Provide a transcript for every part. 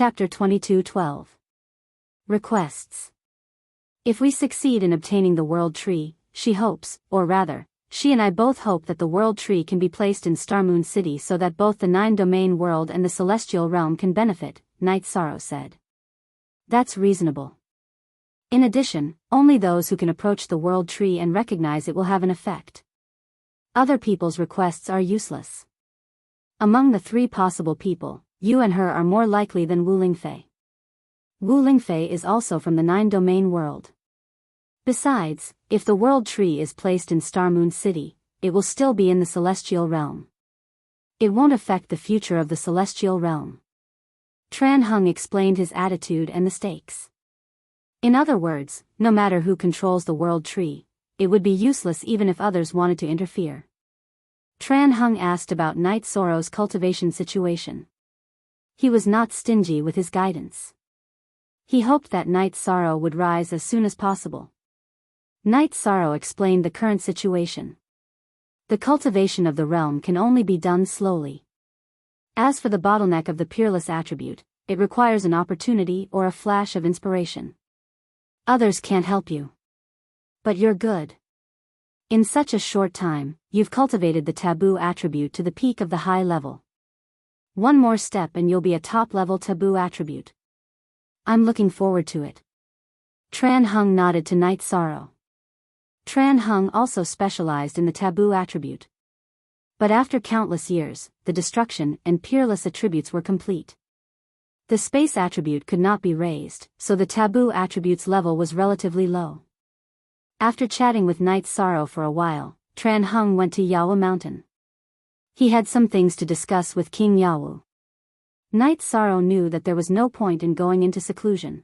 Chapter 22:12. Requests. If we succeed in obtaining the World Tree, she hopes, or rather, she and I both hope that the World Tree can be placed in Starmoon City so that both the 9-domain world and the celestial realm can benefit, Night Sorrow said. That's reasonable. In addition, only those who can approach the World Tree and recognize it will have an effect. Other people's requests are useless. Among the 3 possible people, you and her are more likely than Wu Lingfei. Wu Lingfei is also from the 9-domain world. Besides, if the World Tree is placed in Starmoon City, it will still be in the celestial realm. It won't affect the future of the celestial realm. Tran Hung explained his attitude and the stakes. In other words, no matter who controls the World Tree, it would be useless even if others wanted to interfere. Tran Hung asked about Night Sorrow's cultivation situation. He was not stingy with his guidance. He hoped that Night Sorrow would rise as soon as possible. Night Sorrow explained the current situation. The cultivation of the realm can only be done slowly. As for the bottleneck of the peerless attribute, it requires an opportunity or a flash of inspiration. Others can't help you. But you're good. In such a short time, you've cultivated the taboo attribute to the peak of the high level. One more step and you'll be a top-level taboo attribute. I'm looking forward to it. Tran Hung nodded to Night Sorrow. Tran Hung also specialized in the taboo attribute. But after countless years, the destruction and peerless attributes were complete. The space attribute could not be raised, so the taboo attribute's level was relatively low. After chatting with Night Sorrow for a while, Tran Hung went to Yawu Mountain. He had some things to discuss with King Yawu. Night Sorrow knew that there was no point in going into seclusion.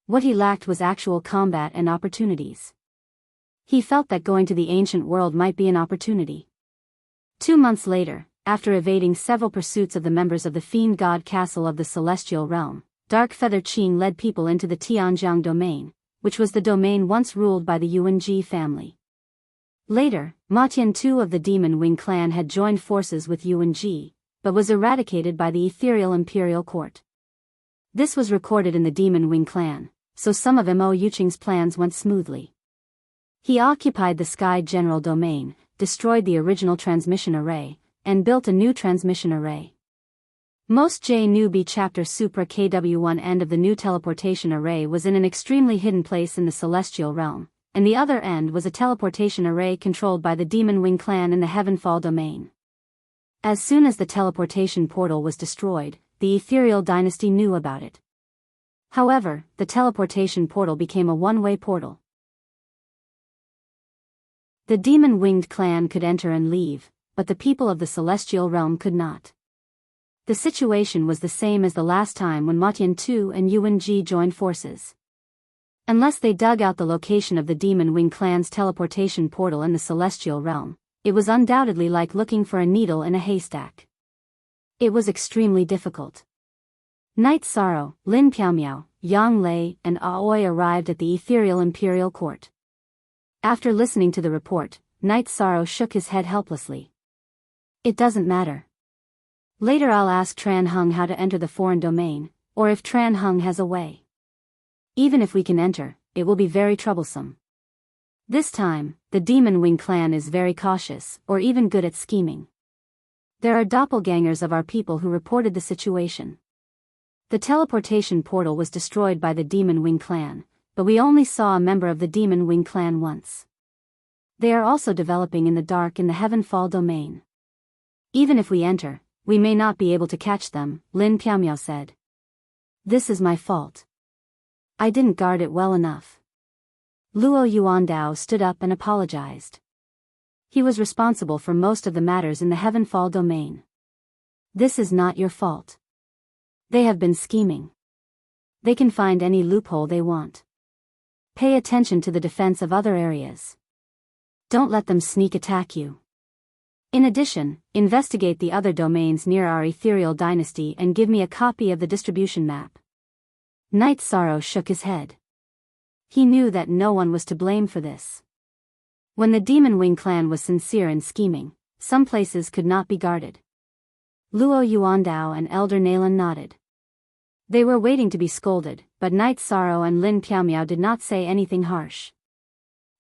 What he lacked was actual combat and opportunities. He felt that going to the ancient world might be an opportunity. 2 months later, after evading several pursuits of the members of the Fiend God Castle of the Celestial Realm, Dark Feather Qing led people into the Tianjiang domain, which was the domain once ruled by the Yuanji family. Later, Ma Tiantu of the Demon Wing clan had joined forces with Yuanji, but was eradicated by the ethereal imperial court. This was recorded in the Demon Wing clan, so some of Mo Yuqing's plans went smoothly. He occupied the Sky General domain, destroyed the original transmission array, and built a new transmission array. Most J-Nubi Chapter Supra KW1 end of the new teleportation array was in an extremely hidden place in the celestial realm, and the other end was a teleportation array controlled by the Demon Wing clan in the Heavenfall domain. As soon as the teleportation portal was destroyed, the Ethereal Dynasty knew about it. However, the teleportation portal became a one-way portal. The Demon-Winged clan could enter and leave, but the people of the celestial realm could not. The situation was the same as the last time when Ma Tiantu and Yuanji joined forces. Unless they dug out the location of the Demon Wing clan's teleportation portal in the celestial realm, it was undoubtedly like looking for a needle in a haystack. It was extremely difficult. Night Sorrow, Lin Piaomiao, Yang Lei, and Aoi arrived at the ethereal imperial court. After listening to the report, Night Sorrow shook his head helplessly. It doesn't matter. Later I'll ask Tran Hung how to enter the foreign domain, or if Tran Hung has a way. Even if we can enter, it will be very troublesome. This time, the Demon Wing clan is very cautious, or even good at scheming. There are doppelgangers of our people who reported the situation. The teleportation portal was destroyed by the Demon Wing clan, but we only saw a member of the Demon Wing clan once. They are also developing in the dark in the Heavenfall domain. Even if we enter, we may not be able to catch them, Lin Piaomiao said. This is my fault. I didn't guard it well enough. Luo Yuandao stood up and apologized. He was responsible for most of the matters in the Heavenfall domain. This is not your fault. They have been scheming. They can find any loophole they want. Pay attention to the defense of other areas. Don't let them sneak attack you. In addition, investigate the other domains near our ethereal dynasty and give me a copy of the distribution map. Night Sorrow shook his head. He knew that no one was to blame for this. When the Demon Wing clan was sincere in scheming, some places could not be guarded. Luo Yuandao and Elder Nalan nodded. They were waiting to be scolded, but Night Sorrow and Lin Piaomiao did not say anything harsh.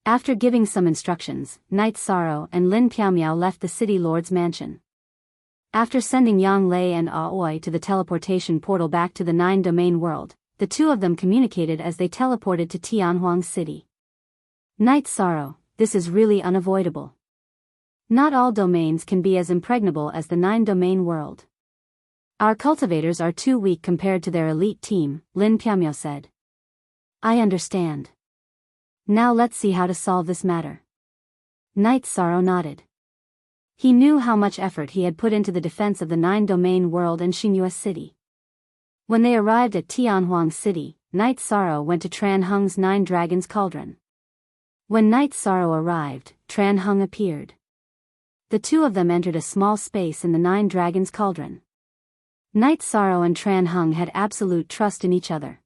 After giving some instructions, Night Sorrow and Lin Piaomiao left the city lord's mansion. After sending Yang Lei and Aoi to the teleportation portal back to the 9-domain world, the two of them communicated as they teleported to Tianhuang City. Night Sorrow, this is really unavoidable. Not all domains can be as impregnable as the 9-domain world. Our cultivators are too weak compared to their elite team, Lin Piaomiao said. I understand. Now let's see how to solve this matter. Night Sorrow nodded. He knew how much effort he had put into the defense of the 9-domain world and Xinyue City. When they arrived at Tianhuang City, Night Sorrow went to Tran Heng's 9 Dragons Cauldron. When Night Sorrow arrived, Tran Heng appeared. The two of them entered a small space in the 9 Dragons Cauldron. Night Sorrow and Tran Heng had absolute trust in each other.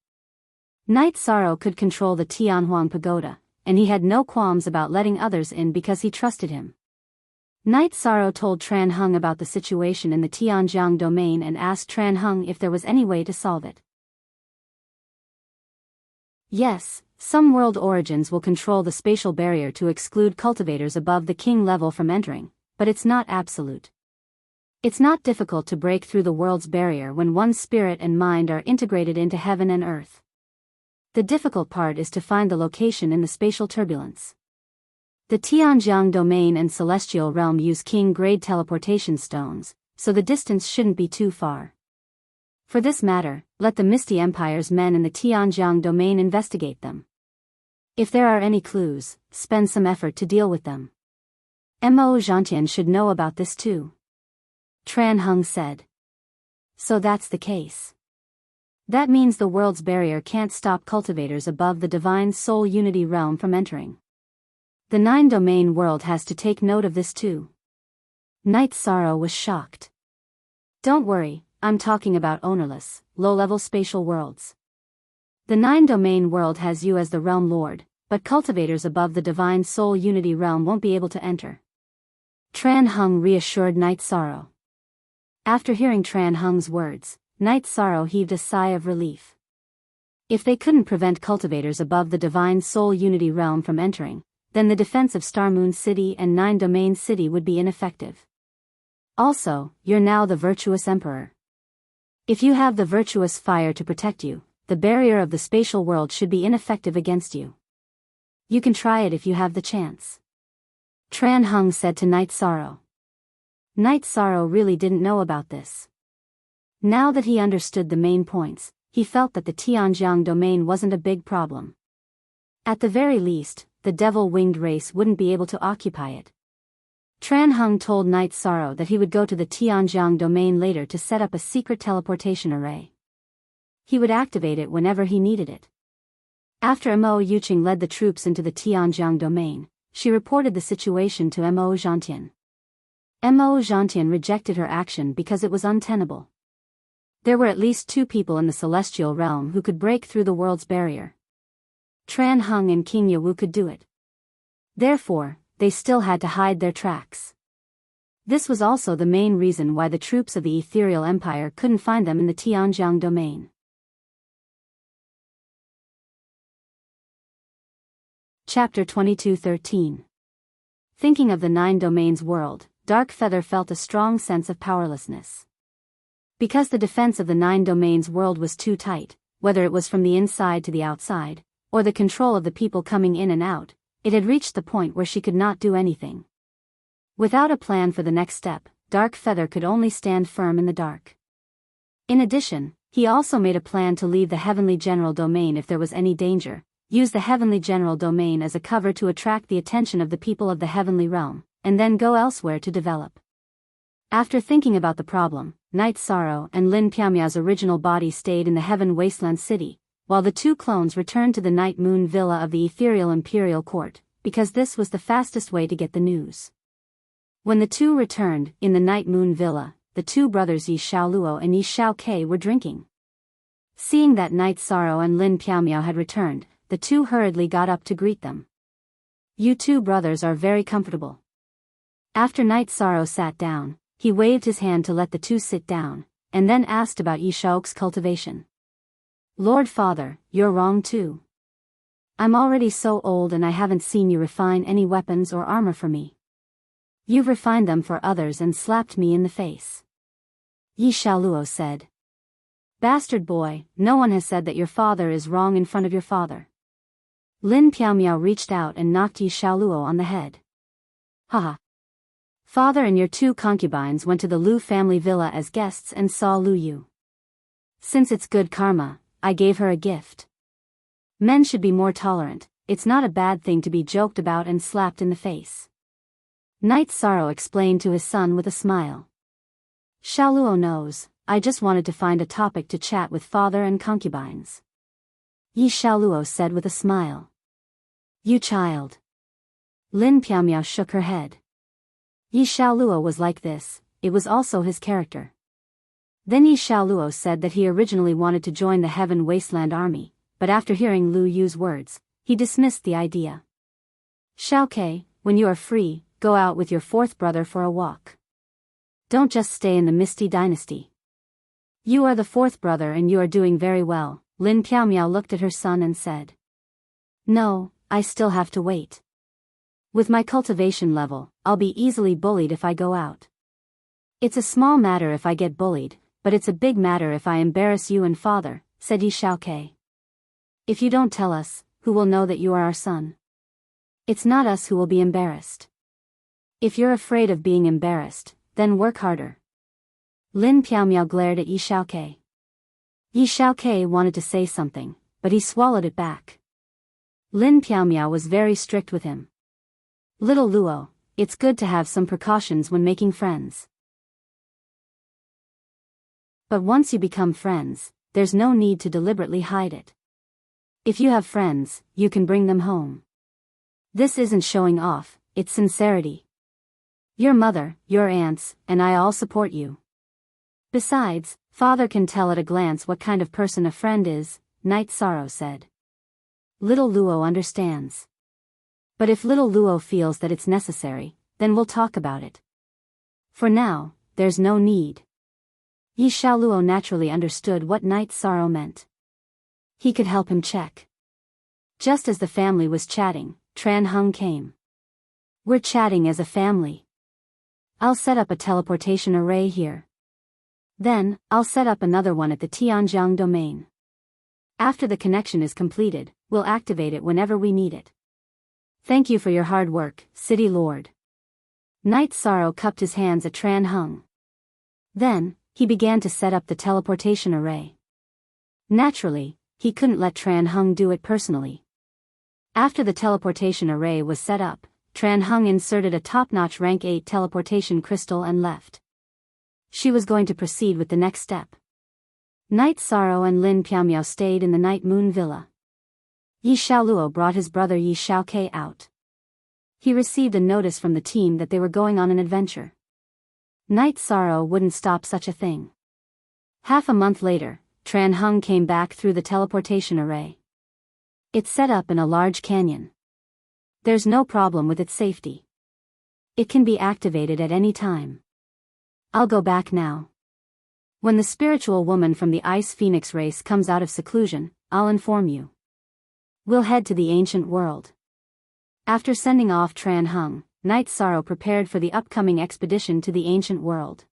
Night Sorrow could control the Tianhuang Pagoda, and he had no qualms about letting others in because he trusted him. Night Sorrow told Tran Heng about the situation in the Tianjiang domain and asked Tran Heng if there was any way to solve it. Yes, some world origins will control the spatial barrier to exclude cultivators above the king level from entering, but it's not absolute. It's not difficult to break through the world's barrier when one's spirit and mind are integrated into heaven and earth. The difficult part is to find the location in the spatial turbulence. The Tianjiang domain and celestial realm use king-grade teleportation stones, so the distance shouldn't be too far. For this matter, let the Misty Empire's men in the Tianjiang domain investigate them. If there are any clues, spend some effort to deal with them. Mo Zhantian should know about this too. Tran Heng said. So that's the case. That means the world's barrier can't stop cultivators above the divine soul unity realm from entering. The 9-domain world has to take note of this too. Night Sorrow was shocked. Don't worry, I'm talking about ownerless, low-level spatial worlds. The 9-domain world has you as the realm lord, but cultivators above the divine soul unity realm won't be able to enter. Tran Heng reassured Night Sorrow. After hearing Tran Heng's words, Night Sorrow heaved a sigh of relief. If they couldn't prevent cultivators above the divine soul unity realm from entering, then the defense of Star Moon City and 9-domain city would be ineffective. Also, you're now the virtuous emperor. If you have the virtuous fire to protect you, the barrier of the spatial world should be ineffective against you. You can try it if you have the chance. Tran Heng said to Night Sorrow. Night Sorrow really didn't know about this. Now that he understood the main points, he felt that the Tianjiang domain wasn't a big problem. At the very least, the devil-winged race wouldn't be able to occupy it. Tran Heng told Night Sorrow that he would go to the Tianjiang domain later to set up a secret teleportation array. He would activate it whenever he needed it. After Mo Yuqing led the troops into the Tianjiang domain, she reported the situation to Mo Zhantian. Mo Zhantian rejected her action because it was untenable. There were at least 2 people in the celestial realm who could break through the world's barrier. Tran Heng and King Yawu could do it. Therefore, they still had to hide their tracks. This was also the main reason why the troops of the Ethereal Empire couldn't find them in the Tianjiang domain. Chapter 22:13. Thinking of the 9 domains world, Dark Feather felt a strong sense of powerlessness. Because the defense of the 9 domains world was too tight, whether it was from the inside to the outside, or the control of the people coming in and out, it had reached the point where she could not do anything. Without a plan for the next step, Dark Feather could only stand firm in the dark. In addition, he also made a plan to leave the Heavenly General Domain if there was any danger, use the Heavenly General Domain as a cover to attract the attention of the people of the Heavenly Realm, and then go elsewhere to develop. After thinking about the problem, Night Sorrow and Lin Piaomiao's original body stayed in the Heaven Wasteland City, while the 2 clones returned to the Night Moon Villa of the Ethereal Imperial Court, because this was the fastest way to get the news. When the 2 returned, in the Night Moon Villa, the 2 brothers Yi Xiaoluo and Yi Xiaokei were drinking. Seeing that Night Sorrow and Lin Piaomiao had returned, the 2 hurriedly got up to greet them. You 2 brothers are very comfortable. After Night Sorrow sat down, he waved his hand to let the 2 sit down, and then asked about Yi Shao's cultivation. Lord Father, you're wrong too. I'm already so old and I haven't seen you refine any weapons or armor for me. You've refined them for others and slapped me in the face. Yi Xiaoluo said. Bastard boy, no one has said that your father is wrong in front of your father. Lin Piaomiao reached out and knocked Yi Xiaoluo on the head. Haha. Father and your 2 concubines went to the Lu family villa as guests and saw Lu Yu. Since it's good karma, I gave her a gift. Men should be more tolerant, it's not a bad thing to be joked about and slapped in the face. Knight Sorrow explained to his son with a smile. Xiaoluo knows, I just wanted to find a topic to chat with father and concubines. Yi Xiaoluo said with a smile. You child. Lin Piaomiao shook her head. Yi Xiaoluo was like this, it was also his character. Then Yi Xiaoluo said that he originally wanted to join the Heaven Wasteland Army, but after hearing Lu Yu's words, he dismissed the idea. Xiaoke, when you are free, go out with your 4th brother for a walk. Don't just stay in the Misty Dynasty. You are the 4th brother and you are doing very well, Lin Piaomiao looked at her son and said. No, I still have to wait. With my cultivation level, I'll be easily bullied if I go out. It's a small matter if I get bullied, but it's a big matter if I embarrass you and father, said Yi Xiaoke. If you don't tell us, who will know that you are our son? It's not us who will be embarrassed. If you're afraid of being embarrassed, then work harder. Lin Piaomiao glared at Yi Xiaoke. Yi Xiaoke wanted to say something, but he swallowed it back. Lin Piaomiao was very strict with him. Little Luo, it's good to have some precautions when making friends. But once you become friends, there's no need to deliberately hide it. If you have friends, you can bring them home. This isn't showing off, it's sincerity. Your mother, your aunts, and I all support you. Besides, father can tell at a glance what kind of person a friend is, Knight Sorrow said. Little Luo understands. But if little Luo feels that it's necessary, then we'll talk about it. For now, there's no need. Yi Xiaoluo naturally understood what Knight Sorrow meant. He could help him check. Just as the family was chatting, Tran Hung came. We're chatting as a family. I'll set up a teleportation array here. Then, I'll set up another one at the Tianjiang domain. After the connection is completed, we'll activate it whenever we need it. Thank you for your hard work, City Lord. Knight Sorrow cupped his hands at Tran Hung. Then, he began to set up the teleportation array. Naturally, he couldn't let Tran Hung do it personally. After the teleportation array was set up, Tran Hung inserted a top-notch rank 8 teleportation crystal and left. She was going to proceed with the next step. Knight Sorrow and Lin Piaomiao stayed in the Night Moon Villa. Yi Xiaoluo brought his brother Yi Xiaoke out. He received a notice from the team that they were going on an adventure. Knight Sorrow wouldn't stop such a thing. Half a month later, Tran Hung came back through the teleportation array. It's set up in a large canyon. There's no problem with its safety. It can be activated at any time. I'll go back now. When the spiritual woman from the Ice Phoenix race comes out of seclusion, I'll inform you. We'll head to the ancient world. After sending off Tran Hung, Knight Sorrow prepared for the upcoming expedition to the ancient world.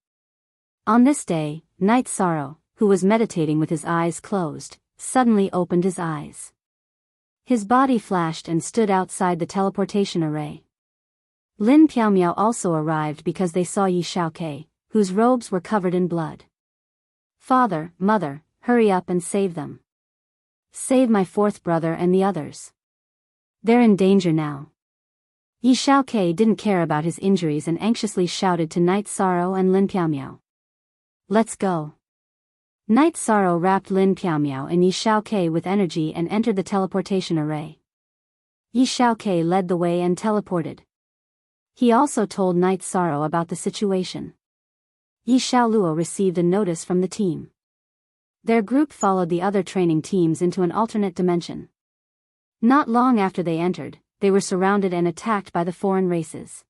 On this day, Knight Sorrow, who was meditating with his eyes closed, suddenly opened his eyes. His body flashed and stood outside the teleportation array. Lin Piaomiao also arrived because they saw Yi Xiaoke, whose robes were covered in blood. Father, mother, hurry up and save them. Save my 4th brother and the others. They're in danger now. Yi Xiaoke didn't care about his injuries and anxiously shouted to Knight Sorrow and Lin Piaomiao. Let's go. Knight Sorrow wrapped Lin Piaomiao and Yi Xiaoke with energy and entered the teleportation array. Yi Xiaoke led the way and teleported. He also told Knight Sorrow about the situation. Yi Xiaoluo received a notice from the team. Their group followed the other training teams into an alternate dimension. Not long after they entered, they were surrounded and attacked by the foreign races.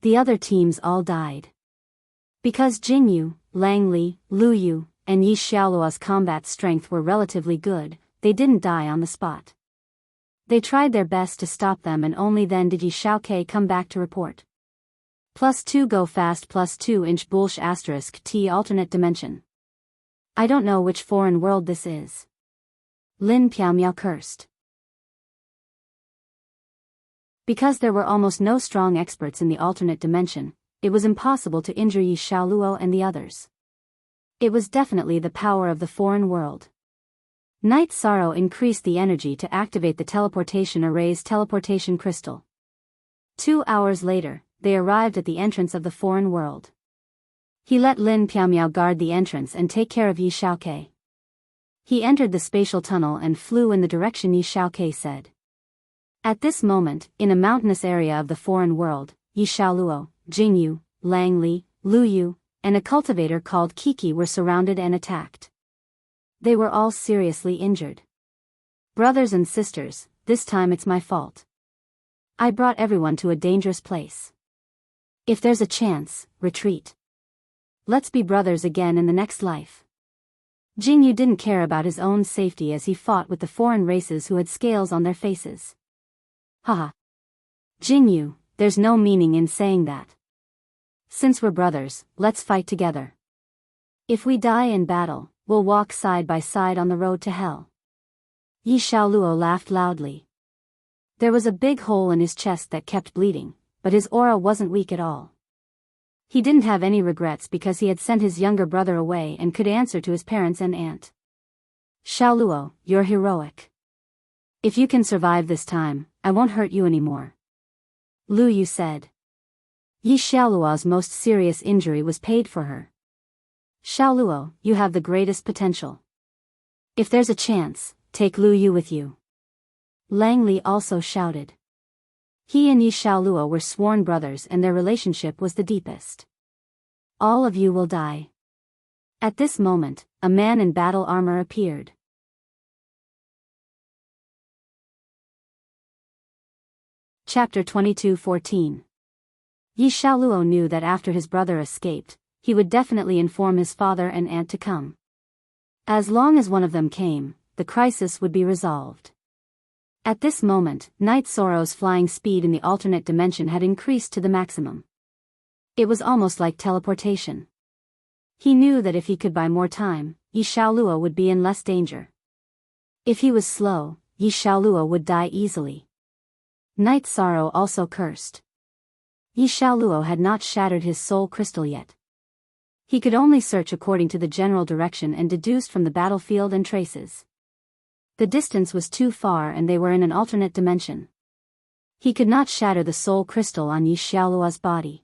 The other teams all died. Because Jingyu, Lang Li, Lu Yu, and Yi Xiaoluo's combat strength were relatively good, they didn't die on the spot. They tried their best to stop them, and only then did Yi Xiaokei come back to report. +2 go fast +2 bullsh *t alternate dimension. I don't know which foreign world this is. Lin Piaomiao cursed. Because there were almost no strong experts in the alternate dimension, it was impossible to injure Yi Xiaoluo and the others. It was definitely the power of the foreign world. Night Sorrow increased the energy to activate the teleportation array's teleportation crystal. 2 hours later, they arrived at the entrance of the foreign world. He let Lin Piaomiao guard the entrance and take care of Yi Xiaokei. He entered the spatial tunnel and flew in the direction Yi Xiaokei said. At this moment, in a mountainous area of the foreign world, Yi Xiaoluo, Jingyu, Lang Li, Lu Yu, and a cultivator called Kiki were surrounded and attacked. They were all seriously injured. Brothers and sisters, this time it's my fault. I brought everyone to a dangerous place. If there's a chance, retreat. Let's be brothers again in the next life. Jingyu didn't care about his own safety as he fought with the foreign races who had scales on their faces. Haha. Jingyu, there's no meaning in saying that. Since we're brothers, let's fight together. If we die in battle, we'll walk side by side on the road to hell. Yi Xiaoluo laughed loudly. There was a big hole in his chest that kept bleeding, but his aura wasn't weak at all. He didn't have any regrets because he had sent his younger brother away and could answer to his parents and aunt. Xiaoluo, you're heroic. If you can survive this time, I won't hurt you anymore. Lu Yu said. Yi Xiaoluo's most serious injury was paid for her. Xiaoluo, you have the greatest potential. If there's a chance, take Lu Yu with you. Lang Li also shouted. He and Yi Xiaoluo were sworn brothers and their relationship was the deepest. All of you will die. At this moment, a man in battle armor appeared. Chapter 22:14. Yi Xiaoluo knew that after his brother escaped, he would definitely inform his father and aunt to come. As long as one of them came, the crisis would be resolved. At this moment, Night Sorrow's flying speed in the alternate dimension had increased to the maximum. It was almost like teleportation. He knew that if he could buy more time, Yi Xiaoluo would be in less danger. If he was slow, Yi Xiaoluo would die easily. Night Sorrow also cursed. Yi Xiaoluo had not shattered his soul crystal yet. He could only search according to the general direction and deduced from the battlefield and traces. The distance was too far and they were in an alternate dimension. He could not shatter the soul crystal on Yi Xiaoluo's body.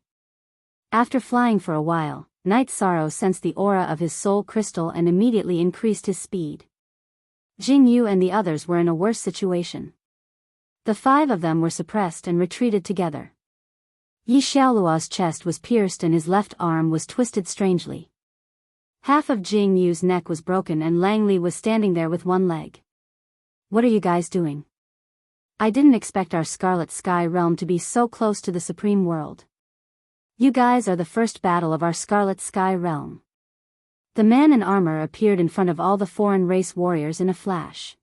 After flying for a while, Night Sorrow sensed the aura of his soul crystal and immediately increased his speed. Jingyu and the others were in a worse situation. The 5 of them were suppressed and retreated together. Yi Xiaoluo's chest was pierced and his left arm was twisted strangely. Half of Jingyu's neck was broken and Lang Li was standing there with one leg. What are you guys doing? I didn't expect our Scarlet Sky realm to be so close to the Supreme World. You guys are the first battle of our Scarlet Sky realm. The man in armor appeared in front of all the foreign race warriors in a flash.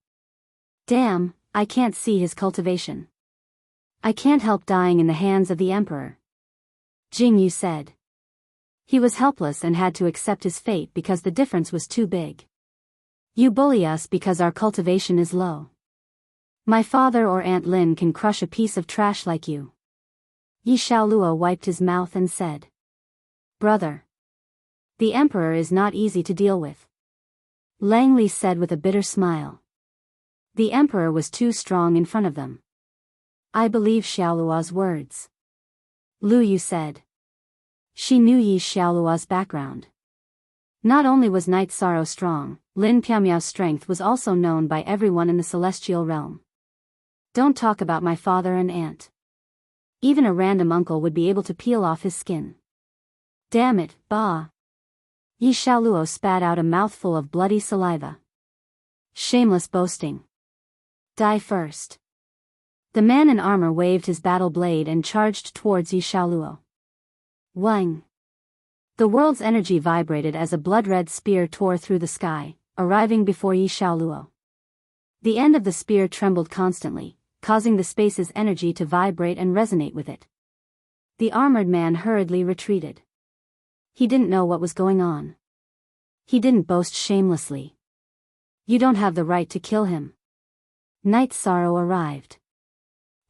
Damn, I can't see his cultivation. I can't help dying in the hands of the Emperor. Jingyu said. He was helpless and had to accept his fate because the difference was too big. You bully us because our cultivation is low. My father or Aunt Lin can crush a piece of trash like you. Yi Xiaoluo wiped his mouth and said. Brother. The Emperor is not easy to deal with. Lang Li said with a bitter smile. The Emperor was too strong in front of them. I believe Xiaoluo's words. Lu Yu said. She knew Yi Xiaoluo's background. Not only was Night Sorrow strong, Lin Piaomiao's strength was also known by everyone in the celestial realm. Don't talk about my father and aunt. Even a random uncle would be able to peel off his skin. Damn it, bah. Yi Xiaoluo spat out a mouthful of bloody saliva. Shameless boasting. Die first. The man in armor waved his battle blade and charged towards Yi Xiaoluo. Wang. The world's energy vibrated as a blood-red spear tore through the sky, arriving before Yi Xiaoluo. The end of the spear trembled constantly, causing the space's energy to vibrate and resonate with it. The armored man hurriedly retreated. He didn't know what was going on. He didn't boast shamelessly. You don't have the right to kill him. Night Sorrow arrived.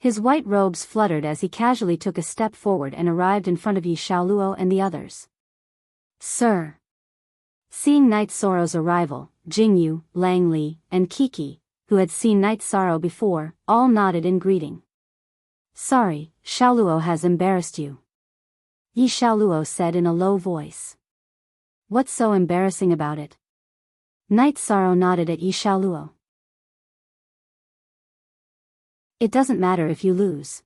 His white robes fluttered as he casually took a step forward and arrived in front of Yi Xiaoluo and the others. Sir. Seeing Night Sorrow's arrival, Jingyu, Lang Li, and Kiki, who had seen Night Sorrow before, all nodded in greeting. Sorry, Xiaoluo has embarrassed you. Yi Xiaoluo said in a low voice. What's so embarrassing about it? Night Sorrow nodded at Yi Xiaoluo. It doesn't matter if you lose.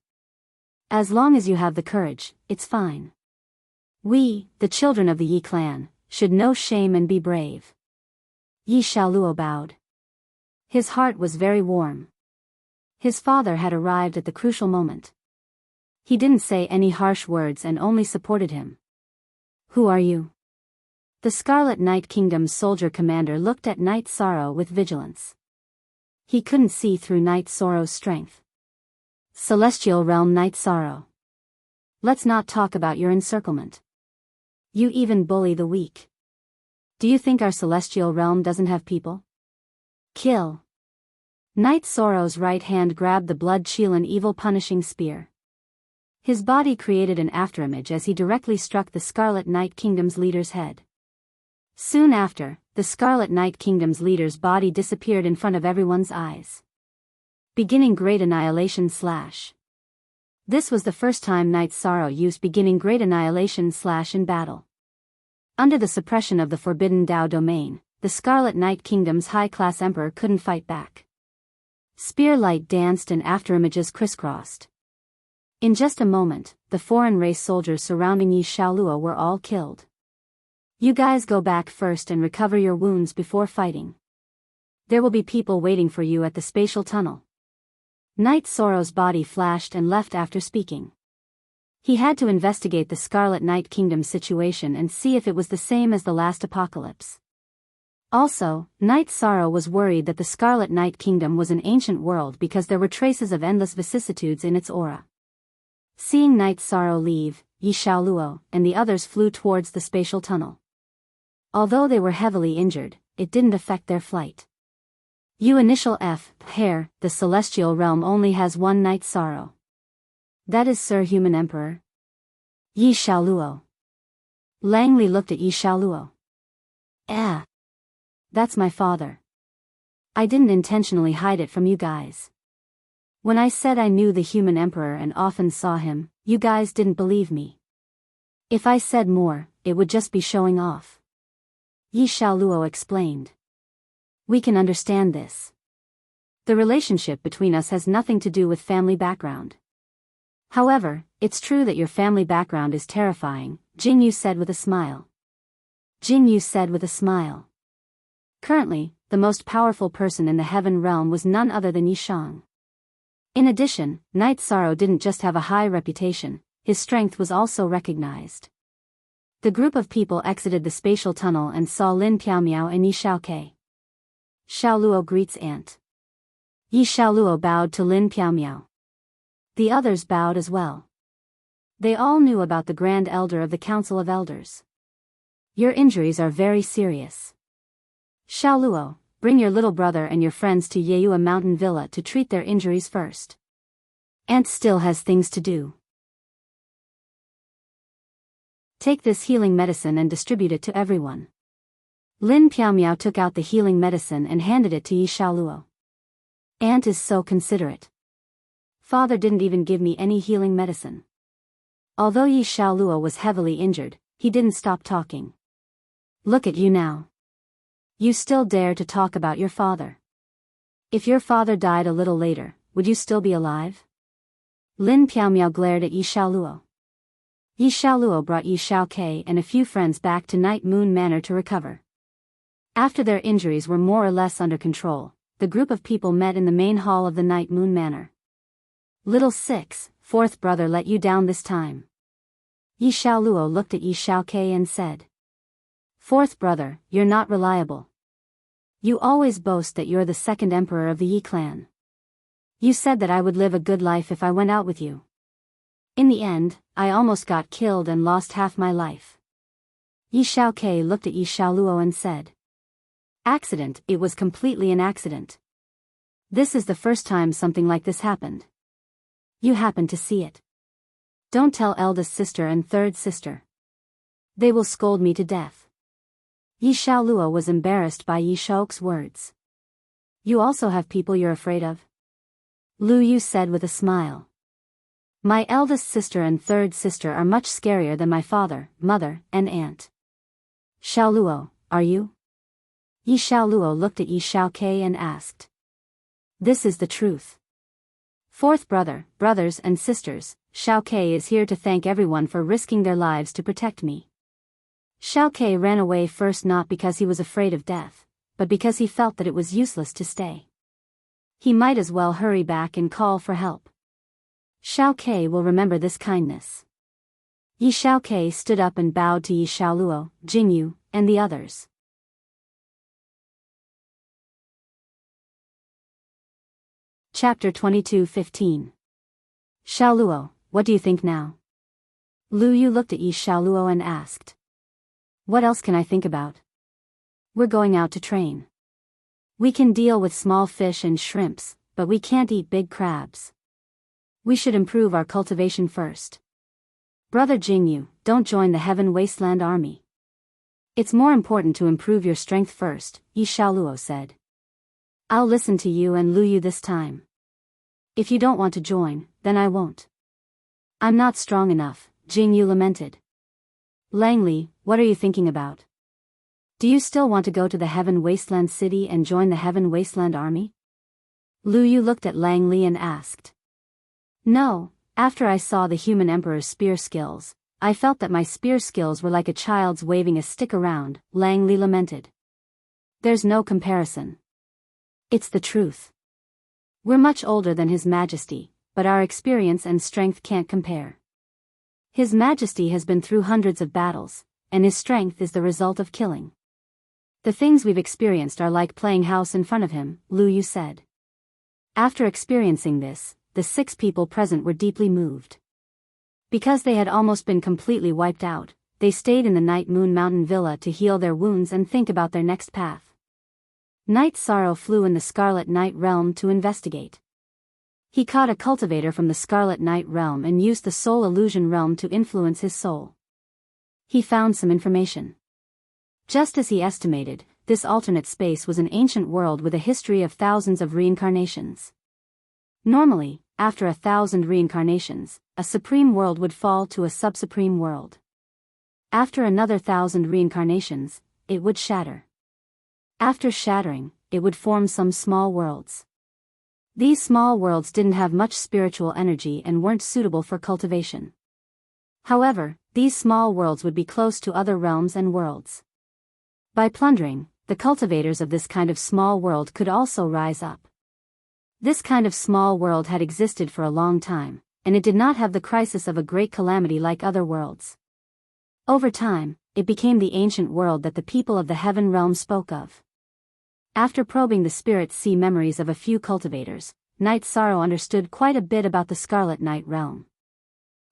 As long as you have the courage, it's fine. We, the children of the Yi clan, should know shame and be brave. Yi Xiaoluo bowed. His heart was very warm. His father had arrived at the crucial moment. He didn't say any harsh words and only supported him. Who are you? The Scarlet Night Kingdom's soldier commander looked at Night Sorrow with vigilance. He couldn't see through Night Sorrow's strength. Celestial Realm Night Sorrow. Let's not talk about your encirclement. You even bully the weak. Do you think our celestial realm doesn't have people? Kill. Night Sorrow's right hand grabbed the blood-Chilan evil punishing spear. His body created an afterimage as he directly struck the Scarlet Night Kingdom's leader's head. Soon after, the Scarlet Night Kingdom's leader's body disappeared in front of everyone's eyes. Beginning Great Annihilation / This was the first time Night Sorrow used Beginning Great Annihilation / in battle. Under the suppression of the Forbidden Dao domain, the Scarlet Night Kingdom's high-class emperor couldn't fight back. Spear light danced and afterimages crisscrossed. In just a moment, the foreign race soldiers surrounding Yi Xiaoluo were all killed. You guys go back first and recover your wounds before fighting. There will be people waiting for you at the spatial tunnel. Night Sorrow's body flashed and left after speaking. He had to investigate the Scarlet Night Kingdom's situation and see if it was the same as the last apocalypse. Also, Night Sorrow was worried that the Scarlet Night Kingdom was an ancient world because there were traces of endless vicissitudes in its aura. Seeing Night Sorrow leave, Yi Xiaoluo and the others flew towards the spatial tunnel. Although they were heavily injured, it didn't affect their flight. You initial F, Hair, the celestial realm only has one Night Sorrow. That is Sir Human Emperor. Yi Xiaoluo. Lang Li looked at Yi Xiaoluo. That's my father. I didn't intentionally hide it from you guys. When I said I knew the Human Emperor and often saw him, you guys didn't believe me. If I said more, it would just be showing off. Yi Xiaoluo explained. We can understand this. The relationship between us has nothing to do with family background. However, it's true that your family background is terrifying, Jingyu said with a smile. Jingyu said with a smile. Currently, the most powerful person in the heaven realm was none other than Yi Shang. In addition, Night Sorrow didn't just have a high reputation, his strength was also recognized. The group of people exited the spatial tunnel and saw Lin Piaomiao and Yi Xiaokei. Xiaoluo greets Aunt. Yi Xiaoluo bowed to Lin Piaomiao. The others bowed as well. They all knew about the Grand Elder of the Council of Elders. Your injuries are very serious. Xiaoluo, bring your little brother and your friends to Yeyua Mountain Villa to treat their injuries first. Aunt still has things to do. Take this healing medicine and distribute it to everyone. Lin Piaomiao took out the healing medicine and handed it to Yi Xiaoluo. Aunt is so considerate. Father didn't even give me any healing medicine. Although Yi Xiaoluo was heavily injured, he didn't stop talking. Look at you now. You still dare to talk about your father. If your father died a little later, would you still be alive? Lin Piaomiao glared at Yi Xiaoluo. Yi Xiaoluo brought Yi Xiaokei and a few friends back to Night Moon Manor to recover. After their injuries were more or less under control, the group of people met in the main hall of the Night Moon Manor. Little Six, fourth brother let you down this time. Yi Xiaoluo looked at Yi Xiaokei and said. Fourth brother, you're not reliable. You always boast that you're the second emperor of the Yi clan. You said that I would live a good life if I went out with you. In the end, I almost got killed and lost half my life. Yi Xiaokei looked at Yi Xiaoluo and said. Accident, it was completely an accident. This is the first time something like this happened. You happened to see it. Don't tell eldest sister and third sister. They will scold me to death. Yi Xiaoluo was embarrassed by Yi Shao's words. You also have people you're afraid of? Lu Yu said with a smile. My eldest sister and third sister are much scarier than my father, mother, and aunt. Xiaoluo, are you? Yi Xiaoluo looked at Yi Xiaokei and asked. This is the truth. Fourth brother, brothers and sisters, Xiaokei is here to thank everyone for risking their lives to protect me. Xiaokei ran away first not because he was afraid of death, but because he felt that it was useless to stay. He might as well hurry back and call for help. Xiaokei will remember this kindness. Yi Xiaokei stood up and bowed to Yi Xiaoluo, Jingyu, and the others. Chapter 22:15. Xiaoluo, what do you think now? Lu Yu looked at Yi Xiaoluo and asked. What else can I think about? We're going out to train. We can deal with small fish and shrimps, but we can't eat big crabs. We should improve our cultivation first. Brother Jingyu, don't join the Heaven Wasteland Army. It's more important to improve your strength first, Yi Xiaoluo said. I'll listen to you and Lu Yu this time. If you don't want to join, then I won't. I'm not strong enough, Jingyu lamented. Langley, what are you thinking about? Do you still want to go to the Heaven Wasteland City and join the Heaven Wasteland Army? Lu Yu looked at Langley and asked. No, after I saw the human emperor's spear skills, I felt that my spear skills were like a child's waving a stick around, Langley lamented. There's no comparison. It's the truth. We're much older than His Majesty, but our experience and strength can't compare. His Majesty has been through hundreds of battles, and his strength is the result of killing. The things we've experienced are like playing house in front of him, Lu Yu said. After experiencing this, the 6 people present were deeply moved. Because they had almost been completely wiped out, they stayed in the Night Moon Mountain Villa to heal their wounds and think about their next path. Night Sorrow flew in the Scarlet Night Realm to investigate. He caught a cultivator from the Scarlet Night Realm and used the Soul Illusion Realm to influence his soul. He found some information. Just as he estimated, this alternate space was an ancient world with a history of thousands of reincarnations. Normally, after 1,000 reincarnations, a supreme world would fall to a sub-supreme world. After another 1,000 reincarnations, it would shatter. After shattering, it would form some small worlds. These small worlds didn't have much spiritual energy and weren't suitable for cultivation. However, these small worlds would be close to other realms and worlds. By plundering, the cultivators of this kind of small world could also rise up. This kind of small world had existed for a long time, and it did not have the crisis of a great calamity like other worlds. Over time, it became the ancient world that the people of the Heaven Realm spoke of. After probing the Spirit Sea memories of a few cultivators, Night Sorrow understood quite a bit about the Scarlet Night Realm.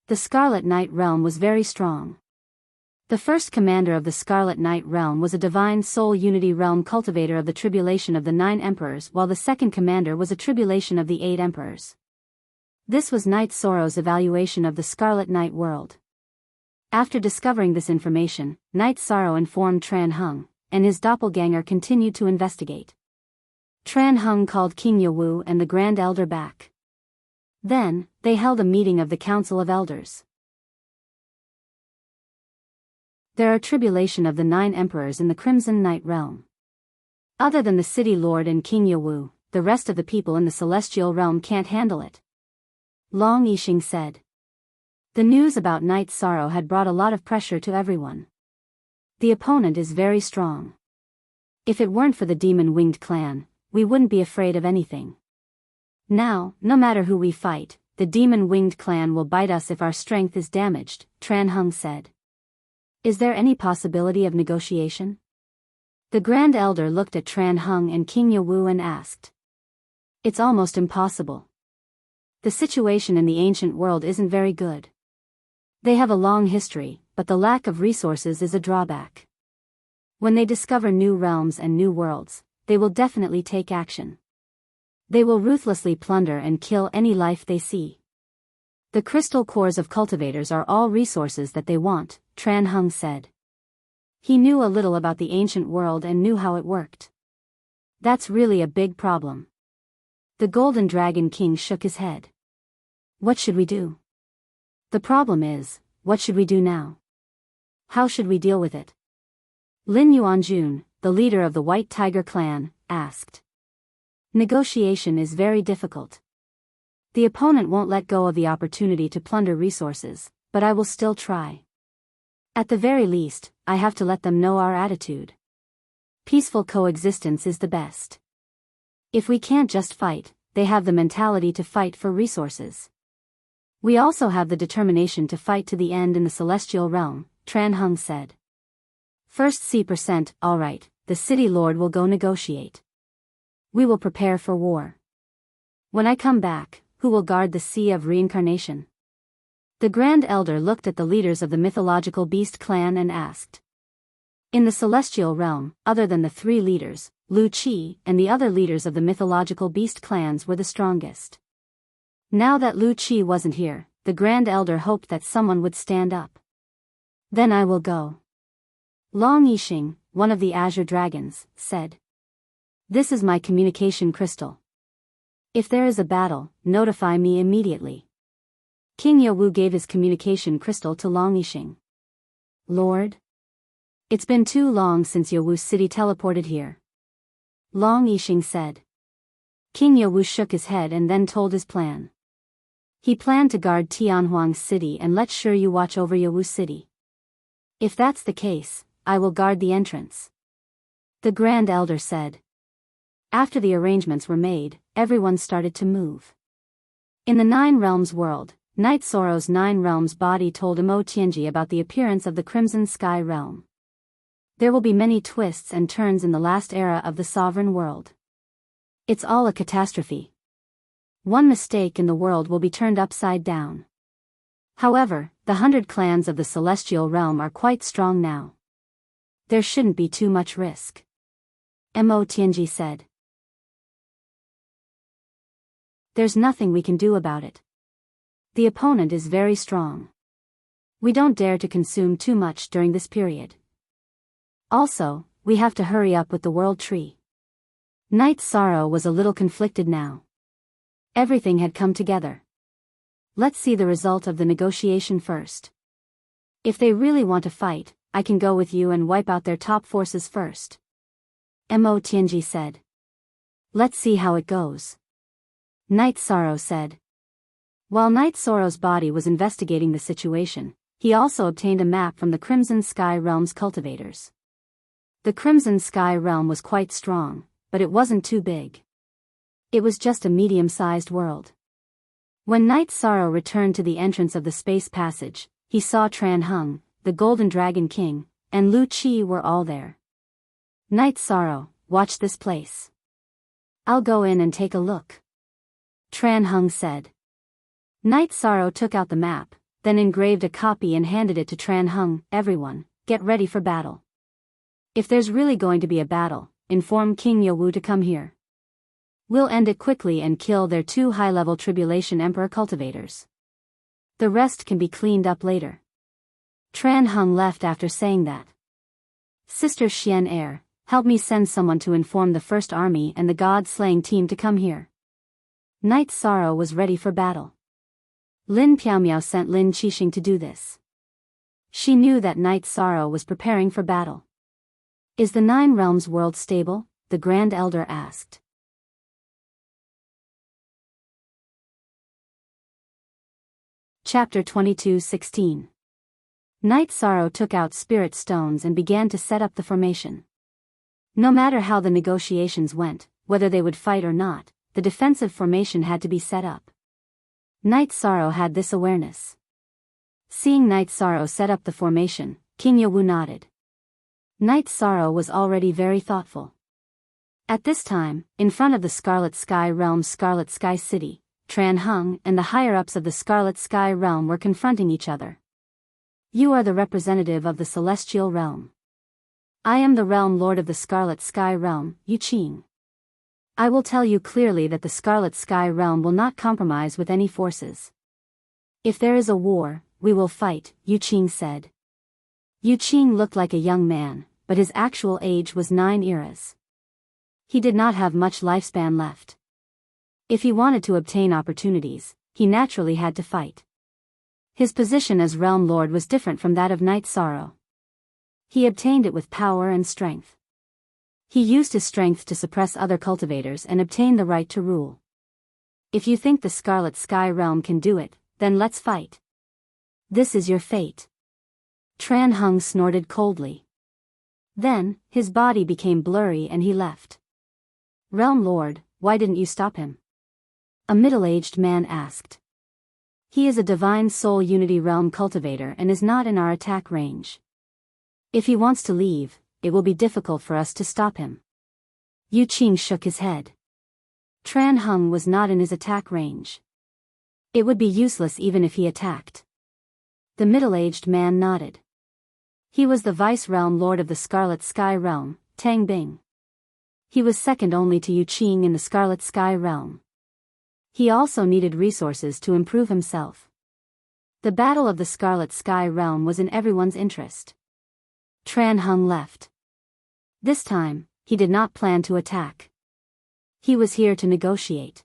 The Scarlet Night Realm was very strong. The first commander of the Scarlet Night Realm was a divine soul unity realm cultivator of the tribulation of the 9 emperors, while the second commander was a tribulation of the 8 emperors. This was Night Sorrow's evaluation of the Scarlet Night world. After discovering this information, Night Sorrow informed Tran Hung, and his doppelganger continued to investigate. Tran Hung called King Yawu and the Grand Elder back. Then, they held a meeting of the Council of Elders. There are tribulation of the 9 emperors in the Crimson Night Realm. Other than the City Lord and King Yawu, the rest of the people in the Celestial Realm can't handle it. Long Yixing said. The news about Night Sorrow had brought a lot of pressure to everyone. The opponent is very strong. If it weren't for the Demon-Winged clan, we wouldn't be afraid of anything. Now, no matter who we fight, the demon-winged clan will bite us if our strength is damaged, Tran Hung said. Is there any possibility of negotiation? The Grand Elder looked at Tran Hung and King Yawu and asked. It's almost impossible. The situation in the ancient world isn't very good. They have a long history, but the lack of resources is a drawback. When they discover new realms and new worlds, they will definitely take action. They will ruthlessly plunder and kill any life they see. The crystal cores of cultivators are all resources that they want, Tran Hung said. He knew a little about the ancient world and knew how it worked. That's really a big problem. The Golden Dragon King shook his head. What should we do? The problem is, what should we do now? How should we deal with it? Lin Yuanjun, the leader of the White Tiger clan, asked. Negotiation is very difficult. The opponent won't let go of the opportunity to plunder resources, but I will still try. At the very least, I have to let them know our attitude. Peaceful coexistence is the best. If we can't just fight, they have the mentality to fight for resources. We also have the determination to fight to the end in the celestial realm, Tran Hung said. First C%, alright, the city lord will go negotiate. We will prepare for war. When I come back, who will guard the Sea of Reincarnation? The Grand Elder looked at the leaders of the mythological beast clan and asked. In the celestial realm, other than the three leaders, Lu Qi and the other leaders of the mythological beast clans were the strongest. Now that Lu Qi wasn't here, the Grand Elder hoped that someone would stand up. Then I will go. Long Yixing, one of the Azure Dragons, said. This is my communication crystal. If there is a battle, notify me immediately. King Yawu gave his communication crystal to Long Yixing. Lord? It's been too long since Yawu's city teleported here. Long Yixing said. King Yawu shook his head and then told his plan. He planned to guard Tianhuang's city and let Shiryu watch over Yawu's city. If that's the case, I will guard the entrance. The Grand Elder said. After the arrangements were made, everyone started to move. In the Nine Realms world, Night Sorrow's Nine Realms body told Imo Tianji about the appearance of the Crimson Sky realm. There will be many twists and turns in the last era of the sovereign world. It's all a catastrophe. One mistake in the world will be turned upside down. However, the 100 clans of the celestial realm are quite strong now. There shouldn't be too much risk. Imo Tianji said. There's nothing we can do about it. The opponent is very strong. We don't dare to consume too much during this period. Also, we have to hurry up with the world tree. Night Sorrow was a little conflicted now. Everything had come together. Let's see the result of the negotiation first. If they really want to fight, I can go with you and wipe out their top forces first. Imo Tianji said. Let's see how it goes. Night Sorrow said. While Night Sorrow's body was investigating the situation, he also obtained a map from the Crimson Sky Realm's cultivators. The Crimson Sky Realm was quite strong, but it wasn't too big. It was just a medium-sized world. When Night Sorrow returned to the entrance of the space passage, he saw Tran Hung, the Golden Dragon King, and Lu Qi were all there. Night Sorrow, watch this place. I'll go in and take a look. Tran Hung said. Night Sorrow took out the map, then engraved a copy and handed it to Tran Hung. Everyone, get ready for battle. If there's really going to be a battle, inform King Yawu to come here. We'll end it quickly and kill their 2 high-level Tribulation Emperor cultivators. The rest can be cleaned up later. Tran Hung left after saying that. Sister Xian Air, help me send someone to inform the First Army and the God-slaying team to come here. Night Sorrow was ready for battle. Lin Piaomiao sent Lin Qixing to do this. She knew that Night Sorrow was preparing for battle. Is the Nine Realms world stable? The Grand Elder asked. Chapter 22:16. Night Sorrow took out spirit stones and began to set up the formation. No matter how the negotiations went, whether they would fight or not, the defensive formation had to be set up. Night Sorrow had this awareness. Seeing Night Sorrow set up the formation, King Yowu nodded. Night Sorrow was already very thoughtful. At this time, in front of the Scarlet Sky Realm's Scarlet Sky City, Tran Hung and the higher-ups of the Scarlet Sky Realm were confronting each other. You are the representative of the Celestial Realm. I am the Realm Lord of the Scarlet Sky Realm, Yu Qing. I will tell you clearly that the Scarlet Sky Realm will not compromise with any forces. If there is a war, we will fight, Yu Qing said. Yu Qing looked like a young man, but his actual age was 9 eras. He did not have much lifespan left. If he wanted to obtain opportunities, he naturally had to fight. His position as Realm Lord was different from that of Night Sorrow. He obtained it with power and strength. He used his strength to suppress other cultivators and obtain the right to rule. If you think the Scarlet Sky Realm can do it, then let's fight. This is your fate. Tran Hung snorted coldly. Then, his body became blurry and he left. Realm Lord, why didn't you stop him? A middle-aged man asked. He is a Divine Soul Unity Realm cultivator and is not in our attack range. If he wants to leave, it will be difficult for us to stop him. Yu Qing shook his head. Tran Hung was not in his attack range. It would be useless even if he attacked. The middle-aged man nodded. He was the Vice Realm Lord of the Scarlet Sky Realm, Tang Bing. He was second only to Yu Qing in the Scarlet Sky Realm. He also needed resources to improve himself. The battle of the Scarlet Sky Realm was in everyone's interest. Tran Hung left. This time, he did not plan to attack. He was here to negotiate.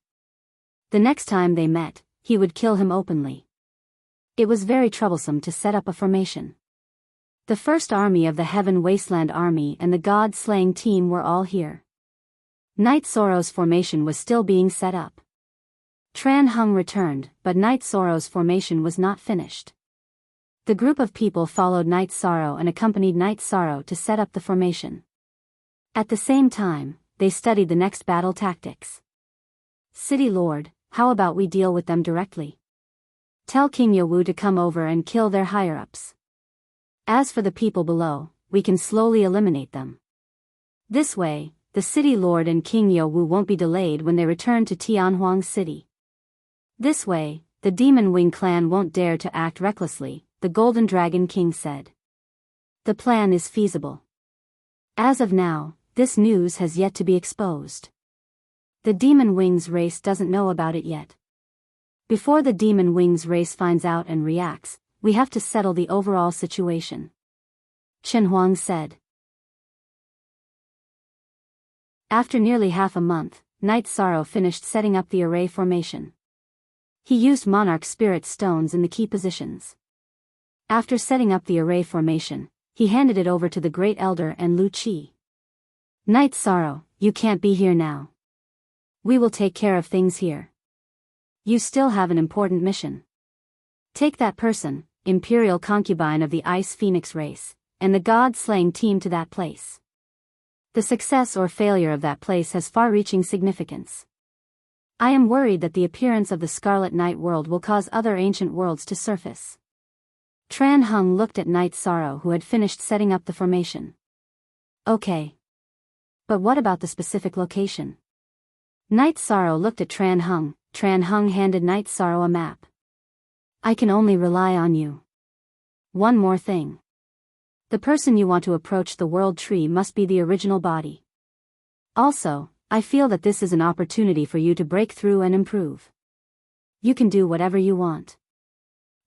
The next time they met, he would kill him openly. It was very troublesome to set up a formation. The First Army of the Heaven Wasteland Army and the God-slaying team were all here. Night Sorrow's formation was still being set up. Tran Hung returned, but Night Sorrow's formation was not finished. The group of people followed Night Sorrow and accompanied Night Sorrow to set up the formation. At the same time, they studied the next battle tactics. City Lord, how about we deal with them directly? Tell King Yowu to come over and kill their higher-ups. As for the people below, we can slowly eliminate them. This way, the City Lord and King Yowu won't be delayed when they return to Tianhuang City. This way, the Demon Wing clan won't dare to act recklessly, the Golden Dragon King said. The plan is feasible. As of now, this news has yet to be exposed. The Demon Wings race doesn't know about it yet. Before the Demon Wings race finds out and reacts, we have to settle the overall situation. Chen Huang said. After nearly half a month, Night Sorrow finished setting up the array formation. He used Monarch Spirit Stones in the key positions. After setting up the array formation, he handed it over to the Great Elder and Lu Qi. Night Sorrow, you can't be here now. We will take care of things here. You still have an important mission. Take that person, Imperial Concubine of the Ice Phoenix race, and the God-slaying team to that place. The success or failure of that place has far-reaching significance. I am worried that the appearance of the Scarlet Night World will cause other ancient worlds to surface. Tran Hung looked at Night Sorrow who had finished setting up the formation. Okay. But what about the specific location? Night Sorrow looked at Tran Hung. Tran Hung handed Night Sorrow a map. I can only rely on you. One more thing. The person you want to approach the World Tree must be the original body. Also, I feel that this is an opportunity for you to break through and improve. You can do whatever you want.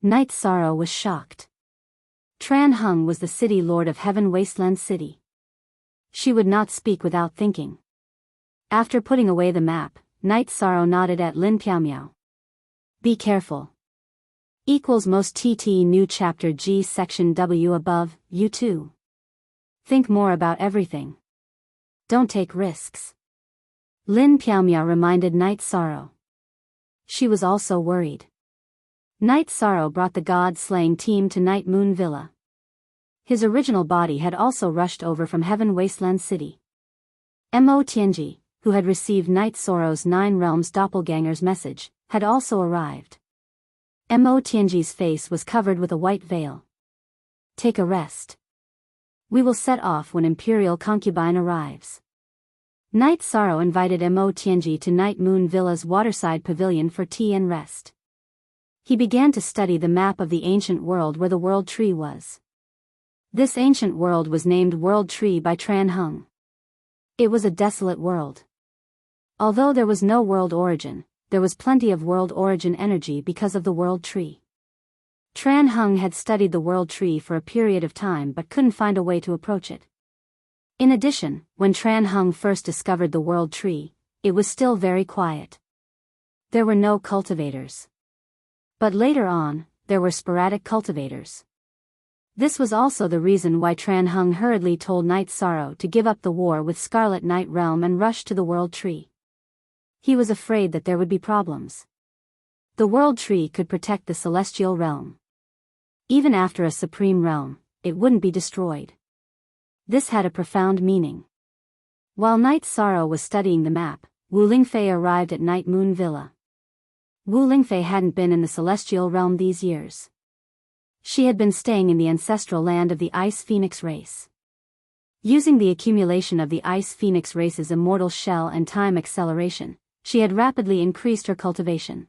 Night Sorrow was shocked. Tran Hung was the City Lord of Heaven Wasteland City. She would not speak without thinking. After putting away the map, Night Sorrow nodded at Lin Piaomiao. Be careful. Equals most TT new chapter G section W above, you too. Think more about everything. Don't take risks. Lin Piaomiao reminded Night Sorrow. She was also worried. Night Sorrow brought the God-slaying team to Night Moon Villa. His original body had also rushed over from Heaven Wasteland City. Mo Tianji, who had received Night Sorrow's 9 Realms Doppelganger's message, had also arrived. Mo Tianji's face was covered with a white veil. Take a rest. We will set off when Imperial Concubine arrives. Night Sorrow invited Mo Tianji to Night Moon Villa's waterside pavilion for tea and rest. He began to study the map of the ancient world where the World Tree was. This ancient world was named World Tree by Tran Hung. It was a desolate world. Although there was no world origin, there was plenty of world origin energy because of the World Tree. Tran Hung had studied the World Tree for a period of time but couldn't find a way to approach it. In addition, when Tran Hung first discovered the World Tree, it was still very quiet. There were no cultivators. But later on, there were sporadic cultivators. This was also the reason why Tran Hung hurriedly told Night Sorrow to give up the war with Scarlet Night Realm and rush to the World Tree. He was afraid that there would be problems. The World Tree could protect the Celestial Realm. Even after a Supreme Realm, it wouldn't be destroyed. This had a profound meaning. While Night Sorrow was studying the map, Wu Lingfei arrived at Night Moon Villa. Wu Lingfei hadn't been in the Celestial Realm these years. She had been staying in the ancestral land of the Ice Phoenix race. Using the accumulation of the Ice Phoenix race's immortal shell and time acceleration, she had rapidly increased her cultivation.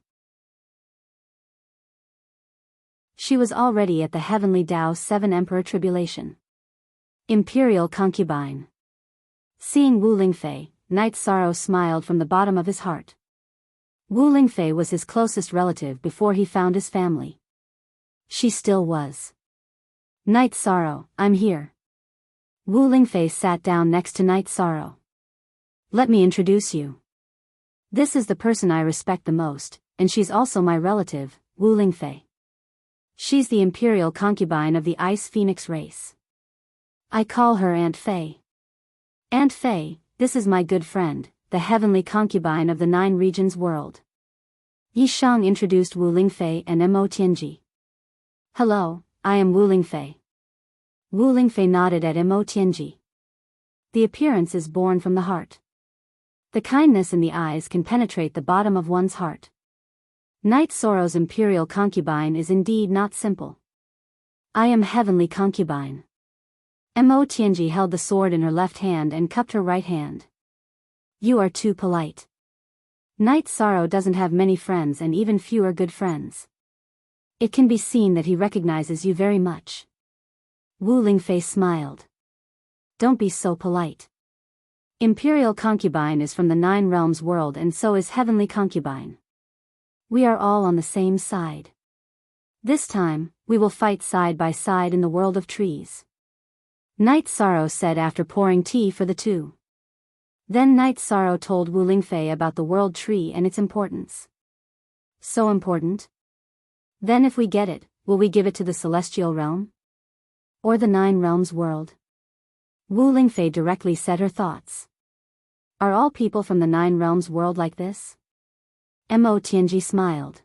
She was already at the Heavenly Tao 7 Emperor Tribulation. Imperial Concubine. Seeing Wu Lingfei, Night Sorrow smiled from the bottom of his heart. Wu Lingfei was his closest relative before he found his family. She still was. Night Sorrow, I'm here. Wu Lingfei sat down next to Night Sorrow. Let me introduce you. This is the person I respect the most, and she's also my relative, Wu Lingfei. She's the Imperial Concubine of the Ice Phoenix race. I call her Aunt Fei. Aunt Fei, this is my good friend, the Heavenly Concubine of the 9 Regions world. Yi Shang introduced Wu Lingfei and Mo Tianji. Hello, I am Wu Lingfei. Wu Lingfei nodded at Mo Tianji. The appearance is born from the heart. The kindness in the eyes can penetrate the bottom of one's heart. Night Sorrow's Imperial Concubine is indeed not simple. I am Heavenly Concubine. Mo Tianji held the sword in her left hand and cupped her right hand. You are too polite. Night Sorrow doesn't have many friends and even fewer good friends. It can be seen that he recognizes you very much. Wu Lingfei smiled. Don't be so polite. Imperial Concubine is from the 9 Realms world and so is Heavenly Concubine. We are all on the same side. This time, we will fight side by side in the world of trees. Night Sorrow said after pouring tea for the two. Then Night Sorrow told Wu Lingfei about the World Tree and its importance. So important? Then if we get it, will we give it to the Celestial Realm? Or the 9 Realms world? Wu Lingfei directly said her thoughts. Are all people from the 9 Realms world like this? Mo Tianji smiled.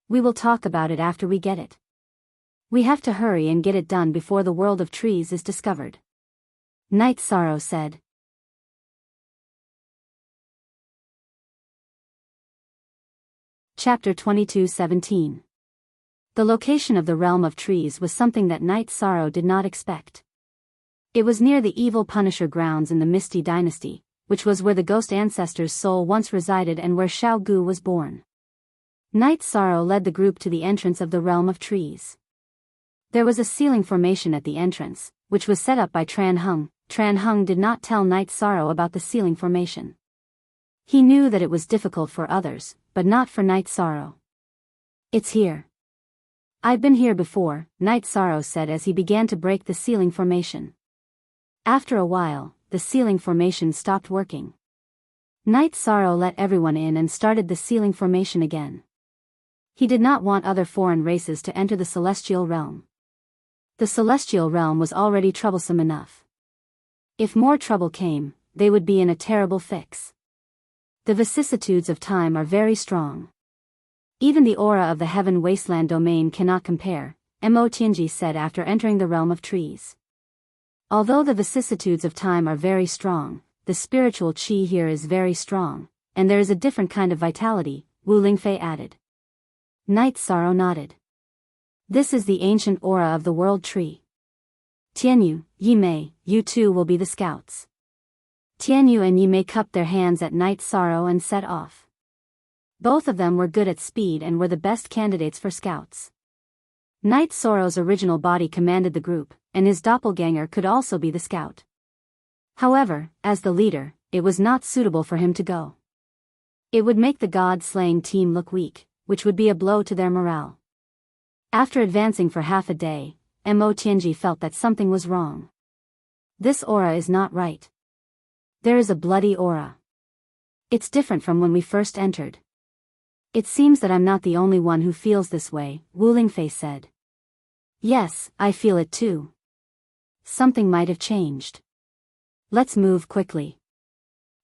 We will talk about it after we get it. We have to hurry and get it done before the world of trees is discovered. Night Sorrow said. Chapter 22:17. The location of the realm of trees was something that Night Sorrow did not expect. It was near the evil Punisher grounds in the Misty Dynasty, which was where the ghost ancestor's soul once resided and where Xiao Gu was born. Night Sorrow led the group to the entrance of the realm of trees. There was a ceiling formation at the entrance, which was set up by Tran Hung. Tran Hung did not tell Night Sorrow about the ceiling formation. He knew that it was difficult for others, but not for Night Sorrow. It's here. I've been here before, Night Sorrow said as he began to break the ceiling formation. After a while, the ceiling formation stopped working. Night Sorrow let everyone in and started the ceiling formation again. He did not want other foreign races to enter the Celestial Realm. The Celestial Realm was already troublesome enough. If more trouble came, they would be in a terrible fix. The vicissitudes of time are very strong. Even the aura of the Heaven Wasteland domain cannot compare, Mo Tianji said after entering the realm of trees. Although the vicissitudes of time are very strong, the spiritual qi here is very strong, and there is a different kind of vitality, Wu Lingfei added. Night Sorrow nodded. This is the ancient aura of the World Tree. Tianyu, Yimei, you two will be the scouts. Tianyu and Yimei cupped their hands at Night Sorrow and set off. Both of them were good at speed and were the best candidates for scouts. Night Sorrow's original body commanded the group, and his doppelganger could also be the scout. However, as the leader, it was not suitable for him to go. It would make the god-slaying team look weak, which would be a blow to their morale. After advancing for half a day, Mo Tianji felt that something was wrong. This aura is not right. There is a bloody aura. It's different from when we first entered. It seems that I'm not the only one who feels this way, Wu Lingfei said. Yes, I feel it too. Something might have changed. Let's move quickly.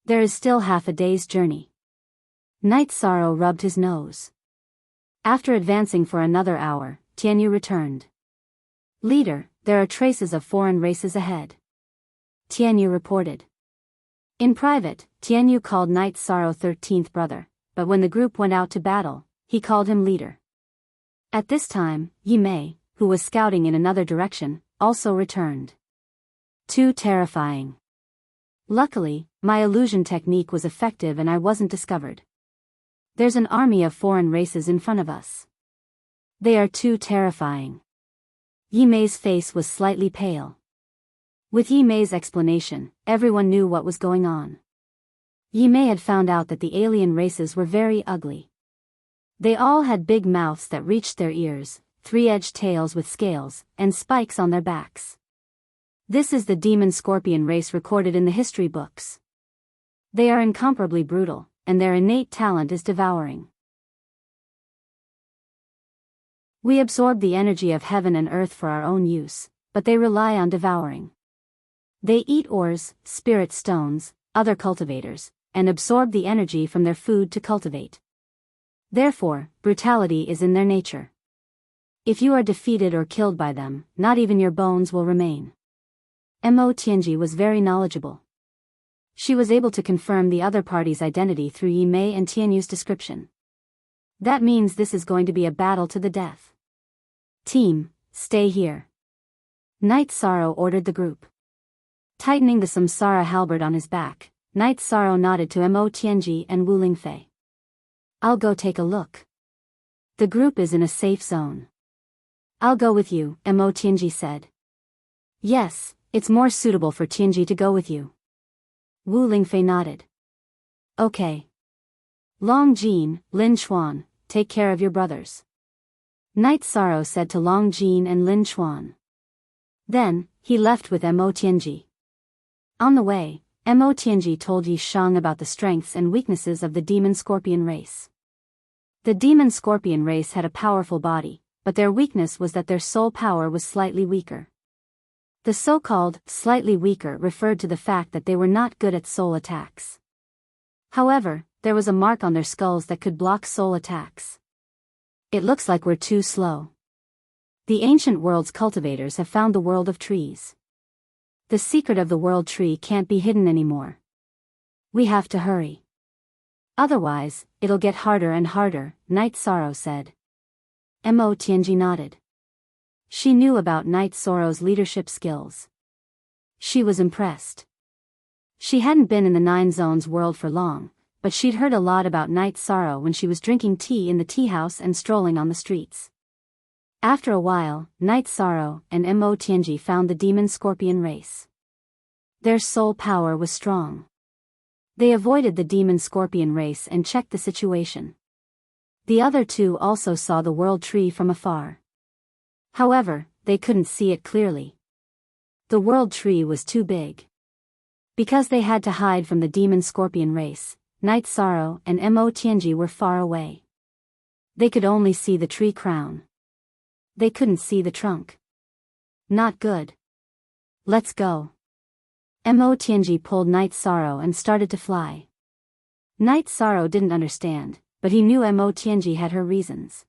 There is still half a day's journey. Night Sorrow rubbed his nose. After advancing for another hour, Tianyu returned. Leader, there are traces of foreign races ahead. Tianyu reported. In private, Tianyu called Night Sorrow 13th brother, but when the group went out to battle, he called him leader. At this time, Yimei, who was scouting in another direction, also returned. Too terrifying. Luckily, my illusion technique was effective and I wasn't discovered. There's an army of foreign races in front of us. They are too terrifying. Yimei's face was slightly pale. With Yimei's explanation, everyone knew what was going on. Yimei had found out that the alien races were very ugly. They all had big mouths that reached their ears, three-edged tails with scales, and spikes on their backs. This is the demon scorpion race recorded in the history books. They are incomparably brutal, and their innate talent is devouring. We absorb the energy of heaven and earth for our own use, but they rely on devouring. They eat ores, spirit stones, other cultivators, and absorb the energy from their food to cultivate. Therefore, brutality is in their nature. If you are defeated or killed by them, not even your bones will remain. Mo Tianji was very knowledgeable. She was able to confirm the other party's identity through Yimei and Tianyu's description. That means this is going to be a battle to the death. Team, stay here. Night Sorrow ordered the group. Tightening the samsara halberd on his back, Night Sorrow nodded to Mo Tianji and Wu Lingfei. I'll go take a look. The group is in a safe zone. I'll go with you, Mo Tianji said. Yes, it's more suitable for Tianji to go with you. Wu Lingfei nodded. Okay. Long Jin, Lin Chuan, take care of your brothers. Night Sorrow said to Long Jin and Lin Chuan. Then, he left with Mo Tianji. On the way, Mo Tianji told Yi Shang about the strengths and weaknesses of the demon scorpion race. The demon scorpion race had a powerful body, but their weakness was that their soul power was slightly weaker. The so-called slightly weaker referred to the fact that they were not good at soul attacks. However, there was a mark on their skulls that could block soul attacks. It looks like we're too slow. The ancient world's cultivators have found the world of trees. The secret of the world tree can't be hidden anymore. We have to hurry. Otherwise, it'll get harder and harder, Night Sorrow said. Mo Tianji nodded. She knew about Night Sorrow's leadership skills. She was impressed. She hadn't been in the Nine Zones world for long, but she'd heard a lot about Night Sorrow when she was drinking tea in the tea house and strolling on the streets. After a while, Night Sorrow and Mo Tianji found the demon scorpion race. Their soul power was strong. They avoided the demon scorpion race and checked the situation. The other two also saw the world tree from afar. However, they couldn't see it clearly. The world tree was too big. Because they had to hide from the demon scorpion race, Night Sorrow and Mo Tianji were far away. They could only see the tree crown. They couldn't see the trunk. Not good. Let's go. Mo Tianji pulled Night Sorrow and started to fly. Night Sorrow didn't understand, but he knew Mo Tianji had her reasons.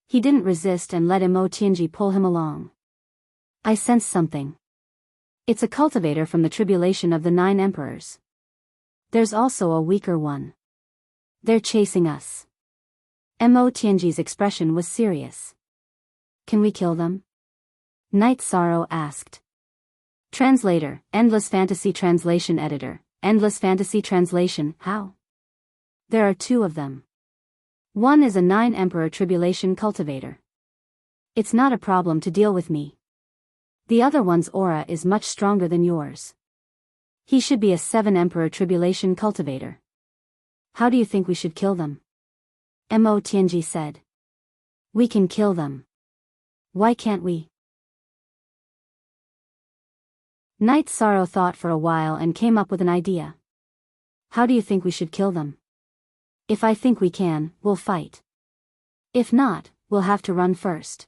He didn't resist and let Mo Tianji pull him along. I sense something. It's a cultivator from the tribulation of the 9 emperors. There's also a weaker one. They're chasing us. Mo Tianji's expression was serious. Can we kill them? Night Sorrow asked. Translator, Endless Fantasy Translation Editor, Endless Fantasy Translation, how? There are two of them. One is a 9 Emperor Tribulation Cultivator. It's not a problem to deal with me. The other one's aura is much stronger than yours. He should be a 7 Emperor Tribulation Cultivator. How do you think we should kill them? Mo Tianji said. We can kill them. Why can't we? Night Sorrow thought for a while and came up with an idea. How do you think we should kill them? If I think we can, we'll fight. If not, we'll have to run first.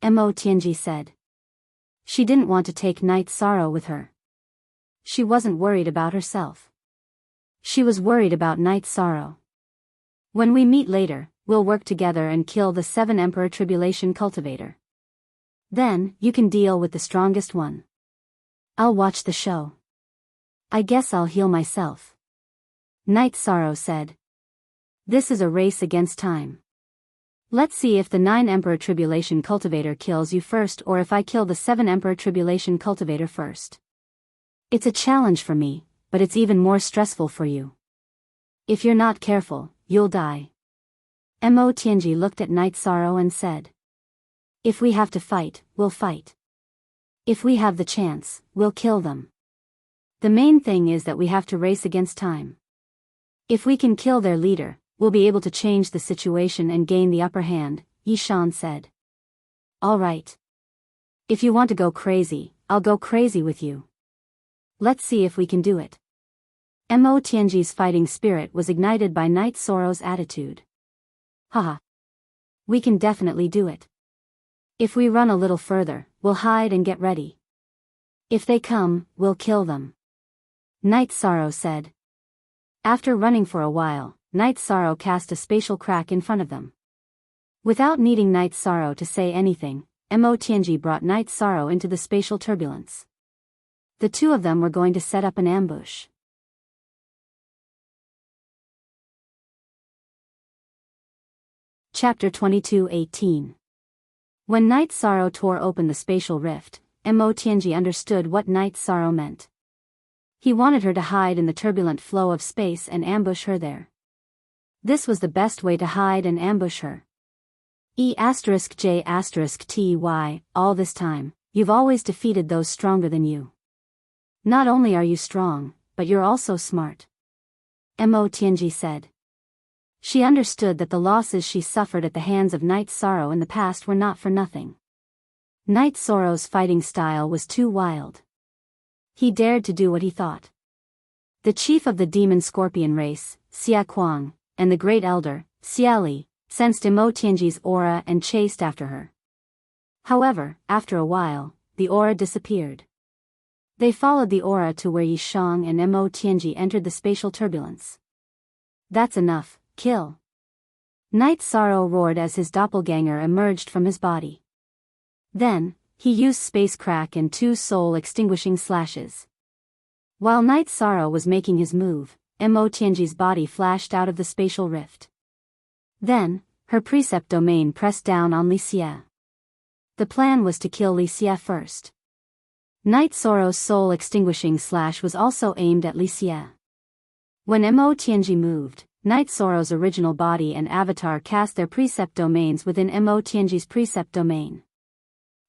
Mo Tianji said. She didn't want to take Night Sorrow with her. She wasn't worried about herself. She was worried about Night Sorrow. When we meet later, we'll work together and kill the 7 Emperor Tribulation Cultivator. Then, you can deal with the strongest one. I'll watch the show. I guess I'll heal myself. Night Sorrow said. This is a race against time. Let's see if the 9 Emperor Tribulation Cultivator kills you first or if I kill the 7 Emperor Tribulation Cultivator first. It's a challenge for me, but it's even more stressful for you. If you're not careful, you'll die. Mo Tianji looked at Night Sorrow and said. If we have to fight, we'll fight. If we have the chance, we'll kill them. The main thing is that we have to race against time. If we can kill their leader, we'll be able to change the situation and gain the upper hand, Yi Shan said. All right. If you want to go crazy, I'll go crazy with you. Let's see if we can do it. Mo Tianji's fighting spirit was ignited by Night Sorrow's attitude. Haha. We can definitely do it. If we run a little further, we'll hide and get ready. If they come, we'll kill them. Night Sorrow said. After running for a while, Night Sorrow cast a spatial crack in front of them. Without needing Night Sorrow to say anything, Mo Tianji brought Night Sorrow into the spatial turbulence. The two of them were going to set up an ambush. Chapter 22:18. When Night Sorrow tore open the spatial rift, Mo Tianji understood what Night Sorrow meant. He wanted her to hide in the turbulent flow of space and ambush her there. This was the best way to hide and ambush her. E*J*Ty, all this time, you've always defeated those stronger than you. Not only are you strong, but you're also smart. Mo Tianji said. She understood that the losses she suffered at the hands of Night Sorrow in the past were not for nothing. Night Sorrow's fighting style was too wild. He dared to do what he thought. The chief of the demon scorpion race, Xia Kuang, and the great elder, Xia Li, sensed Mo Tianji's aura and chased after her. However, after a while, the aura disappeared. They followed the aura to where Yi Shang and Mo Tianji entered the spatial turbulence. That's enough, kill. Night Sorrow roared as his doppelganger emerged from his body. Then, he used space crack and 2 soul-extinguishing slashes. While Night Sorrow was making his move, Mo Tianji's body flashed out of the spatial rift. Then, her precept domain pressed down on Li Xie. The plan was to kill Li Xie first. Night Sorrow's soul-extinguishing slash was also aimed at Li Xie. When Mo Tianji moved, Night Sorrow's original body and avatar cast their precept domains within Mo Tianji's precept domain.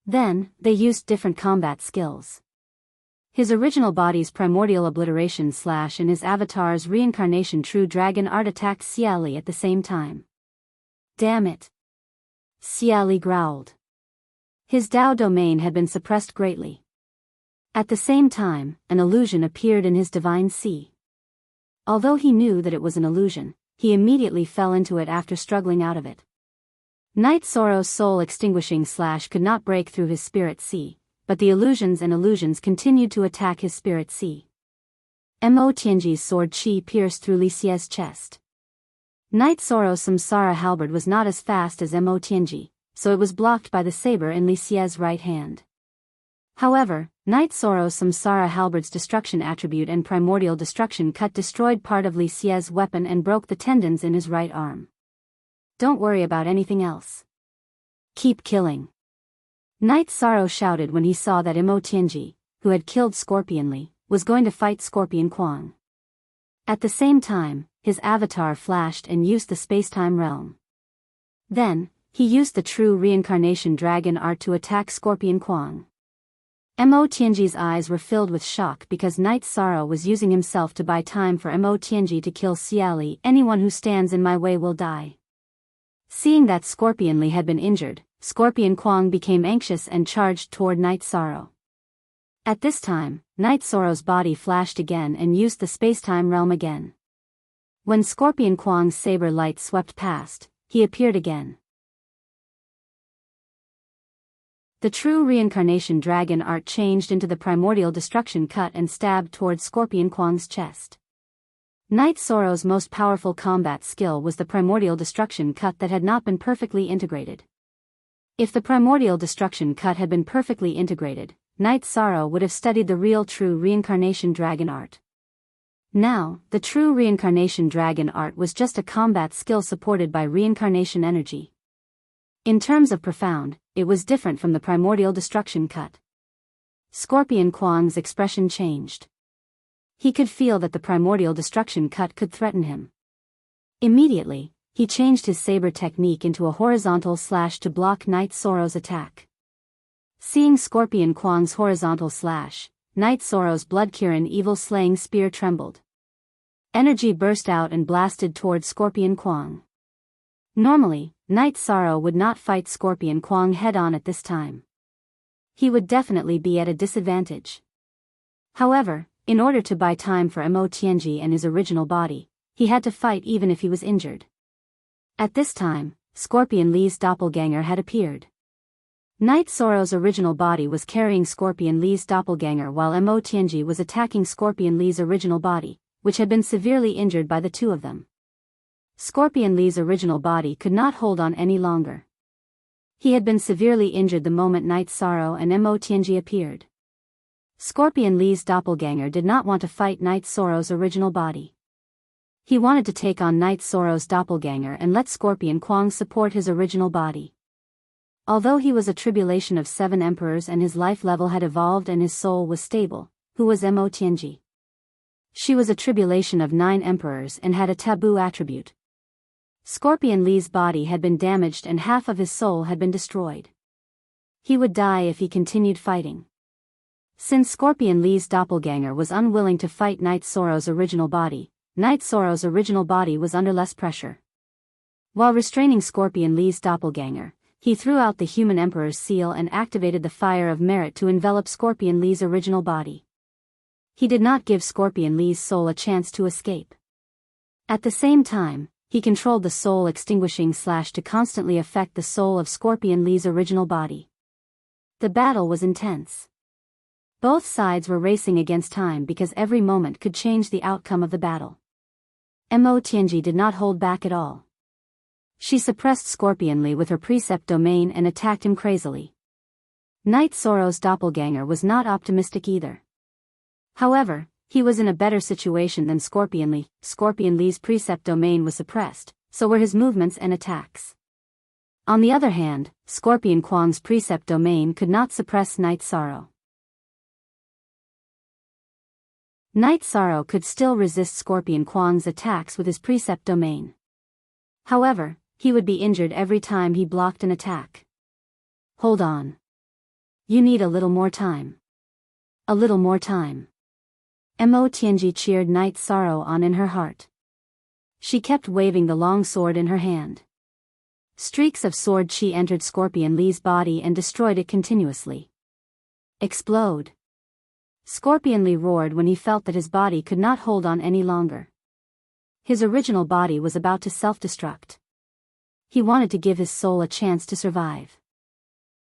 Then, they used different combat skills. His original body's primordial obliteration slash and his avatar's reincarnation true dragon art attacked Xia Li at the same time. Damn it! Xia Li growled. His Dao domain had been suppressed greatly. At the same time, an illusion appeared in his divine sea. Although he knew that it was an illusion, he immediately fell into it after struggling out of it. Night Sorrow's soul-extinguishing slash could not break through his spirit sea, but the illusions continued to attack his spirit sea. Mo Tianji's sword chi pierced through Li Xie's chest. Night Sorrow's samsara halberd was not as fast as Mo Tianji, so it was blocked by the saber in Li Xie's right hand. However, Night Sorrow's samsara halberd's destruction attribute and primordial destruction cut destroyed part of Li Xie's weapon and broke the tendons in his right arm. Don't worry about anything else. Keep killing. Night Sorrow shouted when he saw that Tianji, who had killed Scorpion Lee, was going to fight Scorpion Kwang. At the same time, his avatar flashed and used the spacetime realm. Then, he used the true reincarnation dragon art to attack Scorpion Kwang. Tianji's eyes were filled with shock because Night Sorrow was using himself to buy time for Tianji to kill Xiali. Anyone who stands in my way will die. Seeing that Scorpion Lee had been injured, Scorpion Kwang became anxious and charged toward Night Sorrow. At this time, Night Sorrow's body flashed again and used the spacetime realm again. When Scorpion Kwang's saber light swept past, he appeared again. The true reincarnation dragon art changed into the primordial destruction cut and stabbed towards Scorpion Kwang's chest. Night Sorrow's most powerful combat skill was the primordial destruction cut that had not been perfectly integrated. If the primordial destruction cut had been perfectly integrated, Night Sorrow would have studied the real true reincarnation dragon art. Now, the true reincarnation dragon art was just a combat skill supported by reincarnation energy. In terms of profound, it was different from the primordial destruction cut. Scorpion Kwang's expression changed. He could feel that the primordial destruction cut could threaten him. Immediately, he changed his saber technique into a horizontal slash to block Night Sorrow's attack. Seeing Scorpion Kwang's horizontal slash, Night Sorrow's blood-Kirin evil slaying spear trembled. Energy burst out and blasted toward Scorpion Kwang. Normally, Night Sorrow would not fight Scorpion Kwang head-on at this time. He would definitely be at a disadvantage. However, in order to buy time for Tianji and his original body, he had to fight even if he was injured. At this time, Scorpion Lee's doppelganger had appeared. Night Sorrow's original body was carrying Scorpion Lee's doppelganger while Tianji was attacking Scorpion Lee's original body, which had been severely injured by the two of them. Scorpion Lee's original body could not hold on any longer. He had been severely injured the moment Night Sorrow and Tianji appeared. Scorpion Lee's doppelganger did not want to fight Night Sorrow's original body. He wanted to take on Night Sorrow's doppelganger and let Scorpion Kwang support his original body. Although he was a tribulation of 7 emperors and his life level had evolved and his soul was stable, who was Tianji? She was a tribulation of 9 emperors and had a taboo attribute. Scorpion Lee's body had been damaged and half of his soul had been destroyed. He would die if he continued fighting. Since Scorpion Lee's doppelganger was unwilling to fight Night Sorrow's original body, Night Sorrow's original body was under less pressure. While restraining Scorpion Lee's doppelganger, he threw out the human emperor's seal and activated the fire of merit to envelop Scorpion Lee's original body. He did not give Scorpion Lee's soul a chance to escape. At the same time, he controlled the soul extinguishing slash to constantly affect the soul of Scorpion Lee's original body. The battle was intense. Both sides were racing against time because every moment could change the outcome of the battle. Tianji did not hold back at all. She suppressed Scorpion Lee with her precept domain and attacked him crazily. Night Sorrow's doppelganger was not optimistic either. However, he was in a better situation than Scorpion Lee. Scorpion Lee's precept domain was suppressed, so were his movements and attacks. On the other hand, Scorpion Kwang's precept domain could not suppress Night Sorrow. Night Sorrow could still resist Scorpion Kwang's attacks with his precept domain. However, he would be injured every time he blocked an attack. Hold on. You need a little more time. A little more time. Tianji cheered Night Sorrow on in her heart. She kept waving the long sword in her hand. Streaks of sword chi entered Scorpion Lee's body and destroyed it continuously. Explode. Scorpion Lee roared when he felt that his body could not hold on any longer. His original body was about to self-destruct. He wanted to give his soul a chance to survive.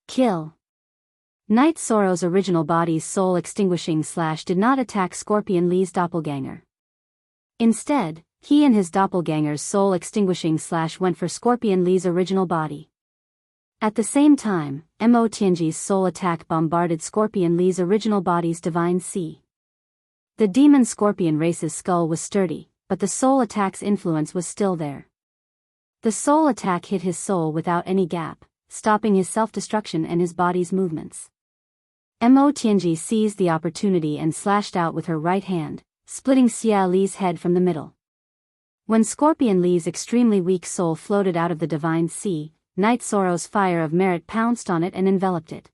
Kill. Night Sorrow's original body's soul extinguishing slash did not attack Scorpion Lee's doppelganger. Instead, he and his doppelganger's soul extinguishing slash went for Scorpion Lee's original body. At the same time, Tianji's soul attack bombarded Scorpion Lee's original body's divine sea. The demon Scorpion race's skull was sturdy, but the soul attack's influence was still there. The soul attack hit his soul without any gap, stopping his self-destruction and his body's movements. Mo Tianji seized the opportunity and slashed out with her right hand, splitting Xia Li's head from the middle. When Scorpion Li's extremely weak soul floated out of the divine sea, Night Sorrow's fire of merit pounced on it and enveloped it.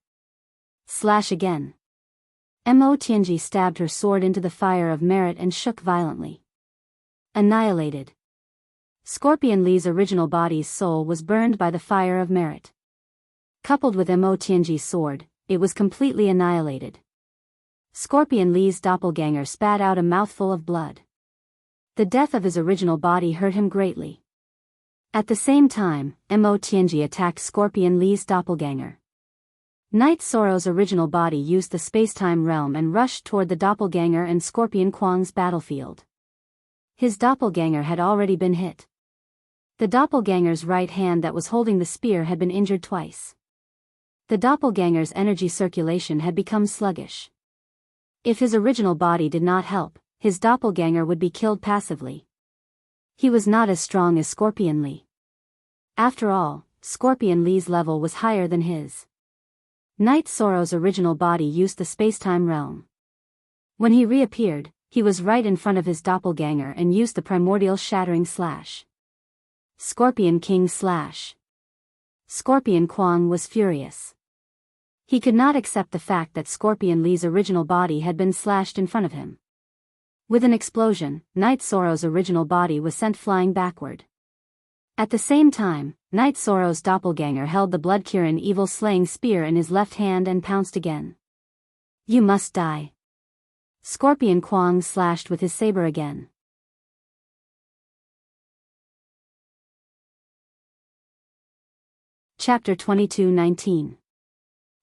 Slash again. Mo Tianji stabbed her sword into the fire of merit and shook violently. Annihilated. Scorpion Li's original body's soul was burned by the fire of merit. Coupled with Mo Tianji's sword, it was completely annihilated. Scorpion Li's doppelganger spat out a mouthful of blood. The death of his original body hurt him greatly. At the same time, Mo Tianji attacked Scorpion Li's doppelganger. Night Sorrow's original body used the spacetime realm and rushed toward the doppelganger and Scorpion Kwang's battlefield. His doppelganger had already been hit. The doppelganger's right hand that was holding the spear had been injured twice. The doppelganger's energy circulation had become sluggish. If his original body did not help, his doppelganger would be killed passively. He was not as strong as Scorpion Li. After all, Scorpion Li's level was higher than his. Night Sorrow's original body used the spacetime realm. When he reappeared, he was right in front of his doppelganger and used the primordial shattering slash. Scorpion King slash. Scorpion Kwang was furious. He could not accept the fact that Scorpion Li's original body had been slashed in front of him. With an explosion, Night Sorrow's original body was sent flying backward. At the same time, Night Sorrow's doppelganger held the Blood-Kirin evil-slaying spear in his left hand and pounced again. You must die. Scorpion Kwang slashed with his saber again. Chapter 22:19.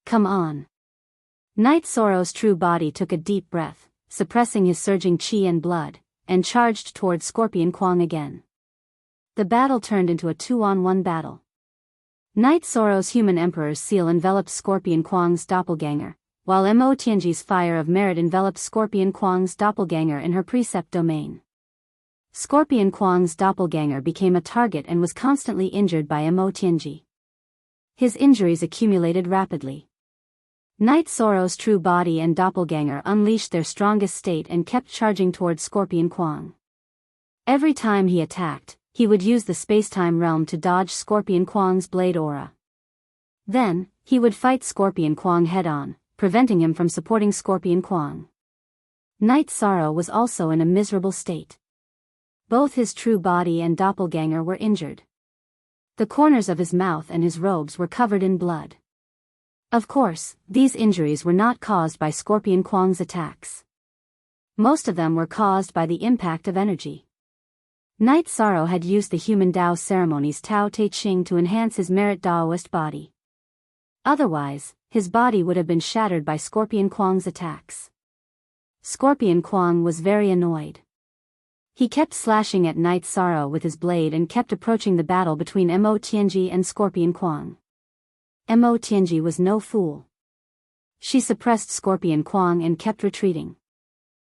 Come on. Night Sorrow's true body took a deep breath, suppressing his surging chi and blood, and charged toward Scorpion Kwang again. The battle turned into a 2-on-1 battle. Night Sorrow's human emperor's seal enveloped Scorpion Kwang's doppelganger, while Mo Tianji's fire of merit enveloped Scorpion Kwang's doppelganger in her precept domain. Scorpion Kwang's doppelganger became a target and was constantly injured by Mo Tianji. His injuries accumulated rapidly. Night Sorrow's true body and doppelganger unleashed their strongest state and kept charging toward Scorpion Kwang. Every time he attacked, he would use the spacetime realm to dodge Scorpion Kwang's blade aura. Then, he would fight Scorpion Kwang head-on, preventing him from supporting Scorpion Kwang. Night Sorrow was also in a miserable state. Both his true body and doppelganger were injured. The corners of his mouth and his robes were covered in blood. Of course, these injuries were not caused by Scorpion Kwang's attacks. Most of them were caused by the impact of energy. Night Sorrow had used the human Dao ceremonies Tao Te Ching to enhance his merit Daoist body. Otherwise, his body would have been shattered by Scorpion Kwang's attacks. Scorpion Kwang was very annoyed. He kept slashing at Night Sorrow with his blade and kept approaching the battle between Mo Tianji and Scorpion Kwang. Mo Tianji was no fool. She suppressed Scorpion Kwang and kept retreating.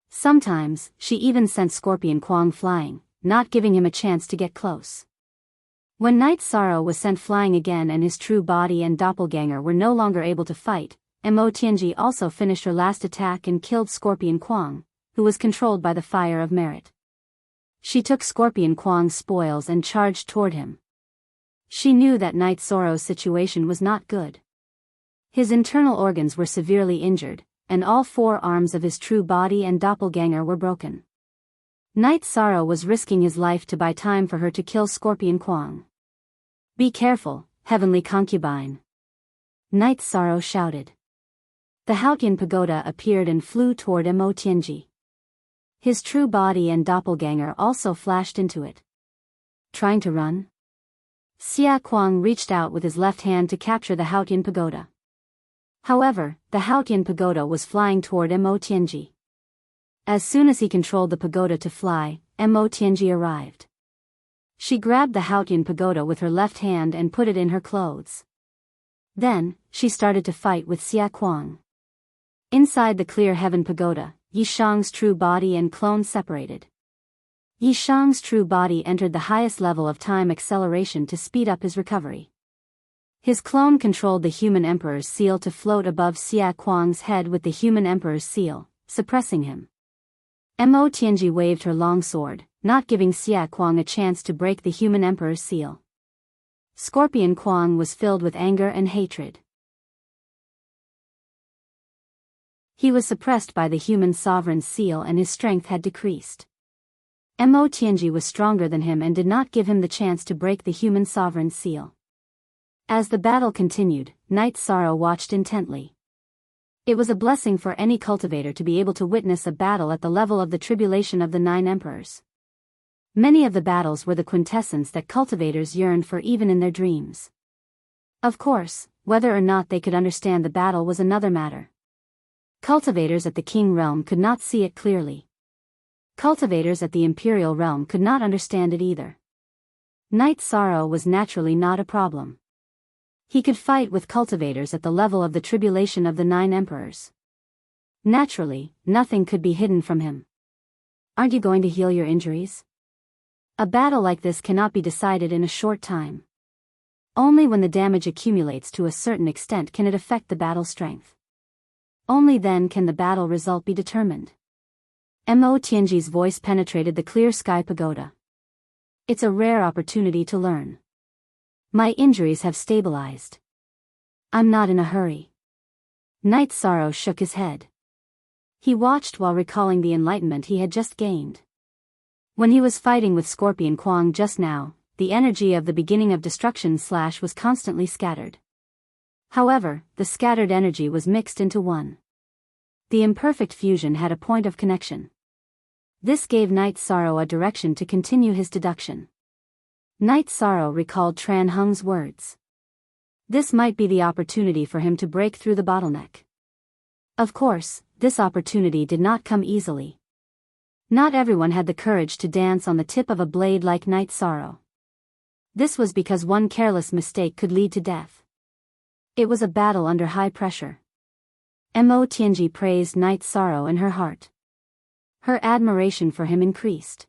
Sometimes, she even sent Scorpion Kwang flying, not giving him a chance to get close. When Night Sorrow was sent flying again and his true body and doppelganger were no longer able to fight, Mo Tianji also finished her last attack and killed Scorpion Kwang, who was controlled by the fire of merit. She took Scorpion Kwang's spoils and charged toward him. She knew that Night Sorrow's situation was not good. His internal organs were severely injured, and all 4 arms of his true body and doppelganger were broken. Night Sorrow was risking his life to buy time for her to kill Scorpion Kwang. Be careful, heavenly concubine. Night Sorrow shouted. The Haotian pagoda appeared and flew toward Mo Tianji. His true body and doppelganger also flashed into it. Trying to run? Xia Kwang reached out with his left hand to capture the Haotian pagoda. However, the Haotian pagoda was flying toward Mo Tianji. As soon as he controlled the pagoda to fly, Mo Tianji arrived. She grabbed the Haotian pagoda with her left hand and put it in her clothes. Then, she started to fight with Xia Kwang. Inside the clear heaven pagoda, Yishang's true body and clone separated. Yi Shang's true body entered the highest level of time acceleration to speed up his recovery. His clone controlled the human emperor's seal to float above Xia Kuang's head with the human emperor's seal, suppressing him. Mo Tianji waved her long sword, not giving Xia Kuang a chance to break the human emperor's seal. Scorpion Kuang was filled with anger and hatred. He was suppressed by the human sovereign's seal and his strength had decreased. Mo Tianji was stronger than him and did not give him the chance to break the human sovereign's seal. As the battle continued, Night Sorrow watched intently. It was a blessing for any cultivator to be able to witness a battle at the level of the tribulation of the 9 emperors. Many of the battles were the quintessence that cultivators yearned for even in their dreams. Of course, whether or not they could understand the battle was another matter. Cultivators at the King Realm could not see it clearly. Cultivators at the Imperial Realm could not understand it either. Night Sorrow was naturally not a problem. He could fight with cultivators at the level of the tribulation of the 9 emperors. Naturally, nothing could be hidden from him. Aren't you going to heal your injuries? A battle like this cannot be decided in a short time. Only when the damage accumulates to a certain extent can it affect the battle strength. Only then can the battle result be determined. Mo Tianji's voice penetrated the clear sky pagoda. It's a rare opportunity to learn. My injuries have stabilized. I'm not in a hurry. Night Sorrow shook his head. He watched while recalling the enlightenment he had just gained. When he was fighting with Scorpion Kuang just now, the energy of the beginning of destruction / was constantly scattered. However, the scattered energy was mixed into one. The imperfect fusion had a point of connection. This gave Night Sorrow a direction to continue his deduction. Night Sorrow recalled Tran Heng's words. This might be the opportunity for him to break through the bottleneck. Of course, this opportunity did not come easily. Not everyone had the courage to dance on the tip of a blade like Night Sorrow. This was because one careless mistake could lead to death. It was a battle under high pressure. Mo Tianji praised Night Sorrow in her heart. Her admiration for him increased.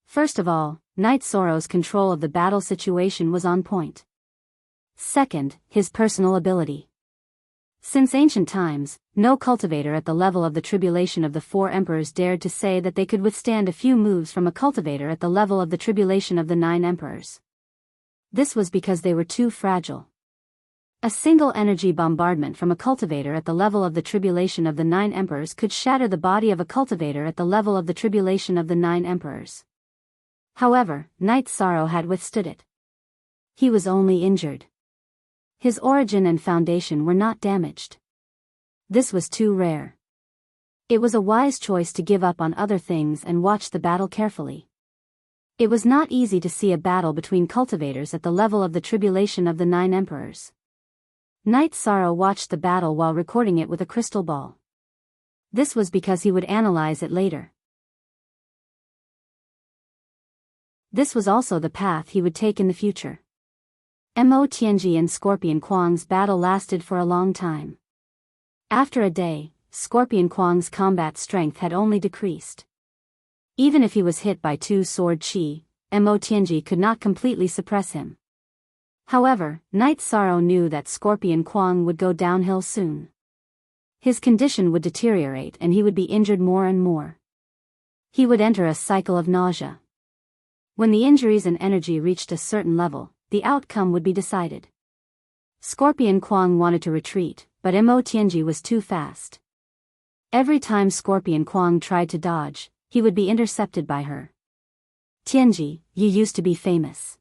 First of all, Night Sorrow's control of the battle situation was on point. Second, his personal ability. Since ancient times, no cultivator at the level of the tribulation of the 4 emperors dared to say that they could withstand a few moves from a cultivator at the level of the tribulation of the 9 emperors. This was because they were too fragile. A single energy bombardment from a cultivator at the level of the tribulation of the 9 emperors could shatter the body of a cultivator at the level of the tribulation of the 9 emperors. However, Night Sorrow had withstood it. He was only injured. His origin and foundation were not damaged. This was too rare. It was a wise choice to give up on other things and watch the battle carefully. It was not easy to see a battle between cultivators at the level of the tribulation of the 9 emperors. Night Sorrow watched the battle while recording it with a crystal ball. This was because he would analyze it later. This was also the path he would take in the future. Mo Tianji and Scorpion Kuang's battle lasted for a long time. After a day, Scorpion Kuang's combat strength had only decreased. Even if he was hit by 2 sword chi, Mo Tianji could not completely suppress him. However, Night Sorrow knew that Scorpion Kuang would go downhill soon. His condition would deteriorate and he would be injured more and more. He would enter a cycle of nausea. When the injuries and energy reached a certain level, the outcome would be decided. Scorpion Kuang wanted to retreat, but Mo Tianji was too fast. Every time Scorpion Kuang tried to dodge, he would be intercepted by her. Tianji, you used to be famous.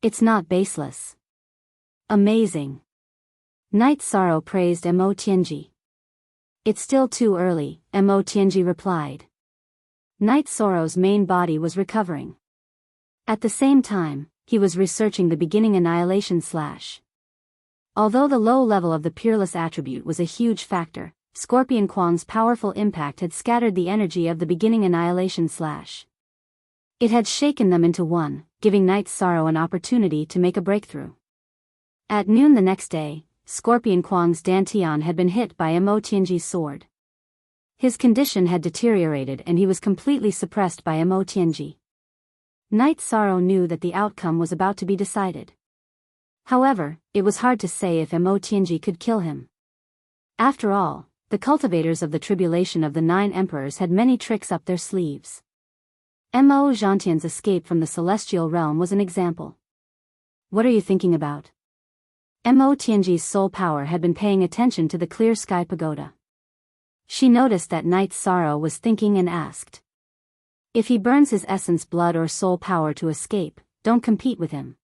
It's not baseless. Amazing. Night Sorrow praised Mo Tianji. It's still too early, Mo Tianji replied. Night Sorrow's main body was recovering. At the same time, he was researching the beginning annihilation / Although the low level of the peerless attribute was a huge factor, Scorpion Kuang's powerful impact had scattered the energy of the beginning annihilation / It had shaken them into one, giving Night Sorrow an opportunity to make a breakthrough. At noon the next day, Scorpion Kuang's dantian had been hit by Mo Tianji's sword. His condition had deteriorated and he was completely suppressed by Mo Tianji. Night Sorrow knew that the outcome was about to be decided. However, it was hard to say if Mo Tianji could kill him. After all, the cultivators of the tribulation of the 9 emperors had many tricks up their sleeves. Mo Tianji's escape from the celestial realm was an example. What are you thinking about? Mo Tianji's soul power had been paying attention to the clear sky pagoda. She noticed that Night Sorrow was thinking and asked. If he burns his essence blood or soul power to escape, don't compete with him.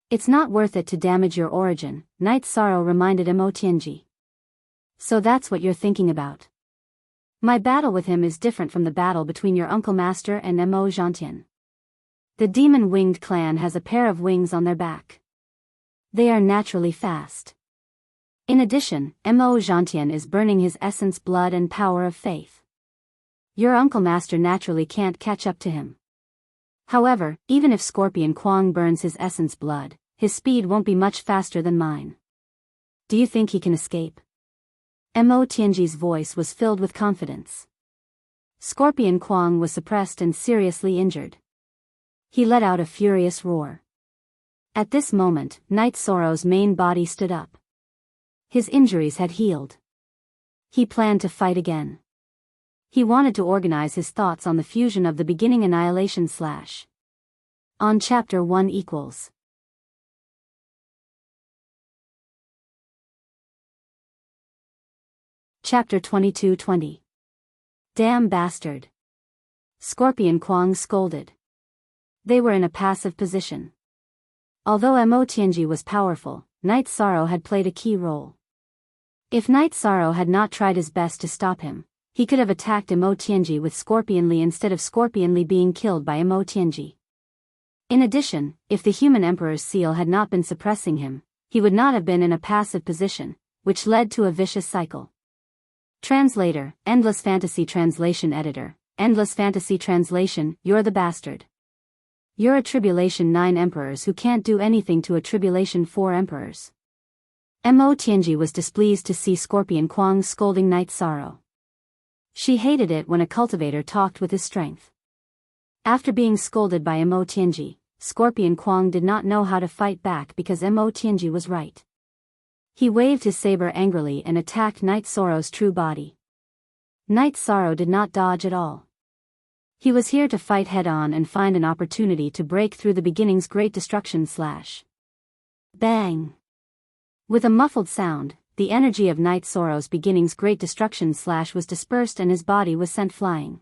It's not worth it to damage your origin, Night Sorrow reminded Mo Tianji. So that's what you're thinking about. My battle with him is different from the battle between your Uncle Master and Mo Tianji. The demon-winged clan has a pair of wings on their back. They are naturally fast. In addition, Mo Tianji is burning his essence blood and power of faith. Your Uncle Master naturally can't catch up to him. However, even if Scorpion Kuang burns his essence blood, his speed won't be much faster than mine. Do you think he can escape? Mo Tianji's voice was filled with confidence. Scorpion Kuang was suppressed and seriously injured. He let out a furious roar. At this moment, Night Sorrow's main body stood up. His injuries had healed. He planned to fight again. He wanted to organize his thoughts on the fusion of the beginning annihilation / on Chapter 1 equals. Chapter 22-20. Damn bastard. Scorpion Kuang scolded. They were in a passive position. Although Mo Tianji was powerful, Night Sorrow had played a key role. If Night Sorrow had not tried his best to stop him, he could have attacked Mo Tianji with Scorpion Li instead of Scorpion Li being killed by Mo Tianji. In addition, if the human Emperor's seal had not been suppressing him, he would not have been in a passive position, which led to a vicious cycle. Translator, Endless Fantasy Translation Editor, Endless Fantasy Translation, you're the bastard. You're a Tribulation 9 Emperors who can't do anything to a Tribulation 4 Emperors. Mo Tianji was displeased to see Scorpion Kuang scolding Night Sorrow. She hated it when a cultivator talked with his strength. After being scolded by Mo Tianji, Scorpion Kuang did not know how to fight back because Mo Tianji was right. He waved his saber angrily and attacked Night Sorrow's true body. Night Sorrow did not dodge at all. He was here to fight head-on and find an opportunity to break through the beginning's great destruction / Bang! With a muffled sound, the energy of Night Sorrow's beginning's great destruction / was dispersed and his body was sent flying.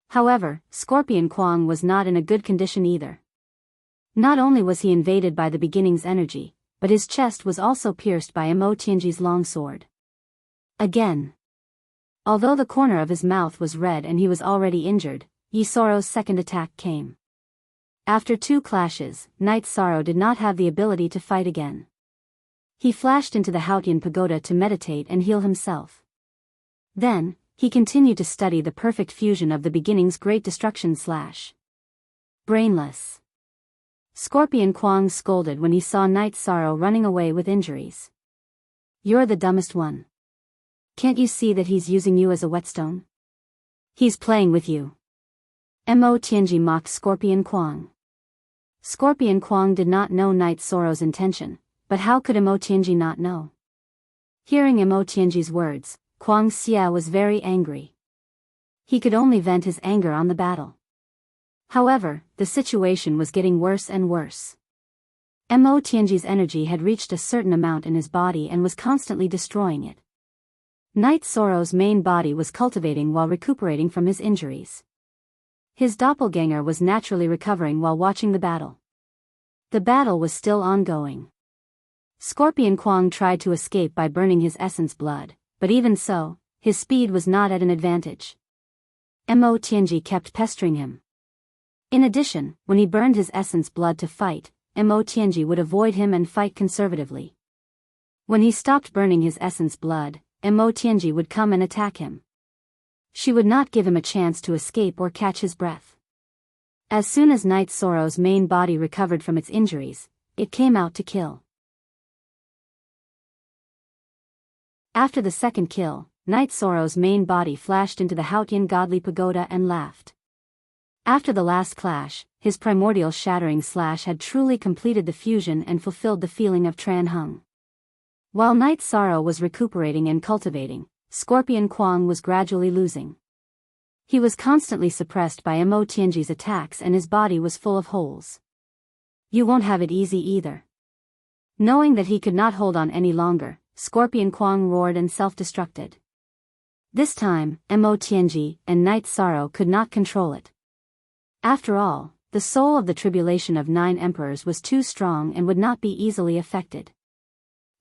However, Scorpion Kuang was not in a good condition either. Not only was he invaded by the beginning's energy, but his chest was also pierced by Mo Tianji's long sword. Again. Although the corner of his mouth was red and he was already injured, Yi Sorrow's second attack came. After 2 clashes, Night Sorrow did not have the ability to fight again. He flashed into the Haotian pagoda to meditate and heal himself. Then, he continued to study the perfect fusion of the beginning's great destruction / brainless. Scorpion Kuang scolded when he saw Night Sorrow running away with injuries. You're the dumbest one. Can't you see that he's using you as a whetstone? He's playing with you. Mo Tianji mocked Scorpion Kuang. Scorpion Kuang did not know Night Sorrow's intention, but how could Mo Tianji not know? Hearing Mo Tianji's words, Kuang Xia was very angry. He could only vent his anger on the battle. However, the situation was getting worse and worse. Mo Tianji's energy had reached a certain amount in his body and was constantly destroying it. Night Sorrow's main body was cultivating while recuperating from his injuries. His doppelganger was naturally recovering while watching the battle. The battle was still ongoing. Scorpion Kuang tried to escape by burning his essence blood, but even so, his speed was not at an advantage. Mo Tianji kept pestering him. In addition, when he burned his essence blood to fight, Mo Tianji would avoid him and fight conservatively. When he stopped burning his essence blood, Mo Tianji would come and attack him. She would not give him a chance to escape or catch his breath. As soon as Night Sorrow's main body recovered from its injuries, it came out to kill. After the second kill, Night Sorrow's main body flashed into the Hautian godly pagoda and laughed. After the last clash, his primordial shattering slash had truly completed the fusion and fulfilled the feeling of Tran Hung. While Night Sorrow was recuperating and cultivating, Scorpion Kwang was gradually losing. He was constantly suppressed by Mo Tianji's attacks and his body was full of holes. You won't have it easy either. Knowing that he could not hold on any longer, Scorpion Kwang roared and self-destructed. This time, Mo Tianji and Night Sorrow could not control it. After all, the soul of the tribulation of 9 emperors was too strong and would not be easily affected.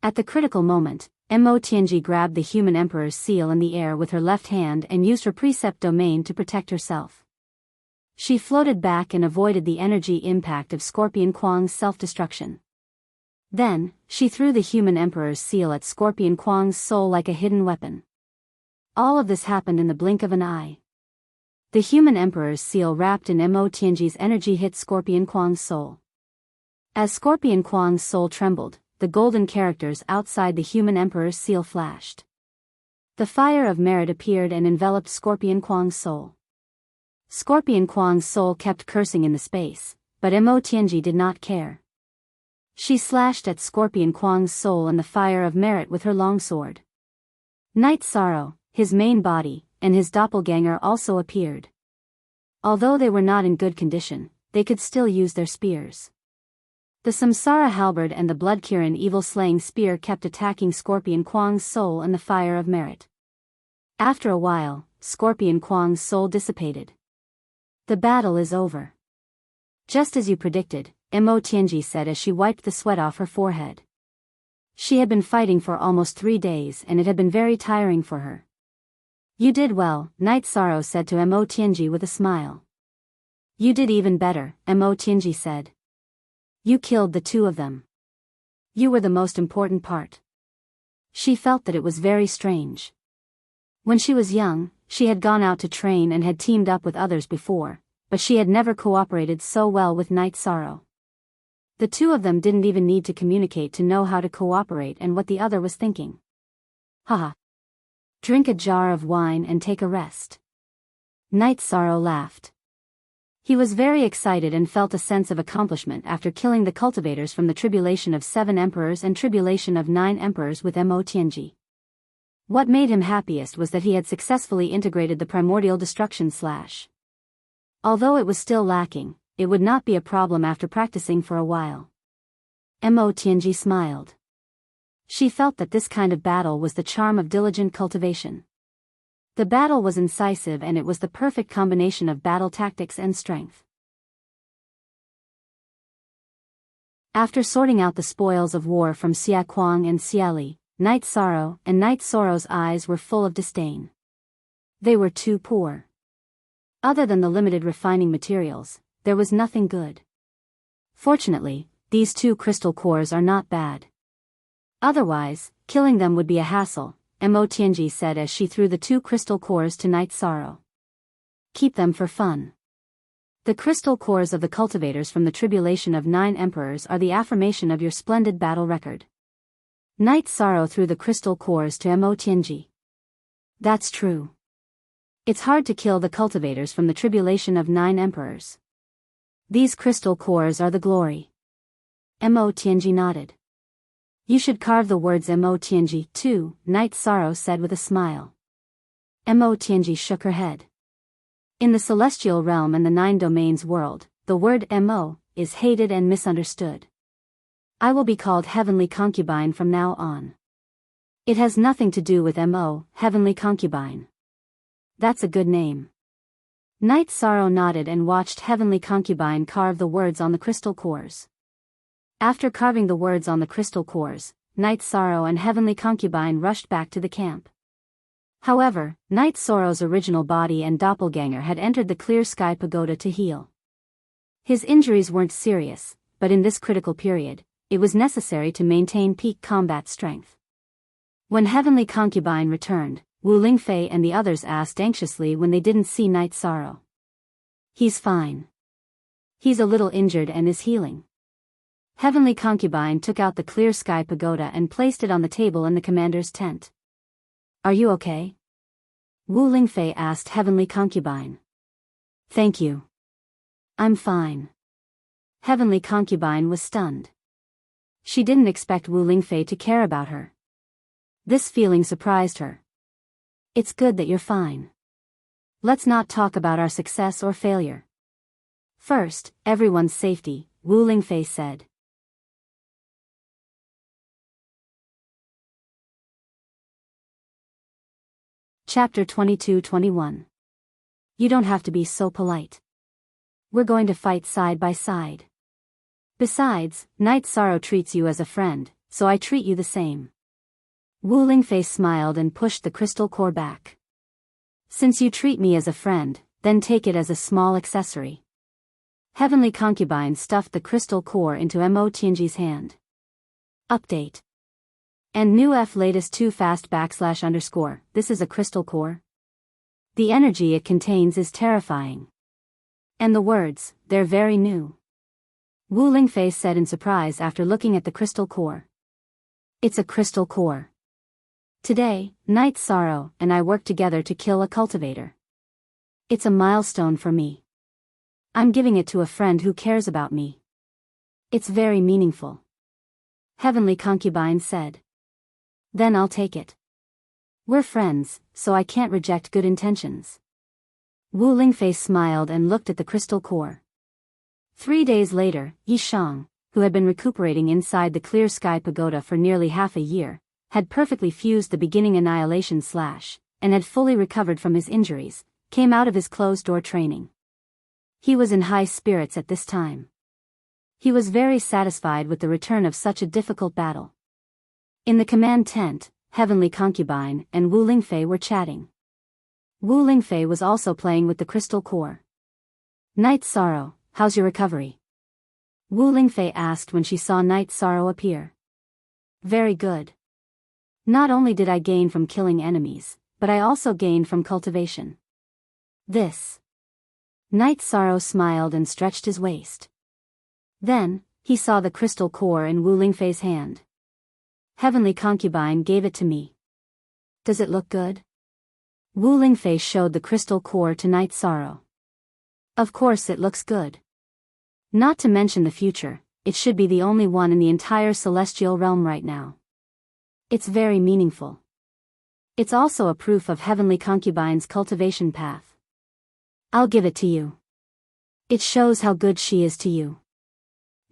At the critical moment, Mo Tianji grabbed the human emperor's seal in the air with her left hand and used her precept domain to protect herself. She floated back and avoided the energy impact of Scorpion Kwang's self-destruction. Then, she threw the human emperor's seal at Scorpion Kwang's soul like a hidden weapon. All of this happened in the blink of an eye. The human emperor's seal wrapped in Mo Tianji's energy hit Scorpion Kwang's soul. As Scorpion Kwang's soul trembled, the golden characters outside the human emperor's seal flashed. The fire of merit appeared and enveloped Scorpion Kwang's soul. Scorpion Kwang's soul kept cursing in the space, but Mo Tianji did not care. She slashed at Scorpion Kwang's soul and the fire of merit with her longsword. Night Sorrow, his main body, and his doppelganger also appeared. Although they were not in good condition, they could still use their spears. The Samsara halberd and the Blood-Kirin evil-slaying spear kept attacking Scorpion Kwang's soul and the fire of merit. After a while, Scorpion Kwang's soul dissipated. The battle is over. Just as you predicted, Mo Tianji said as she wiped the sweat off her forehead. She had been fighting for almost 3 days and it had been very tiring for her. You did well, Night Sorrow said to Mo Tianji with a smile. You did even better, Mo Tianji said. You killed the 2 of them. You were the most important part. She felt that it was very strange. When she was young, she had gone out to train and had teamed up with others before, but she had never cooperated so well with Night Sorrow. The 2 of them didn't even need to communicate to know how to cooperate and what the other was thinking. Haha. Drink a jar of wine and take a rest. Night Sorrow laughed. He was very excited and felt a sense of accomplishment after killing the cultivators from the tribulation of 7 emperors and tribulation of 9 emperors with Mo Tianji. What made him happiest was that he had successfully integrated the primordial destruction slash. Although it was still lacking, it would not be a problem after practicing for a while. Mo Tianji smiled. She felt that this kind of battle was the charm of diligent cultivation. The battle was incisive and it was the perfect combination of battle tactics and strength. After sorting out the spoils of war from Xia Kuang and Xia Li, Night Sorrow and Night Sorrow's eyes were full of disdain. They were too poor. Other than the limited refining materials, there was nothing good. Fortunately, these 2 crystal cores are not bad. Otherwise, killing them would be a hassle, Mo Tianji said as she threw the 2 crystal cores to Night Sorrow. Keep them for fun. The crystal cores of the cultivators from the tribulation of 9 emperors are the affirmation of your splendid battle record. Night Sorrow threw the crystal cores to Mo Tianji. That's true. It's hard to kill the cultivators from the tribulation of 9 emperors. These crystal cores are the glory. Mo Tianji nodded. You should carve the words Mo Tianji too, Night Sorrow said with a smile. Mo Tianji shook her head. In the celestial realm and the 9 domains world, the word Mo is hated and misunderstood. I will be called Heavenly Concubine from now on. It has nothing to do with Mo, Heavenly Concubine. That's a good name. Night Sorrow nodded and watched Heavenly Concubine carve the words on the crystal cores. After carving the words on the crystal cores, Night Sorrow and Heavenly Concubine rushed back to the camp. However, Night Sorrow's original body and doppelganger had entered the Clear Sky Pagoda to heal. His injuries weren't serious, but in this critical period, it was necessary to maintain peak combat strength. When Heavenly Concubine returned, Wu Lingfei and the others asked anxiously when they didn't see Night Sorrow. He's fine. He's a little injured and is healing. Heavenly Concubine took out the Clear Sky Pagoda and placed it on the table in the commander's tent. Are you okay? Wu Lingfei asked Heavenly Concubine. Thank you. I'm fine. Heavenly Concubine was stunned. She didn't expect Wu Lingfei to care about her. This feeling surprised her. It's good that you're fine. Let's not talk about our success or failure. First, everyone's safety, Wu Lingfei said. Chapter 22-21. You don't have to be so polite. We're going to fight side by side. Besides, Night Sorrow treats you as a friend, so I treat you the same. Wu Lingfei smiled and pushed the crystal core back. Since you treat me as a friend, then take it as a small accessory. Heavenly Concubine stuffed the crystal core into Mo Tianji's hand. Update. And new F latest 2 fast /_. This is a crystal core. The energy it contains is terrifying. And the words, they're very new. Wu Lingfei said in surprise after looking at the crystal core. It's a crystal core. Today, Night Sorrow and I work together to kill a cultivator. It's a milestone for me. I'm giving it to a friend who cares about me. It's very meaningful. Heavenly Concubine said. Then I'll take it. We're friends, so I can't reject good intentions. Wu Lingfei smiled and looked at the crystal core. 3 days later, Yi Shang, who had been recuperating inside the Clear Sky Pagoda for nearly half a year, had perfectly fused the beginning annihilation slash, and had fully recovered from his injuries, came out of his closed-door training. He was in high spirits at this time. He was very satisfied with the return of such a difficult battle. In the command tent, Heavenly Concubine and Wu Lingfei were chatting. Wu Lingfei was also playing with the crystal core. Night Sorrow, how's your recovery? Wu Lingfei asked when she saw Night Sorrow appear. Very good. Not only did I gain from killing enemies, but I also gained from cultivation. This. Night Sorrow smiled and stretched his waist. Then, he saw the crystal core in Wu Lingfei's hand. Heavenly Concubine gave it to me. Does it look good? Wu Lingfei showed the crystal core to Night Sorrow. Of course it looks good. Not to mention the future, it should be the only one in the entire celestial realm right now. It's very meaningful. It's also a proof of Heavenly Concubine's cultivation path. I'll give it to you. It shows how good she is to you.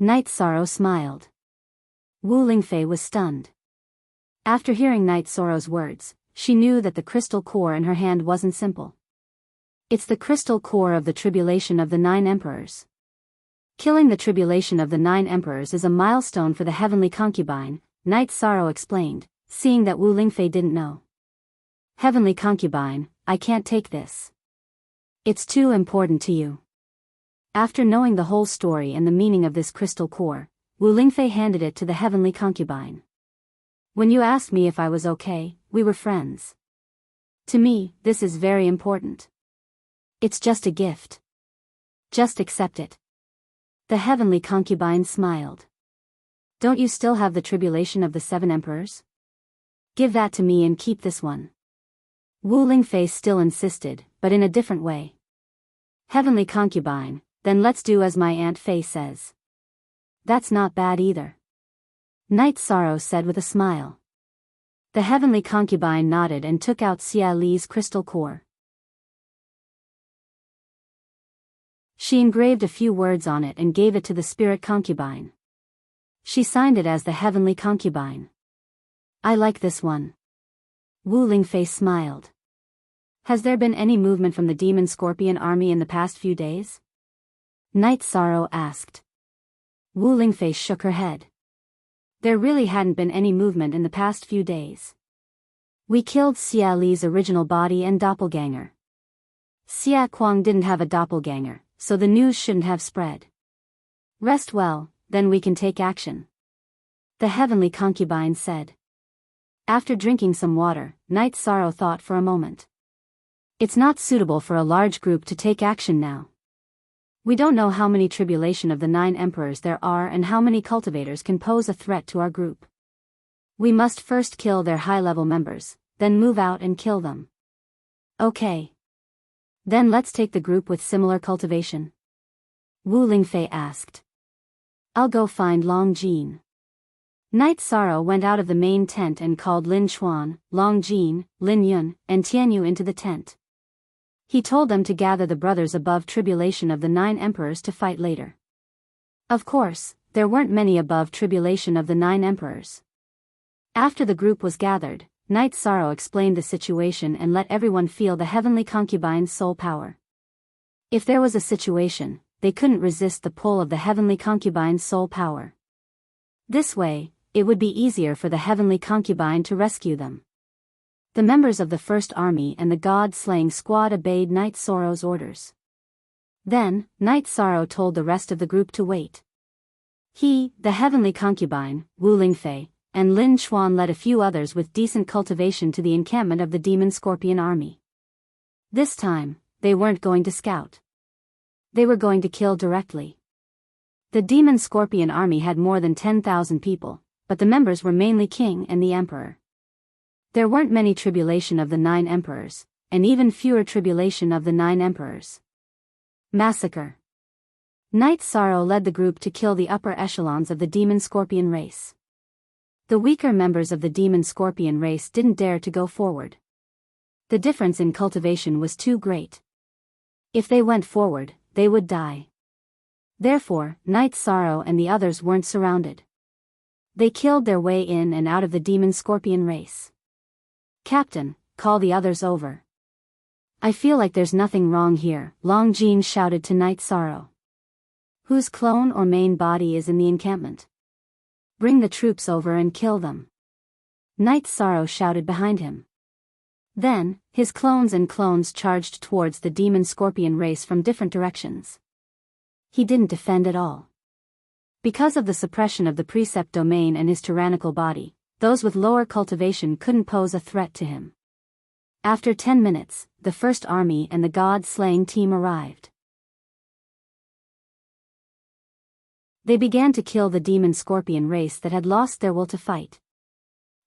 Night Sorrow smiled. Wu Lingfei was stunned. After hearing Night Sorrow's words, she knew that the crystal core in her hand wasn't simple. It's the crystal core of the tribulation of the 9 emperors. Killing the tribulation of the 9 emperors is a milestone for the Heavenly Concubine, Night Sorrow explained, seeing that Wu Lingfei didn't know. Heavenly Concubine, I can't take this. It's too important to you. After knowing the whole story and the meaning of this crystal core, Wu Lingfei handed it to the Heavenly Concubine. When you asked me if I was okay, we were friends. To me, this is very important. It's just a gift. Just accept it. The Heavenly Concubine smiled. Don't you still have the tribulation of the 7 emperors? Give that to me and keep this one. Wu Lingfei still insisted, but in a different way. Heavenly Concubine, then let's do as my Aunt Fei says. That's not bad either. Night Sorrow said with a smile. The Heavenly Concubine nodded and took out Xia Li's crystal core. She engraved a few words on it and gave it to the Spirit Concubine. She signed it as the Heavenly Concubine. I like this one. Wu Lingfei smiled. Has there been any movement from the Demon Scorpion army in the past few days? Night Sorrow asked. Wu Lingfei shook her head. There really hadn't been any movement in the past few days. We killed Xia Li's original body and doppelganger. Xia Kuang didn't have a doppelganger, so the news shouldn't have spread. Rest well, then we can take action. The Heavenly Concubine said. After drinking some water, Night Sorrow thought for a moment. It's not suitable for a large group to take action now. We don't know how many tribulation of the 9 emperors there are and how many cultivators can pose a threat to our group. We must first kill their high-level members, then move out and kill them. Okay. Then let's take the group with similar cultivation. Wu Lingfei asked. I'll go find Long Jin. Night Sorrow went out of the main tent and called Lin Chuan, Long Jin, Lin Yun, and Tianyu into the tent. He told them to gather the brothers above tribulation of the 9 emperors to fight later. Of course, there weren't many above tribulation of the 9 emperors. After the group was gathered, Night Sorrow explained the situation and let everyone feel the heavenly concubine's soul power. If there was a situation, they couldn't resist the pull of the heavenly concubine's soul power. This way, it would be easier for the heavenly concubine to rescue them. The members of the First Army and the God-slaying squad obeyed Night Sorrow's orders. Then, Night Sorrow told the rest of the group to wait. He, the heavenly concubine, Wu Lingfei, and Lin Chuan led a few others with decent cultivation to the encampment of the demon scorpion army. This time, they weren't going to scout. They were going to kill directly. The demon scorpion army had more than 10,000 people, but the members were mainly king and the emperor. There weren't many tribulation of the 9 emperors, and even fewer tribulation of the 9 emperors. Massacre. Night Sorrow led the group to kill the upper echelons of the demon scorpion race. The weaker members of the demon scorpion race didn't dare to go forward. The difference in cultivation was too great. If they went forward, they would die. Therefore, Night Sorrow and the others weren't surrounded. They killed their way in and out of the demon scorpion race. Captain, call the others over. I feel like there's nothing wrong here, Long Jin shouted to Night Sorrow. Whose clone or main body is in the encampment? Bring the troops over and kill them. Night Sorrow shouted behind him. Then, his clones charged towards the demon scorpion race from different directions. He didn't defend at all. Because of the suppression of the precept domain and his tyrannical body, those with lower cultivation couldn't pose a threat to him. After 10 minutes, the First Army and the God-slaying team arrived. They began to kill the demon scorpion race that had lost their will to fight.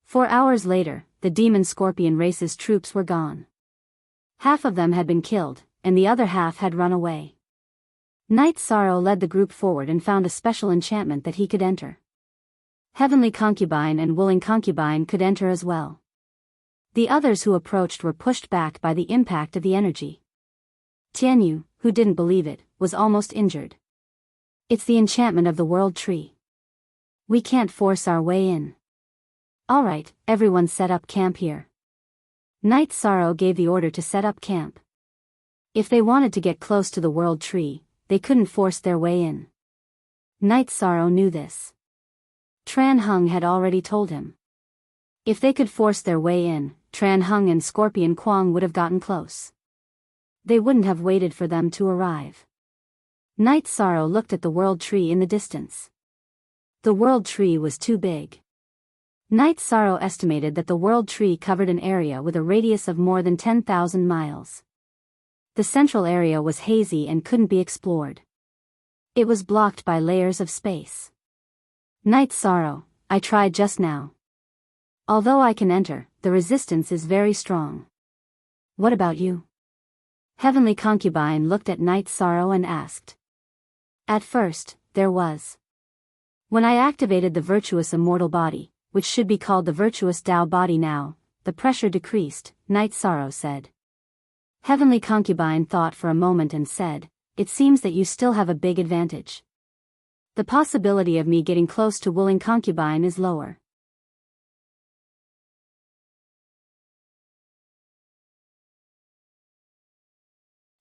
4 hours later, the demon scorpion race's troops were gone. Half of them had been killed, and the other half had run away. Night Sorrow led the group forward and found a special enchantment that he could enter. Heavenly Concubine and Willing Concubine could enter as well. The others who approached were pushed back by the impact of the energy. Tianyu, who didn't believe it, was almost injured. It's the enchantment of the World Tree. We can't force our way in. Alright, everyone set up camp here. Night Sorrow gave the order to set up camp. If they wanted to get close to the World Tree, they couldn't force their way in. Night Sorrow knew this. Tran Hung had already told him. If they could force their way in, Tran Hung and Scorpion Kwang would have gotten close. They wouldn't have waited for them to arrive. Night Sorrow looked at the World Tree in the distance. The World Tree was too big. Night Sorrow estimated that the World Tree covered an area with a radius of more than 10,000 miles. The central area was hazy and couldn't be explored. It was blocked by layers of space. Night Sorrow, I tried just now. Although I can enter, the resistance is very strong. What about you? Heavenly Concubine looked at Night Sorrow and asked. At first, there was. When I activated the virtuous immortal body, which should be called the virtuous Tao body now, the pressure decreased, Night Sorrow said. Heavenly Concubine thought for a moment and said, it seems that you still have a big advantage. The possibility of me getting close to Willing Concubine is lower.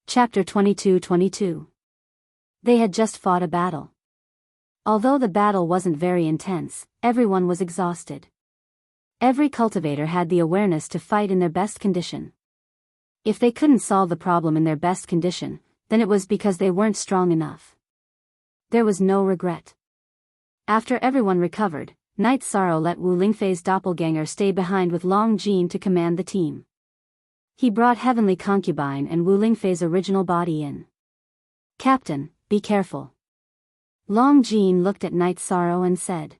Chapter 22-22. They had just fought a battle. Although the battle wasn't very intense, everyone was exhausted. Every cultivator had the awareness to fight in their best condition. If they couldn't solve the problem in their best condition, then it was because they weren't strong enough. There was no regret. After everyone recovered, Night Sorrow let Wu Lingfei's doppelganger stay behind with Long Jin to command the team. He brought Heavenly Concubine and Wu Lingfei's original body in. Captain, be careful. Long Jin looked at Night Sorrow and said.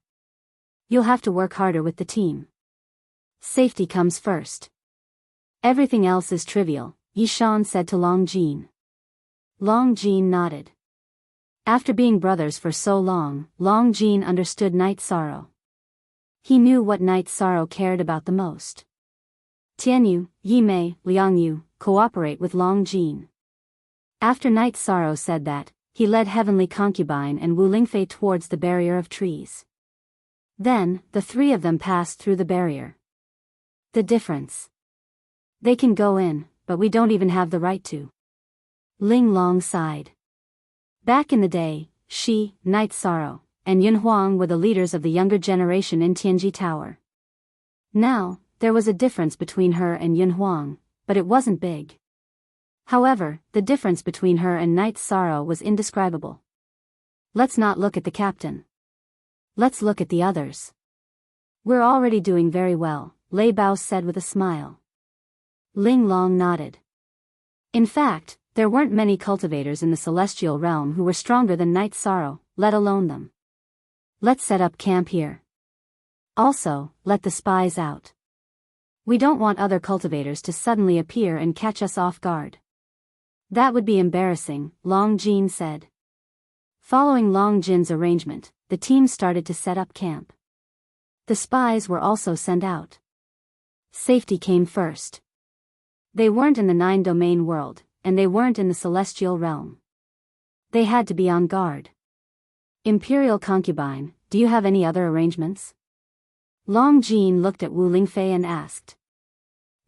You'll have to work harder with the team. Safety comes first, Everything else is trivial, Yishan said to Long Jin. Long Jin nodded. After being brothers for so long, Long Jin understood Night Sorrow. He knew what Night Sorrow cared about the most. Tianyu, Yimei, Liangyu, cooperate with Long Jin. After Night Sorrow said that, he led Heavenly Concubine and Wu Lingfei towards the barrier of trees. Then, the three of them passed through the barrier. The difference. They can go in, but we don't even have the right to. Ling Long sighed. Back in the day, she, Night Sorrow, and Yun Huang were the leaders of the younger generation in Tianji Tower. Now, there was a difference between her and Yun Huang, but it wasn't big. However, the difference between her and Night Sorrow was indescribable. Let's not look at the captain. Let's look at the others. We're already doing very well, Lei Bao said with a smile. Ling Long nodded. In fact, there weren't many cultivators in the celestial realm who were stronger than Night Sorrow, let alone them. Let's set up camp here. Also, let the spies out. We don't want other cultivators to suddenly appear and catch us off guard. That would be embarrassing, Long Jin said. Following Long Jin's arrangement, the team started to set up camp. The spies were also sent out. Safety came first. They weren't in the 9-domain world, and they weren't in the celestial realm. They had to be on guard. Imperial Concubine, do you have any other arrangements? Long Jin looked at Wu Lingfei and asked.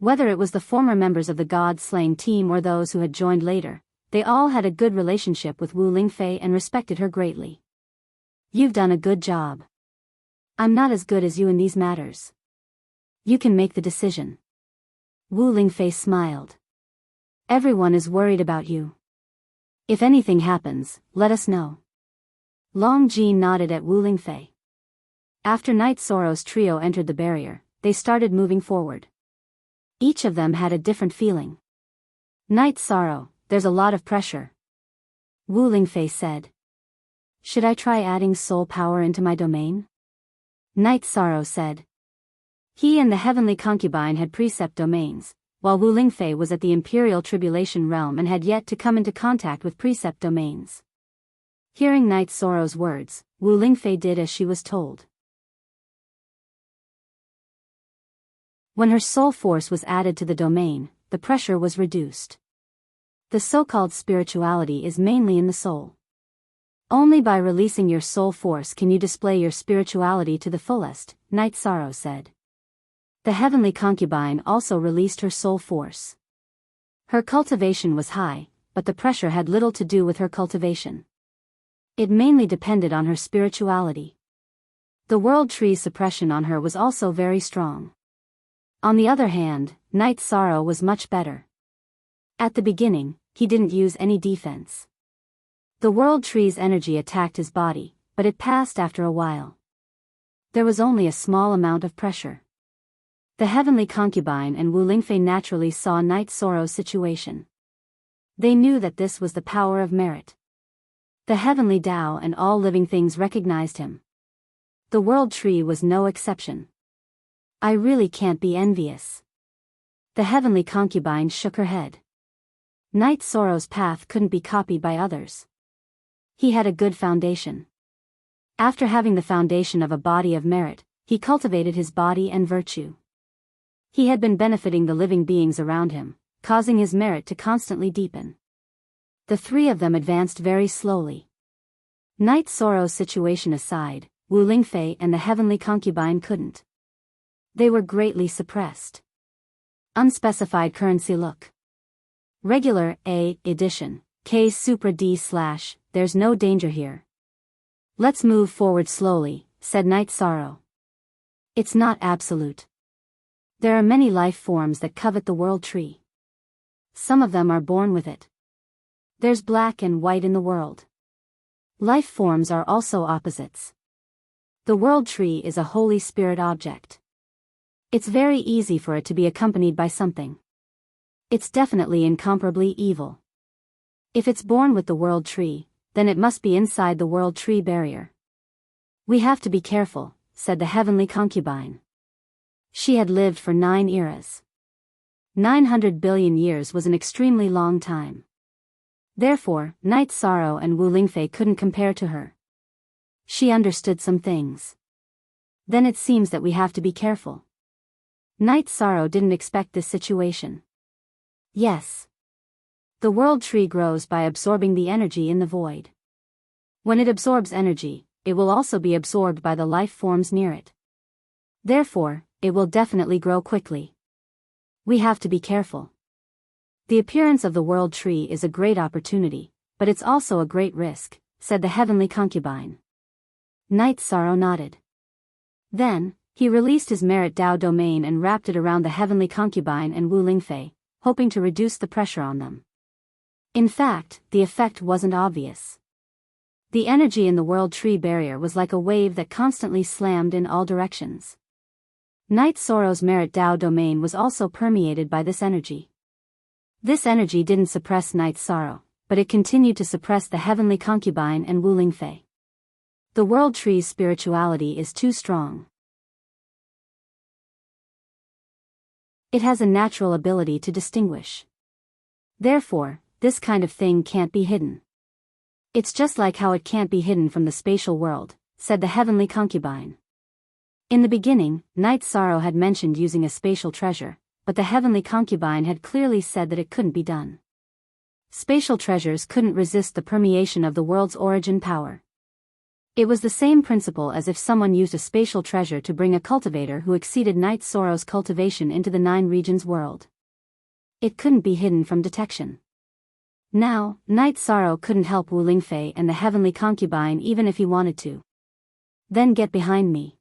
Whether it was the former members of the God-slaying team or those who had joined later, they all had a good relationship with Wu Lingfei and respected her greatly. You've done a good job. I'm not as good as you in these matters. You can make the decision. Wu Lingfei smiled. Everyone is worried about you. If anything happens, let us know. Long Jin nodded at Wu Lingfei. After Night Sorrow's trio entered the barrier, they started moving forward. Each of them had a different feeling. Night Sorrow, there's a lot of pressure. Wu Lingfei said. Should I try adding soul power into my domain? Night Sorrow said. He and the Heavenly Concubine had precept domains, while Wu Lingfei was at the Imperial Tribulation Realm and had yet to come into contact with precept domains. Hearing Night Sorrow's words, Wu Lingfei did as she was told. When her soul force was added to the domain, the pressure was reduced. The so-called spirituality is mainly in the soul. Only by releasing your soul force can you display your spirituality to the fullest, Night Sorrow said. The Heavenly Concubine also released her soul force. Her cultivation was high, but the pressure had little to do with her cultivation. It mainly depended on her spirituality. The world tree suppression on her was also very strong. On the other hand, Night Sorrow was much better. At the beginning, he didn't use any defense. The world tree's energy attacked his body, but it passed after a while. There was only a small amount of pressure. The Heavenly Concubine and Wu Lingfei naturally saw Night Sorrow's situation. They knew that this was the power of merit. The Heavenly Tao and all living things recognized him. The world tree was no exception. I really can't be envious. The Heavenly Concubine shook her head. Night Sorrow's path couldn't be copied by others. He had a good foundation. After having the foundation of a body of merit, he cultivated his body and virtue. He had been benefiting the living beings around him, causing his merit to constantly deepen. The three of them advanced very slowly. Night Sorrow's situation aside, Wu Lingfei and the Heavenly Concubine couldn't. They were greatly suppressed. Unspecified currency look. Regular A edition, K Supra D/, there's no danger here. Let's move forward slowly, said Night Sorrow. It's not absolute. There are many life forms that covet the world tree. Some of them are born with it. There's black and white in the world. Life forms are also opposites. The world tree is a Holy Spirit object. It's very easy for it to be accompanied by something. It's definitely incomparably evil. If it's born with the world tree, then it must be inside the world tree barrier. We have to be careful, said the Heavenly Concubine. She had lived for 9 eras. 900 billion years was an extremely long time. Therefore, Night Sorrow and Wu Lingfei couldn't compare to her. She understood some things. Then it seems that we have to be careful. Night Sorrow didn't expect this situation. Yes. The world tree grows by absorbing the energy in the void. When it absorbs energy, it will also be absorbed by the life forms near it. Therefore, it will definitely grow quickly. We have to be careful. The appearance of the world tree is a great opportunity, but it's also a great risk, said the heavenly concubine. Night Sorrow nodded. Then, he released his merit Dao domain and wrapped it around the heavenly concubine and Wu Lingfei, hoping to reduce the pressure on them. In fact, the effect wasn't obvious. The energy in the world tree barrier was like a wave that constantly slammed in all directions. Night Sorrow's merit Dao domain was also permeated by this energy. This energy didn't suppress Night Sorrow, but it continued to suppress the heavenly concubine and Wu Lingfei. The world tree's spirituality is too strong. It has a natural ability to distinguish. Therefore, this kind of thing can't be hidden. It's just like how it can't be hidden from the spatial world, said the heavenly concubine. In the beginning, Night Sorrow had mentioned using a spatial treasure, but the heavenly concubine had clearly said that it couldn't be done. Spatial treasures couldn't resist the permeation of the world's origin power. It was the same principle as if someone used a spatial treasure to bring a cultivator who exceeded Night Sorrow's cultivation into the 9 regions world. It couldn't be hidden from detection. Now, Night Sorrow couldn't help Wu Lingfei and the heavenly concubine even if he wanted to. Then get behind me.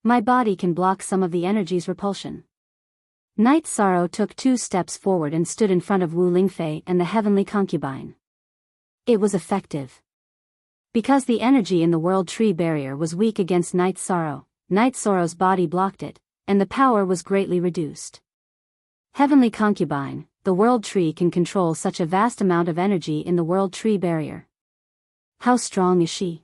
My body can block some of the energy's repulsion. Night Sorrow took 2 steps forward and stood in front of Wu Lingfei and the heavenly concubine. It was effective. Because the energy in the world tree barrier was weak against Night Sorrow's body blocked it, and the power was greatly reduced. Heavenly concubine, the world tree can control such a vast amount of energy in the world tree barrier. How strong is she?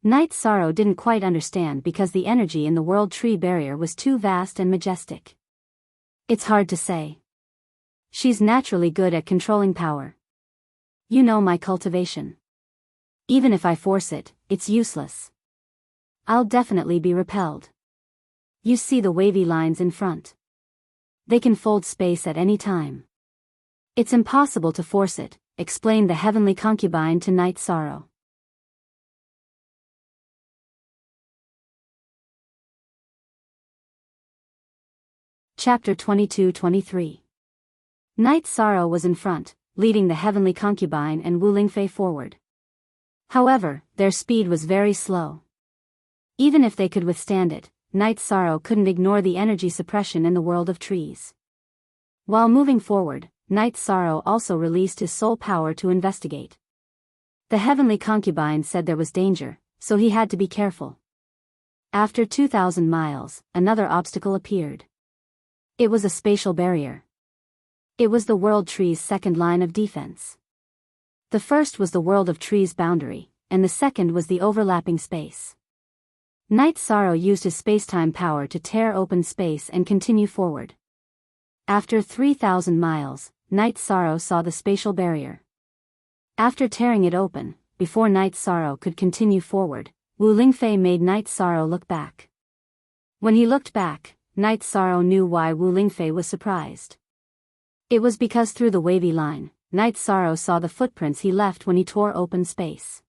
Night Sorrow didn't quite understand because the energy in the world tree barrier was too vast and majestic. It's hard to say. She's naturally good at controlling power. You know my cultivation. Even if I force it, it's useless. I'll definitely be repelled. You see the wavy lines in front. They can fold space at any time. It's impossible to force it, explained the heavenly concubine to Night Sorrow. Chapter 22-23. Night Sorrow was in front, leading the heavenly concubine and Wu Lingfei forward. However, their speed was very slow. Even if they could withstand it, Night Sorrow couldn't ignore the energy suppression in the world of trees. While moving forward, Night Sorrow also released his soul power to investigate. The heavenly concubine said there was danger, so he had to be careful. After 2,000 miles, another obstacle appeared. It was a spatial barrier. It was the world tree's second line of defense. The first was the world of trees boundary, and the second was the overlapping space. Night Sorrow used his spacetime power to tear open space and continue forward. After 3,000 miles, Night Sorrow saw the spatial barrier. After tearing it open, before Night Sorrow could continue forward, Wu Lingfei made Night Sorrow look back. When he looked back, Night Sorrow knew why Wu Lingfei was surprised. It was because through the wavy line, Night Sorrow saw the footprints he left when he tore open space.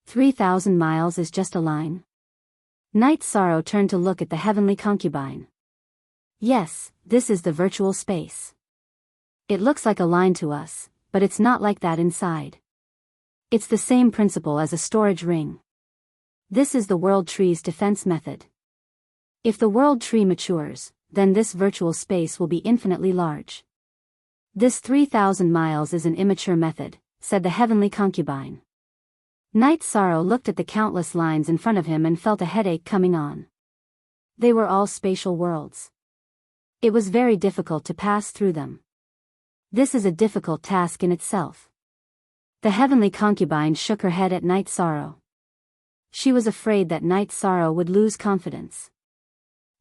3,000 miles is just a line? Night Sorrow turned to look at the heavenly concubine. Yes, this is the virtual space. It looks like a line to us, but it's not like that inside. It's the same principle as a storage ring. This is the world tree's defense method. If the world tree matures, then this virtual space will be infinitely large. This 3,000 miles is an immature method, said the heavenly concubine. Night Sorrow looked at the countless lines in front of him and felt a headache coming on. They were all spatial worlds. It was very difficult to pass through them. This is a difficult task in itself. The heavenly concubine shook her head at Night Sorrow. She was afraid that Night Sorrow would lose confidence.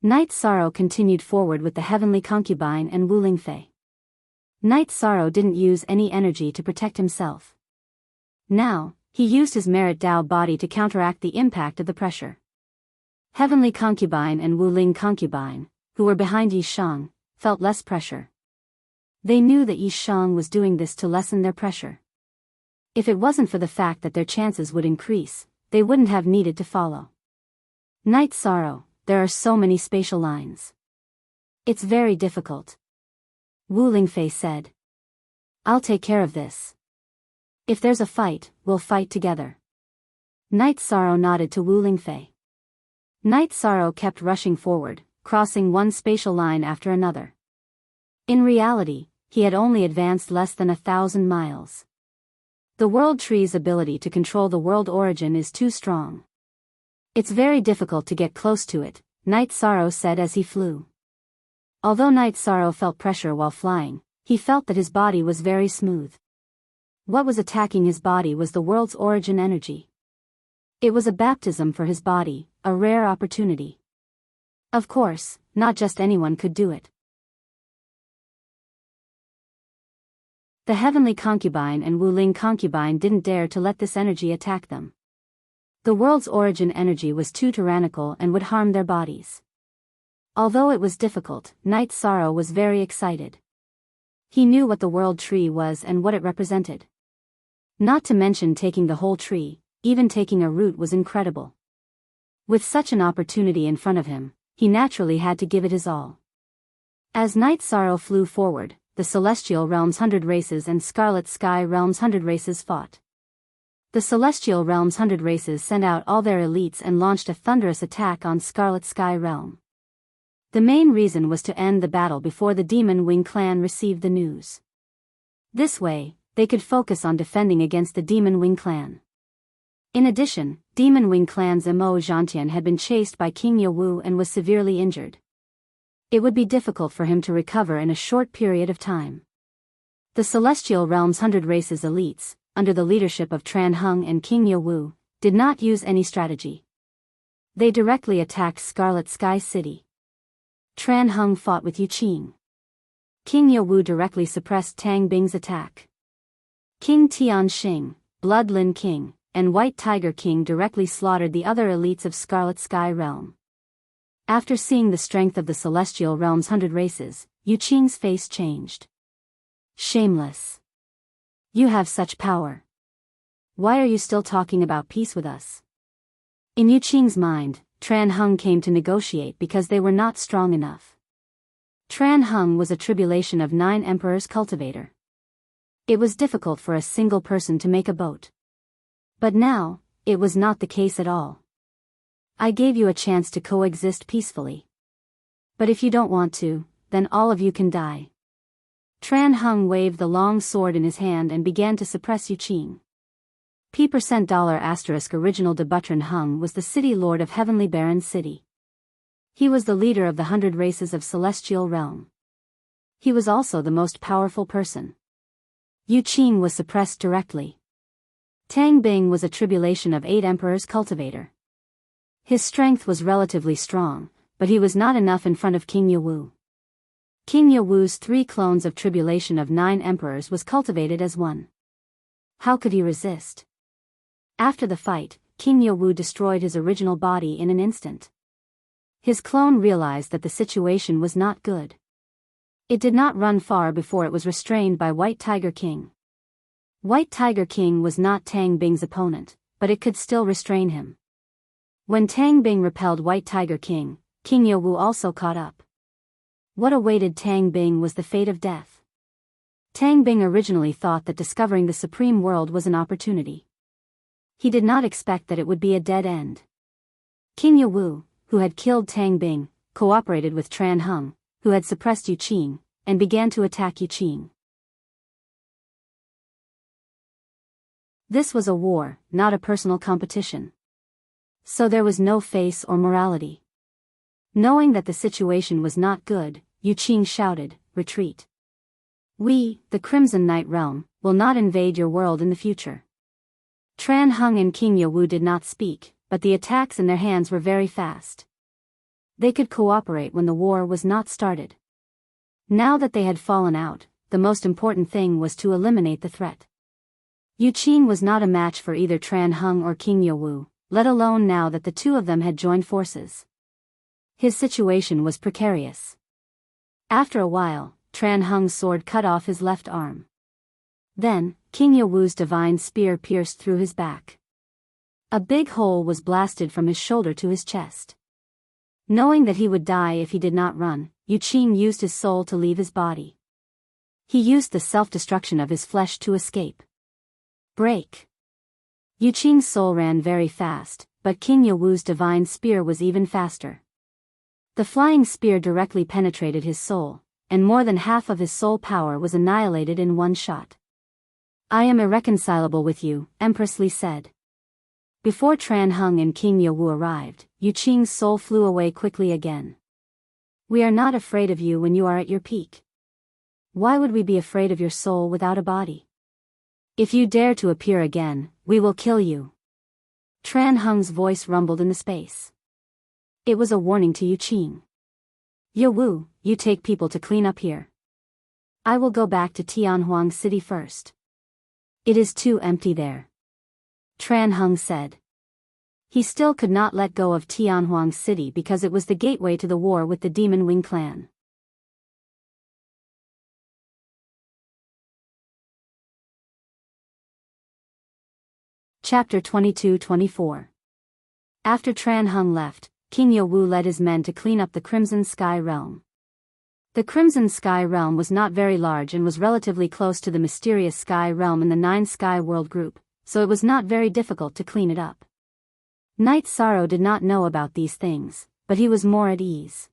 Night Sorrow continued forward with the Heavenly Concubine and Wuling Fei. Night Sorrow didn't use any energy to protect himself. Now, he used his Merit Dao body to counteract the impact of the pressure. Heavenly Concubine and Wuling Concubine, who were behind Yi Shang, felt less pressure. They knew that Yi Shang was doing this to lessen their pressure. If it wasn't for the fact that their chances would increase, they wouldn't have needed to follow. Night Sorrow, there are so many spatial lines. It's very difficult. Wuling Fei said. I'll take care of this. If there's a fight, we'll fight together. Night Sorrow nodded to Wuling Fei. Night Sorrow kept rushing forward, crossing one spatial line after another. In reality, he had only advanced less than 1,000 miles. The World Tree's ability to control the world origin is too strong. It's very difficult to get close to it, Night Sorrow said as he flew. Although Night Sorrow felt pressure while flying, he felt that his body was very smooth. What was attacking his body was the world's origin energy. It was a baptism for his body, a rare opportunity. Of course, not just anyone could do it. The Heavenly Concubine and Wuling Concubine didn't dare to let this energy attack them. The world's origin energy was too tyrannical and would harm their bodies. Although it was difficult, Night Sorrow was very excited. He knew what the World Tree was and what it represented. Not to mention taking the whole tree, even taking a root was incredible. With such an opportunity in front of him, he naturally had to give it his all. As Night Sorrow flew forward, the Celestial Realm's 100 races and Scarlet Sky Realm's 100 races fought. The Celestial Realm's 100 races sent out all their elites and launched a thunderous attack on Scarlet Sky Realm. The main reason was to end the battle before the Demon Wing clan received the news. This way, they could focus on defending against the Demon Wing clan. In addition, Demon Wing clan's Emo Zhantian had been chased by King Yawu and was severely injured. It would be difficult for him to recover in a short period of time. The Celestial Realm's 100 races elites, under the leadership of Tran Hung and King Yawu, did not use any strategy. They directly attacked Scarlet Sky City. Tran Hung fought with Yu Qing. King Yawu directly suppressed Tang Bing's attack. King Tian Xing, Blood Lin King, and White Tiger King directly slaughtered the other elites of Scarlet Sky Realm. After seeing the strength of the Celestial Realm's 100 races, Yu Qing's face changed. Shameless. You have such power. Why are you still talking about peace with us? In Yu Qing's mind, Tran Hung came to negotiate because they were not strong enough. Tran Hung was a tribulation of 9 emperors cultivator. It was difficult for a single person to make a boat. But now, it was not the case at all. I gave you a chance to coexist peacefully. But if you don't want to, then all of you can die. Tran Hung waved the long sword in his hand and began to suppress Yu Qing. $$ original de Butron Hung was the city lord of Heavenly Baron City. He was the leader of the 100 races of Celestial Realm. He was also the most powerful person. Yu Qing was suppressed directly. Tang Bing was a tribulation of 8 emperors cultivator. His strength was relatively strong, but he was not enough in front of King Yawu. King Yawu's 3 clones of tribulation of 9 emperors was cultivated as one. How could he resist? After the fight, King Yawu destroyed his original body in an instant. His clone realized that the situation was not good. It did not run far before it was restrained by White Tiger King. White Tiger King was not Tang Bing's opponent, but it could still restrain him. When Tang Bing repelled White Tiger King, King Yawu also caught up. What awaited Tang Bing was the fate of death. Tang Bing originally thought that discovering the Supreme World was an opportunity. He did not expect that it would be a dead end. King Yawu, who had killed Tang Bing, cooperated with Tran Hung, who had suppressed Yu Qing, and began to attack Yu Qing. This was a war, not a personal competition. So there was no face or morality. Knowing that the situation was not good, Yu Qing shouted, "Retreat. We, the Crimson Night Realm, will not invade your world in the future." Tran Hung and King Yawu did not speak, but the attacks in their hands were very fast. They could cooperate when the war was not started. Now that they had fallen out, the most important thing was to eliminate the threat. Yu Qing was not a match for either Tran Hung or King Yowu, let alone now that the two of them had joined forces. His situation was precarious. After a while, Tran Hung's sword cut off his left arm. Then, King Yowu's divine spear pierced through his back. A big hole was blasted from his shoulder to his chest. Knowing that he would die if he did not run, Yu Qing used his soul to leave his body. He used the self-destruction of his flesh to escape. Break! Yu Qing's soul ran very fast, but King Yowu's divine spear was even faster. The flying spear directly penetrated his soul, and more than half of his soul power was annihilated in one shot. I am irreconcilable with you, Empress Li said. Before Tran Hung and King Yowu arrived, Yu Qing's soul flew away quickly again. We are not afraid of you when you are at your peak. Why would we be afraid of your soul without a body? If you dare to appear again, we will kill you. Tran Hung's voice rumbled in the space. It was a warning to Yu Qing. Yowu, you take people to clean up here. I will go back to Tianhuang City first. It is too empty there. Tran Hung said. He still could not let go of Tianhuang City because it was the gateway to the war with the Demon Wing clan. Chapter 22-24. After Tran Hung left, King Yowu led his men to clean up the Crimson Sky Realm. The Crimson Sky Realm was not very large and was relatively close to the mysterious Sky Realm in the 9 Sky World group, so it was not very difficult to clean it up. Knight Sorrow did not know about these things, but he was more at ease.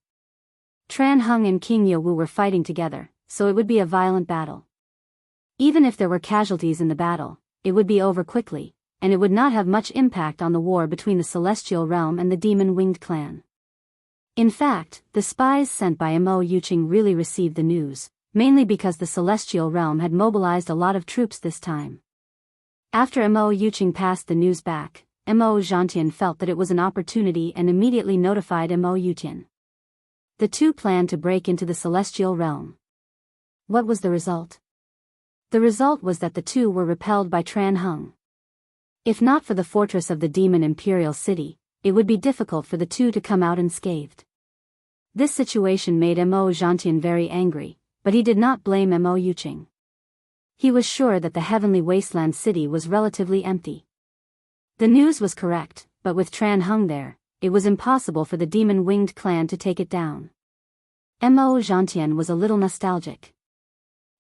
Tran Hung and King Yowu were fighting together, so it would be a violent battle. Even if there were casualties in the battle, it would be over quickly, and it would not have much impact on the war between the Celestial Realm and the Demon-Winged clan. In fact, the spies sent by Mo Yuqing really received the news, mainly because the Celestial Realm had mobilized a lot of troops this time. After Mo Yuqing passed the news back, Mo Zhantian felt that it was an opportunity and immediately notified Mo Yutian. The two planned to break into the Celestial Realm. What was the result? The result was that the two were repelled by Tran Hung. If not for the fortress of the Demon Imperial City, it would be difficult for the two to come out unscathed. This situation made Mo Zhantian very angry, but he did not blame Mo Yuqing. He was sure that the Heavenly Wasteland City was relatively empty. The news was correct, but with Tran Hung there, it was impossible for the Demon-Winged clan to take it down. Mo Zhantian was a little nostalgic.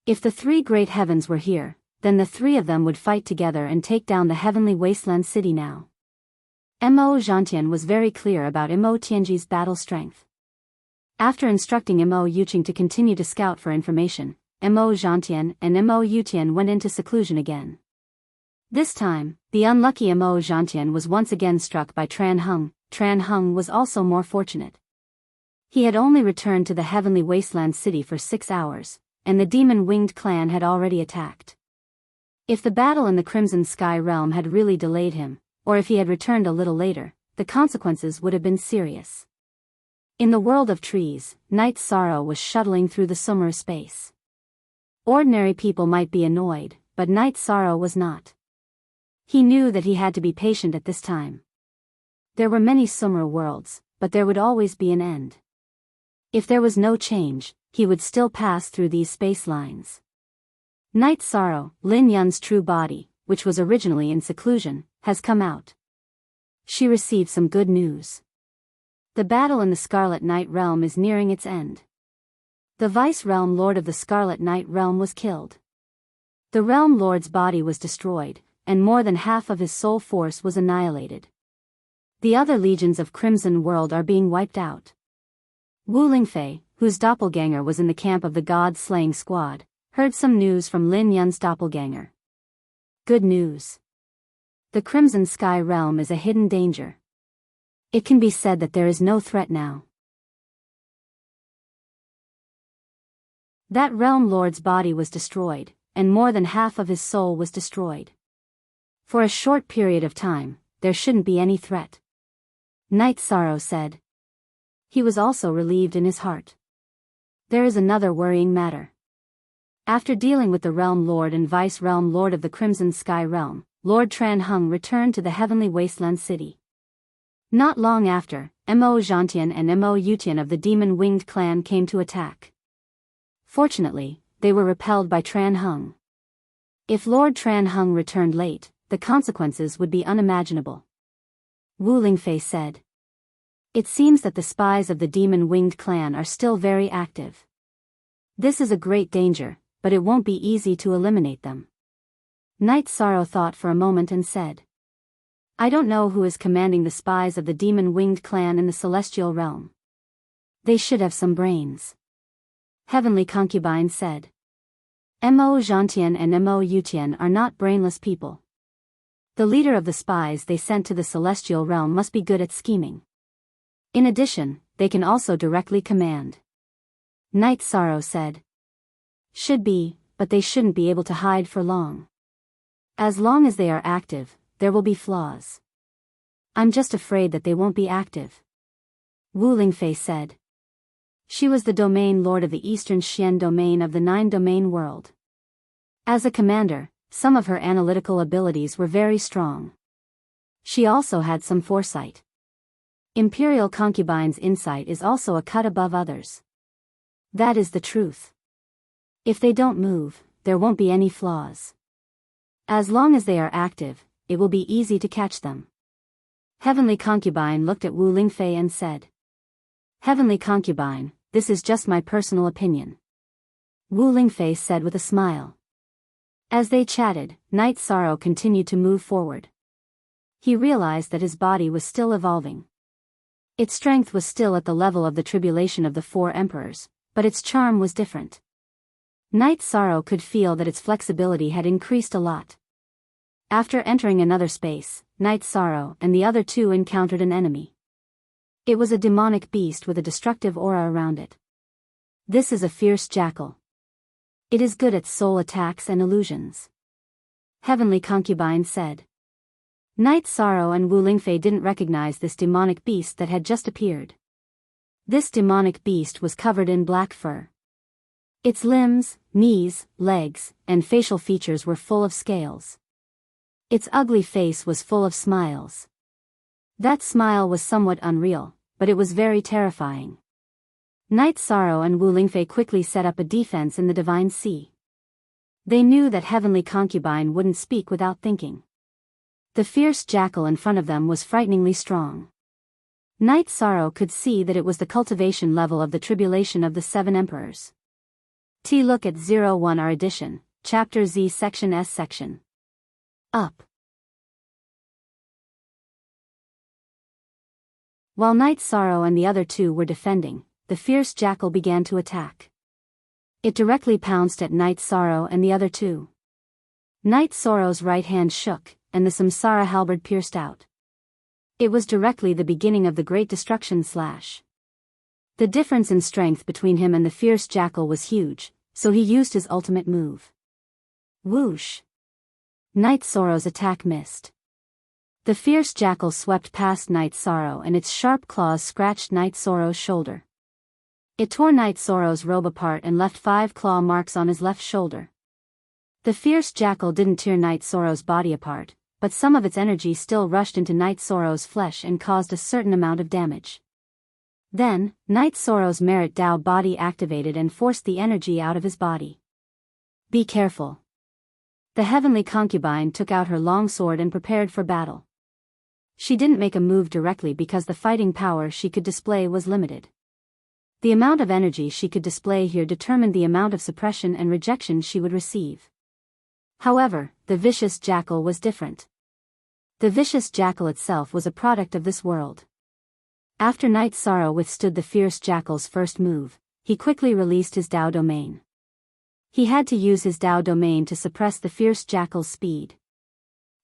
If the 3 great heavens were here, then the 3 of them would fight together and take down the Heavenly Wasteland City now. Mo Zhantian was very clear about Mo Tianji's battle strength. After instructing Mo Yuqing to continue to scout for information, Mo Zhantian and Mo Yutian went into seclusion again. This time, the unlucky Mo Zhantian was once again struck by Tran Hung. Tran Hung was also more fortunate. He had only returned to the Heavenly Wasteland City for 6 hours, and the Demon-Winged clan had already attacked. If the battle in the Crimson Sky Realm had really delayed him, or if he had returned a little later, the consequences would have been serious. In the world of trees, Knight Sorrow was shuttling through the summer space. Ordinary people might be annoyed, but Knight Sorrow was not. He knew that he had to be patient at this time. There were many summer worlds, but there would always be an end. If there was no change, he would still pass through these space lines. Knight Sorrow, Lin Yun's true body, which was originally in seclusion, has come out. She received some good news. The battle in the Scarlet Knight Realm is nearing its end. The Vice-Realm Lord of the Scarlet Knight Realm was killed. The Realm Lord's body was destroyed, and more than half of his soul force was annihilated. The other legions of Crimson World are being wiped out. Wu Lingfei, whose doppelganger was in the camp of the God-slaying squad, heard some news from Lin Yun's doppelganger. Good news. The Crimson Sky Realm is a hidden danger. It can be said that there is no threat now. That Realm Lord's body was destroyed, and more than half of his soul was destroyed. For a short period of time, there shouldn't be any threat. Knight Sorrow said. He was also relieved in his heart. There is another worrying matter. After dealing with the Realm Lord and Vice-Realm Lord of the Crimson Sky Realm, Lord Tran Hung returned to the Heavenly Wasteland City. Not long after, Mo Zhantian and Mo Yutian of the Demon-Winged clan came to attack. Fortunately, they were repelled by Tran Hung. If Lord Tran Hung returned late, the consequences would be unimaginable. Wu Lingfei said. It seems that the spies of the Demon-Winged clan are still very active. This is a great danger, but it won't be easy to eliminate them. Night Sorrow thought for a moment and said. I don't know who is commanding the spies of the Demon-Winged clan in the Celestial Realm. They should have some brains. Heavenly Concubine said. Mo Zhantian and Mo Yutian are not brainless people. The leader of the spies they sent to the Celestial Realm must be good at scheming. In addition, they can also directly command. Night Sorrow said. Should be, but they shouldn't be able to hide for long. As long as they are active, there will be flaws. I'm just afraid that they won't be active. Wu Lingfei said. She was the domain lord of the Eastern Xian domain of the 9-domain world. As a commander, some of her analytical abilities were very strong. She also had some foresight. Imperial Concubine's insight is also a cut above others. That is the truth. If they don't move, there won't be any flaws. As long as they are active, it will be easy to catch them. Heavenly Concubine looked at Wu Lingfei and said. Heavenly Concubine, this is just my personal opinion. Wu Lingfei said with a smile. As they chatted, Night Sorrow continued to move forward. He realized that his body was still evolving. Its strength was still at the level of the tribulation of the 4 emperors, but its charm was different. Night Sorrow could feel that its flexibility had increased a lot. After entering another space, Night Sorrow and the other 2 encountered an enemy. It was a demonic beast with a destructive aura around it. This is a fierce jackal. It is good at soul attacks and illusions. Heavenly Concubine said. Night Sorrow and Wu Lingfei didn't recognize this demonic beast that had just appeared. This demonic beast was covered in black fur. Its limbs, knees, legs, and facial features were full of scales. Its ugly face was full of smiles. That smile was somewhat unreal, but it was very terrifying. Night Sorrow and Wu Lingfei quickly set up a defense in the Divine Sea. They knew that Heavenly Concubine wouldn't speak without thinking. The fierce jackal in front of them was frighteningly strong. Night Sorrow could see that it was the cultivation level of the tribulation of the 7 emperors. Look at 01 R edition, Chapter Z Section S Section. Up. While Night Sorrow and the other 2 were defending, the fierce jackal began to attack. It directly pounced at Night Sorrow and the other 2. Night Sorrow's right hand shook, and the Samsara halberd pierced out. It was directly the beginning of the Great Destruction Slash. The difference in strength between him and the fierce jackal was huge, so he used his ultimate move. Whoosh! Night Sorrow's attack missed. The fierce jackal swept past Night Sorrow and its sharp claws scratched Night Sorrow's shoulder. It tore Night Sorrow's robe apart and left 5 claw marks on his left shoulder. The fierce jackal didn't tear Night Sorrow's body apart, but some of its energy still rushed into Night Sorrow's flesh and caused a certain amount of damage. Then, Night Sorrow's Merit Dao body activated and forced the energy out of his body. Be careful. The Heavenly Concubine took out her long sword and prepared for battle. She didn't make a move directly because the fighting power she could display was limited. The amount of energy she could display here determined the amount of suppression and rejection she would receive. However, the vicious jackal was different. The vicious jackal itself was a product of this world. After Night Sorrow withstood the fierce jackal's first move, he quickly released his Dao domain. He had to use his Dao domain to suppress the fierce jackal's speed.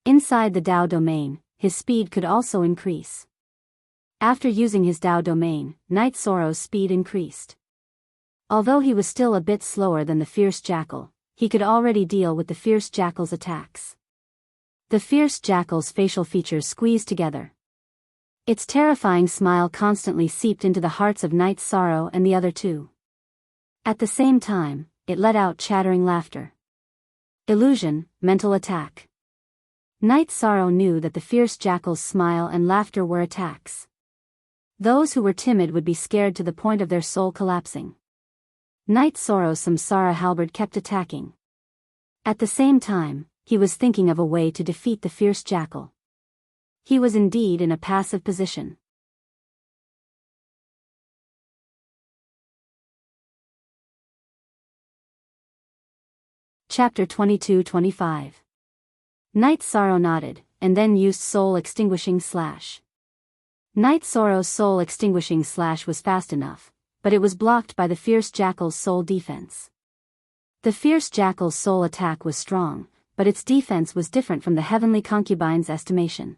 Inside the Dao domain, his speed could also increase. After using his Dao domain, Night Sorrow's speed increased. Although he was still a bit slower than the fierce jackal, he could already deal with the fierce jackal's attacks. The fierce jackal's facial features squeezed together. Its terrifying smile constantly seeped into the hearts of Night Sorrow and the other two. At the same time, it let out chattering laughter. Illusion, mental attack. Night Sorrow knew that the fierce jackal's smile and laughter were attacks. Those who were timid would be scared to the point of their soul collapsing. Night Sorrow's samsara halberd kept attacking. At the same time, he was thinking of a way to defeat the fierce jackal. He was indeed in a passive position. Chapter 22-25. Night Sorrow nodded, and then used Soul Extinguishing Slash. Night Sorrow's Soul Extinguishing Slash was fast enough, but it was blocked by the fierce jackal's soul defense. The fierce jackal's soul attack was strong, but its defense was different from the heavenly concubine's estimation.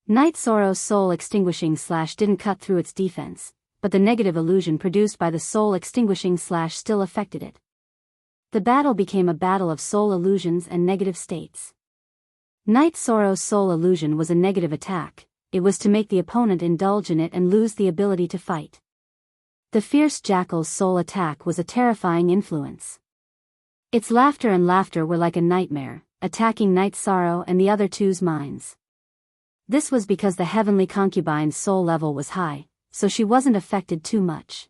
Night Sorrow's Soul Extinguishing Slash didn't cut through its defense, but the negative illusion produced by the Soul Extinguishing Slash still affected it. The battle became a battle of soul illusions and negative states. Night Sorrow's soul illusion was a negative attack. It was to make the opponent indulge in it and lose the ability to fight. The fierce jackal's soul attack was a terrifying influence. Its laughter and laughter were like a nightmare, attacking Night Sorrow and the other two's minds. This was because the heavenly concubine's soul level was high, so she wasn't affected too much.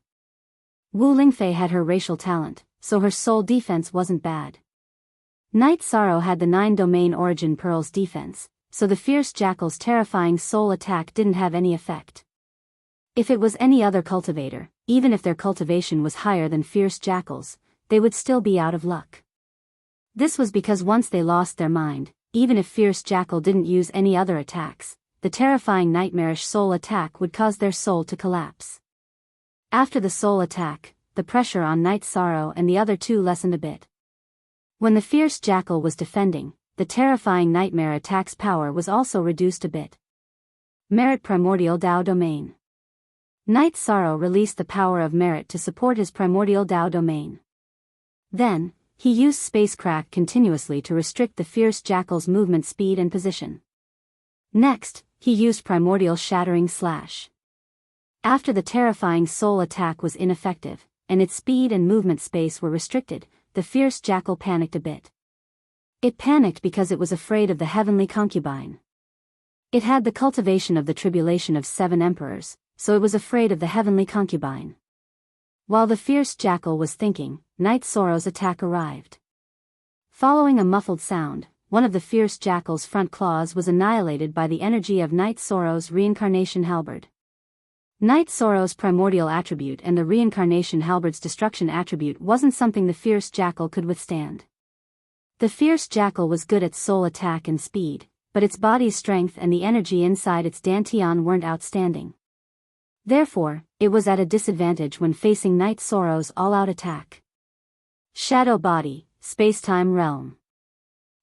Wu Lingfei had her racial talent, so her soul defense wasn't bad. Night Sorrow had the 9-domain origin pearl's defense, so the fierce jackal's terrifying soul attack didn't have any effect. If it was any other cultivator, even if their cultivation was higher than fierce jackal's, they would still be out of luck. This was because once they lost their mind, even if fierce jackal didn't use any other attacks, the terrifying nightmarish soul attack would cause their soul to collapse. After the soul attack, the pressure on Night Sorrow and the other two lessened a bit. When the fierce jackal was defending, the terrifying nightmare attack's power was also reduced a bit. Merit Primordial Tao Domain. Night Sorrow released the power of merit to support his primordial Tao domain. Then, he used Spacecrack continuously to restrict the fierce jackal's movement speed and position. Next, he used Primordial Shattering Slash. After the terrifying soul attack was ineffective, and its speed and movement space were restricted, the fierce jackal panicked a bit. It panicked because it was afraid of the heavenly concubine. It had the cultivation of the tribulation of 7 emperors, so it was afraid of the heavenly concubine. While the fierce jackal was thinking, Night Sorrow's attack arrived. Following a muffled sound, one of the fierce jackal's front claws was annihilated by the energy of Night Sorrow's reincarnation halberd. Night Sorrow's primordial attribute and the reincarnation halberd's destruction attribute wasn't something the fierce jackal could withstand. The fierce jackal was good at soul attack and speed, but its body's strength and the energy inside its dantian weren't outstanding. Therefore, it was at a disadvantage when facing Night Sorrow's all-out attack. Shadow Body, Space-Time Realm.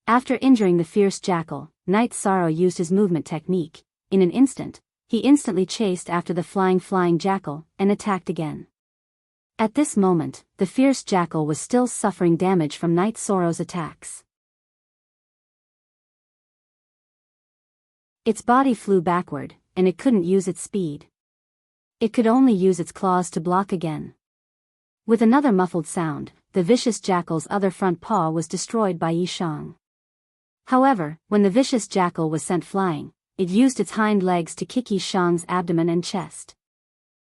After injuring the fierce jackal, Night Sorrow used his movement technique. In an instant, he instantly chased after the flying jackal, and attacked again. At this moment, the fierce jackal was still suffering damage from Night Sorrow's attacks. Its body flew backward, and it couldn't use its speed. It could only use its claws to block again. With another muffled sound, the vicious jackal's other front paw was destroyed by Yishang. However, when the vicious jackal was sent flying, it used its hind legs to kick Yishang's abdomen and chest.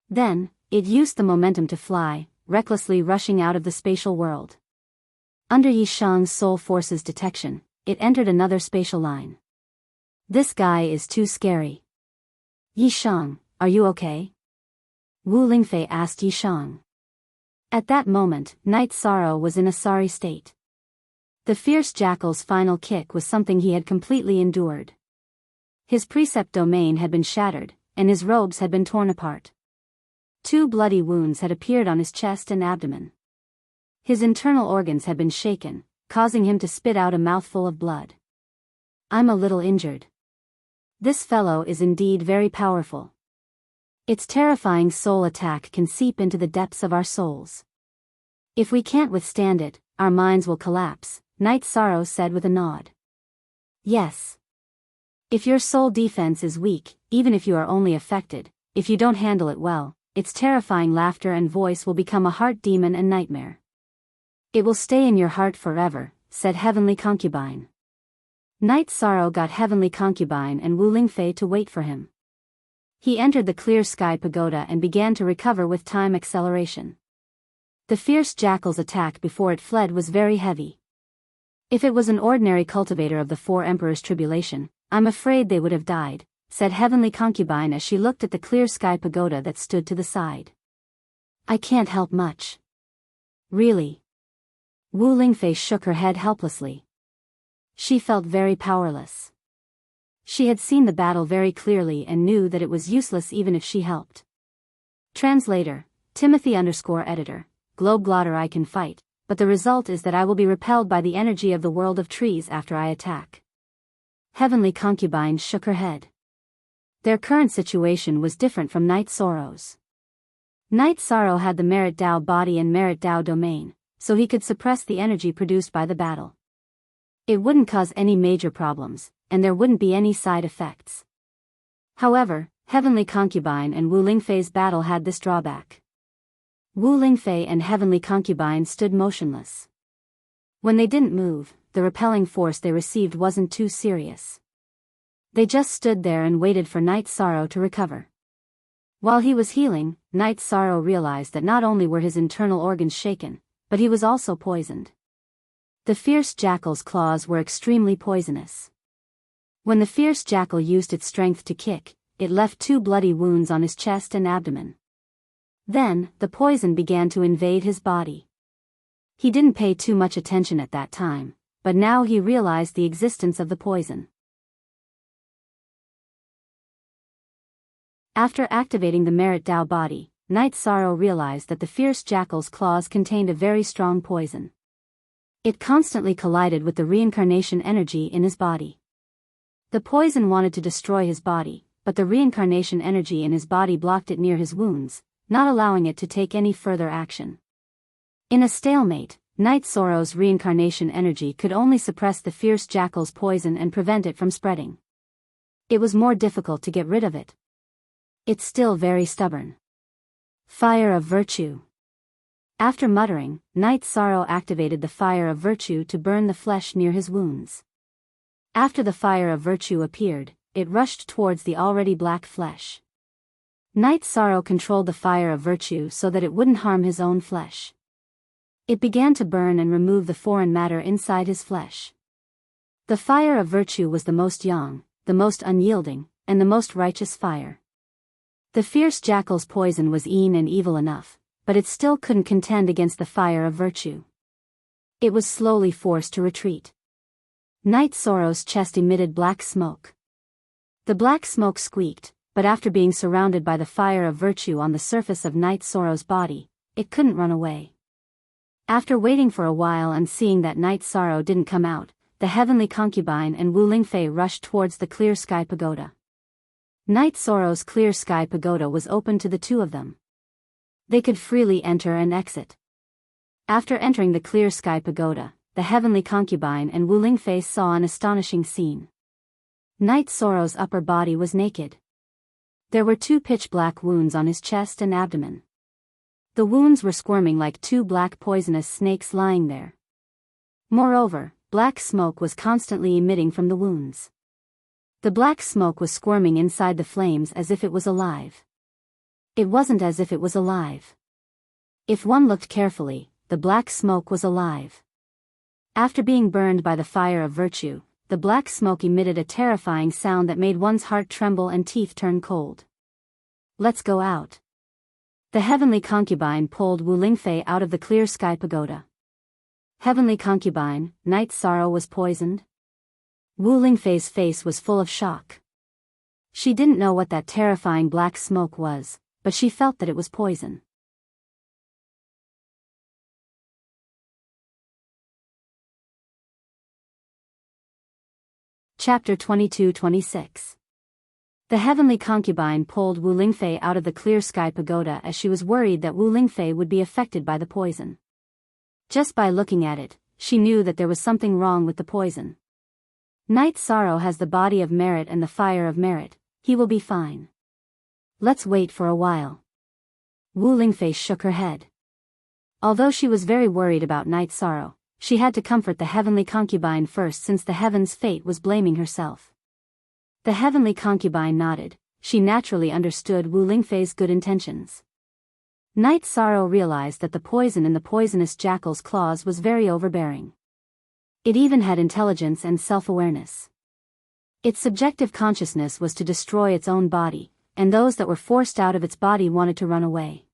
Then, it used the momentum to fly, recklessly rushing out of the spatial world. Under Yishang's soul force's detection, it entered another spatial line. This guy is too scary. Yishang, are you okay? Wu Lingfei asked Yishang. At that moment, Night Sorrow was in a sorry state. The fierce jackal's final kick was something he had completely endured. His precept domain had been shattered, and his robes had been torn apart. 2 bloody wounds had appeared on his chest and abdomen. His internal organs had been shaken, causing him to spit out a mouthful of blood. I'm a little injured. This fellow is indeed very powerful. Its terrifying soul attack can seep into the depths of our souls. If we can't withstand it, our minds will collapse, Night Sorrow said with a nod. Yes. If your soul defense is weak, even if you are only affected, if you don't handle it well, its terrifying laughter and voice will become a heart demon and nightmare. It will stay in your heart forever, said Heavenly Concubine. Night Sorrow got Heavenly Concubine and Wu Lingfei to wait for him. He entered the Clear Sky Pagoda and began to recover with time acceleration. The fierce jackal's attack before it fled was very heavy. If it was an ordinary cultivator of the Four Emperors' Tribulation, I'm afraid they would have died, said Heavenly Concubine as she looked at the Clear Sky Pagoda that stood to the side. I can't help much. Really? Wu Lingfei shook her head helplessly. She felt very powerless. She had seen the battle very clearly and knew that it was useless even if she helped. Translator, Timothy_editor, Globeglotter. I can fight, but the result is that I will be repelled by the energy of the world of trees after I attack. Heavenly Concubine shook her head. Their current situation was different from Night Sorrow's. Night Sorrow had the Merit Dao body and Merit Dao domain, so he could suppress the energy produced by the battle. It wouldn't cause any major problems, and there wouldn't be any side effects. However, Heavenly Concubine and Wu Lingfei's battle had this drawback. Wu Lingfei and Heavenly Concubine stood motionless. When they didn't move, the repelling force they received wasn't too serious. They just stood there and waited for Night Sorrow to recover. While he was healing, Night Sorrow realized that not only were his internal organs shaken, but he was also poisoned. The fierce jackal's claws were extremely poisonous. When the fierce jackal used its strength to kick, it left 2 bloody wounds on his chest and abdomen. Then, the poison began to invade his body. He didn't pay too much attention at that time, but now he realized the existence of the poison. After activating the Merit Dao body, Night Sorrow realized that the fierce jackal's claws contained a very strong poison. It constantly collided with the reincarnation energy in his body. The poison wanted to destroy his body, but the reincarnation energy in his body blocked it near his wounds, not allowing it to take any further action. In a stalemate, Night Sorrow's reincarnation energy could only suppress the fierce jackal's poison and prevent it from spreading. It was more difficult to get rid of it. It's still very stubborn. Fire of Virtue. After muttering, Night Sorrow activated the Fire of Virtue to burn the flesh near his wounds. After the Fire of Virtue appeared, it rushed towards the already black flesh. Night Sorrow controlled the Fire of Virtue so that it wouldn't harm his own flesh. It began to burn and remove the foreign matter inside his flesh. The Fire of Virtue was the most yang, the most unyielding, and the most righteous fire. The fierce jackal's poison was ean and evil enough, but it still couldn't contend against the Fire of Virtue. It was slowly forced to retreat. Night Sorrow's chest emitted black smoke. The black smoke squeaked, but after being surrounded by the Fire of Virtue on the surface of Night Sorrow's body, it couldn't run away. After waiting for a while and seeing that Night Sorrow didn't come out, the Heavenly Concubine and Wu Lingfei rushed towards the Clear Sky Pagoda. Night Sorrow's Clear Sky Pagoda was open to the 2 of them. They could freely enter and exit. After entering the Clear Sky Pagoda, the Heavenly Concubine and Wu Lingfei saw an astonishing scene. Night Sorrow's upper body was naked. There were 2 pitch-black wounds on his chest and abdomen. The wounds were squirming like 2 black poisonous snakes lying there. Moreover, black smoke was constantly emitting from the wounds. The black smoke was squirming inside the flames as if it was alive. It wasn't as if it was alive. If one looked carefully, the black smoke was alive. After being burned by the Fire of Virtue, the black smoke emitted a terrifying sound that made one's heart tremble and teeth turn cold. Let's go out. The Heavenly Concubine pulled Wu Lingfei out of the Clear Sky Pagoda. Heavenly Concubine, Night Sorrow was poisoned? Wu Lingfei's face was full of shock. She didn't know what that terrifying black smoke was, but she felt that it was poison. Chapter 22-26. The Heavenly Concubine pulled Wu Lingfei out of the Clear Sky Pagoda as she was worried that Wu Lingfei would be affected by the poison. Just by looking at it, she knew that there was something wrong with the poison. Night Sorrow has the body of merit and the fire of merit, he will be fine. Let's wait for a while. Wu Lingfei shook her head. Although she was very worried about Night Sorrow, she had to comfort the heavenly concubine first since the heaven's fate was blaming herself. The heavenly concubine nodded, she naturally understood Wu Lingfei's good intentions. Night Sorrow realized that the poison in the poisonous jackal's claws was very overbearing. It even had intelligence and self-awareness. Its subjective consciousness was to destroy its own body, and those that were forced out of its body wanted to run away.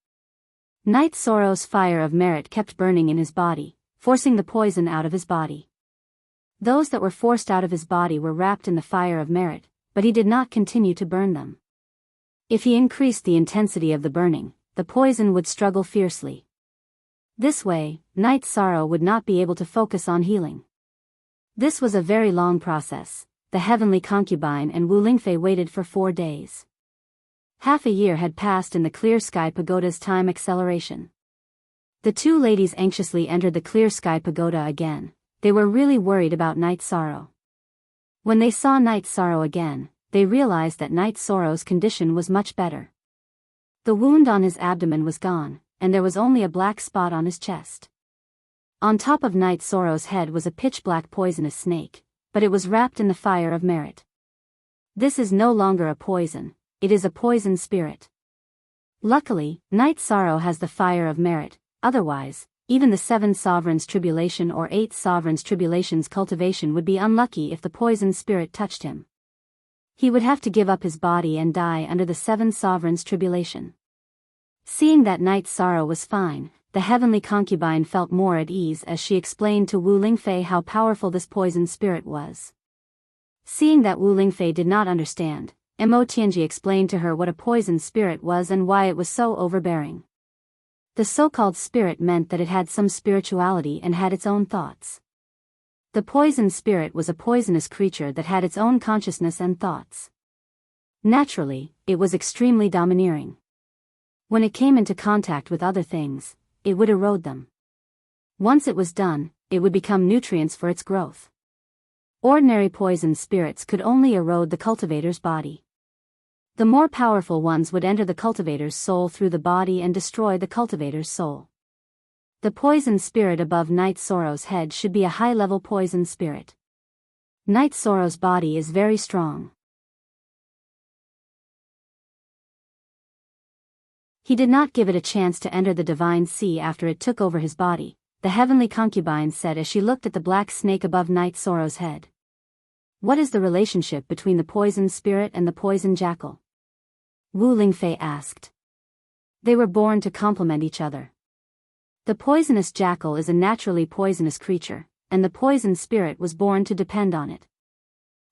Night Sorrow's fire of merit kept burning in his body, forcing the poison out of his body. Those that were forced out of his body were wrapped in the fire of merit, but he did not continue to burn them. If he increased the intensity of the burning, the poison would struggle fiercely. This way, Night Sorrow would not be able to focus on healing. This was a very long process. The heavenly concubine and Wu Lingfei waited for 4 days. Half a year had passed in the Clear Sky Pagoda's time acceleration. The two ladies anxiously entered the Clear Sky Pagoda again. They were really worried about Night Sorrow. When they saw Night Sorrow again, they realized that Night Sorrow's condition was much better. The wound on his abdomen was gone, and there was only a black spot on his chest. On top of Night Sorrow's head was a pitch-black poisonous snake, but it was wrapped in the fire of merit. This is no longer a poison, it is a poison spirit. Luckily, Night Sorrow has the fire of merit, otherwise, even the 7 sovereigns' tribulation or 8 sovereigns' tribulation's cultivation would be unlucky if the poison spirit touched him. He would have to give up his body and die under the 7 sovereigns' tribulation. Seeing that Night Sorrow was fine, the heavenly concubine felt more at ease as she explained to Wu Lingfei how powerful this poison spirit was. Seeing that Wu Lingfei did not understand, Mo Tianji explained to her what a poison spirit was and why it was so overbearing. The so-called spirit meant that it had some spirituality and had its own thoughts. The poison spirit was a poisonous creature that had its own consciousness and thoughts. Naturally, it was extremely domineering. When it came into contact with other things, it would erode them. Once it was done, it would become nutrients for its growth. Ordinary poison spirits could only erode the cultivator's body. The more powerful ones would enter the cultivator's soul through the body and destroy the cultivator's soul. The poison spirit above Night Sorrow's head should be a high-level poison spirit. Night Sorrow's body is very strong. He did not give it a chance to enter the divine sea after it took over his body, the heavenly concubine said as she looked at the black snake above Night Sorrow's head. What is the relationship between the poison spirit and the poison jackal? Wu Lingfei asked. They were born to complement each other. The poisonous jackal is a naturally poisonous creature, and the poison spirit was born to depend on it.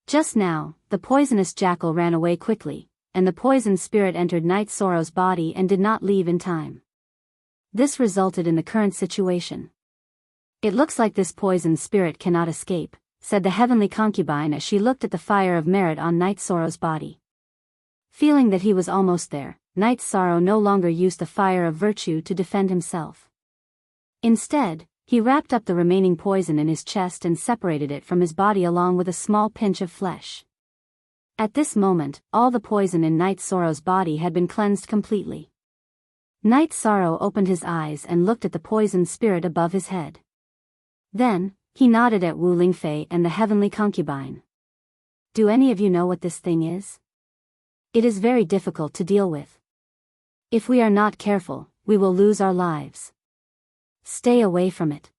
Just now, the poisonous jackal ran away quickly, and the poison spirit entered Night Sorrow's body and did not leave in time. This resulted in the current situation. It looks like this poison spirit cannot escape, said the heavenly concubine as she looked at the fire of merit on Night Sorrow's body. Feeling that he was almost there, Night Sorrow no longer used the fire of virtue to defend himself. Instead, he wrapped up the remaining poison in his chest and separated it from his body along with a small pinch of flesh. At this moment, all the poison in Night Sorrow's body had been cleansed completely. Night Sorrow opened his eyes and looked at the poison spirit above his head. Then, he nodded at Wu Lingfei and the heavenly concubine. Do any of you know what this thing is? It is very difficult to deal with. If we are not careful, we will lose our lives. Stay away from it.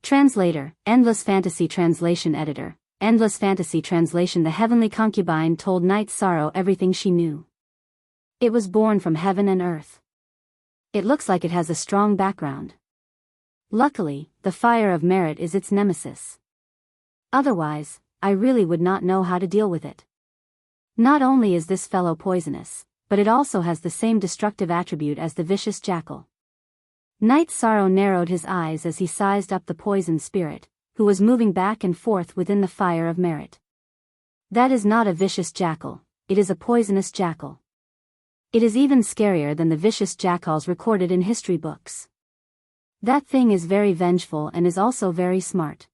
Translator, Endless Fantasy Translation Editor, Endless Fantasy Translation. The heavenly concubine told Night Sorrow everything she knew. It was born from heaven and earth. It looks like it has a strong background. Luckily, the fire of merit is its nemesis. Otherwise, I really would not know how to deal with it. Not only is this fellow poisonous, but it also has the same destructive attribute as the vicious jackal. Night Sorrow narrowed his eyes as he sized up the poison spirit, who was moving back and forth within the fire of merit. That is not a vicious jackal, it is a poisonous jackal. It is even scarier than the vicious jackals recorded in history books. That thing is very vengeful and is also very smart.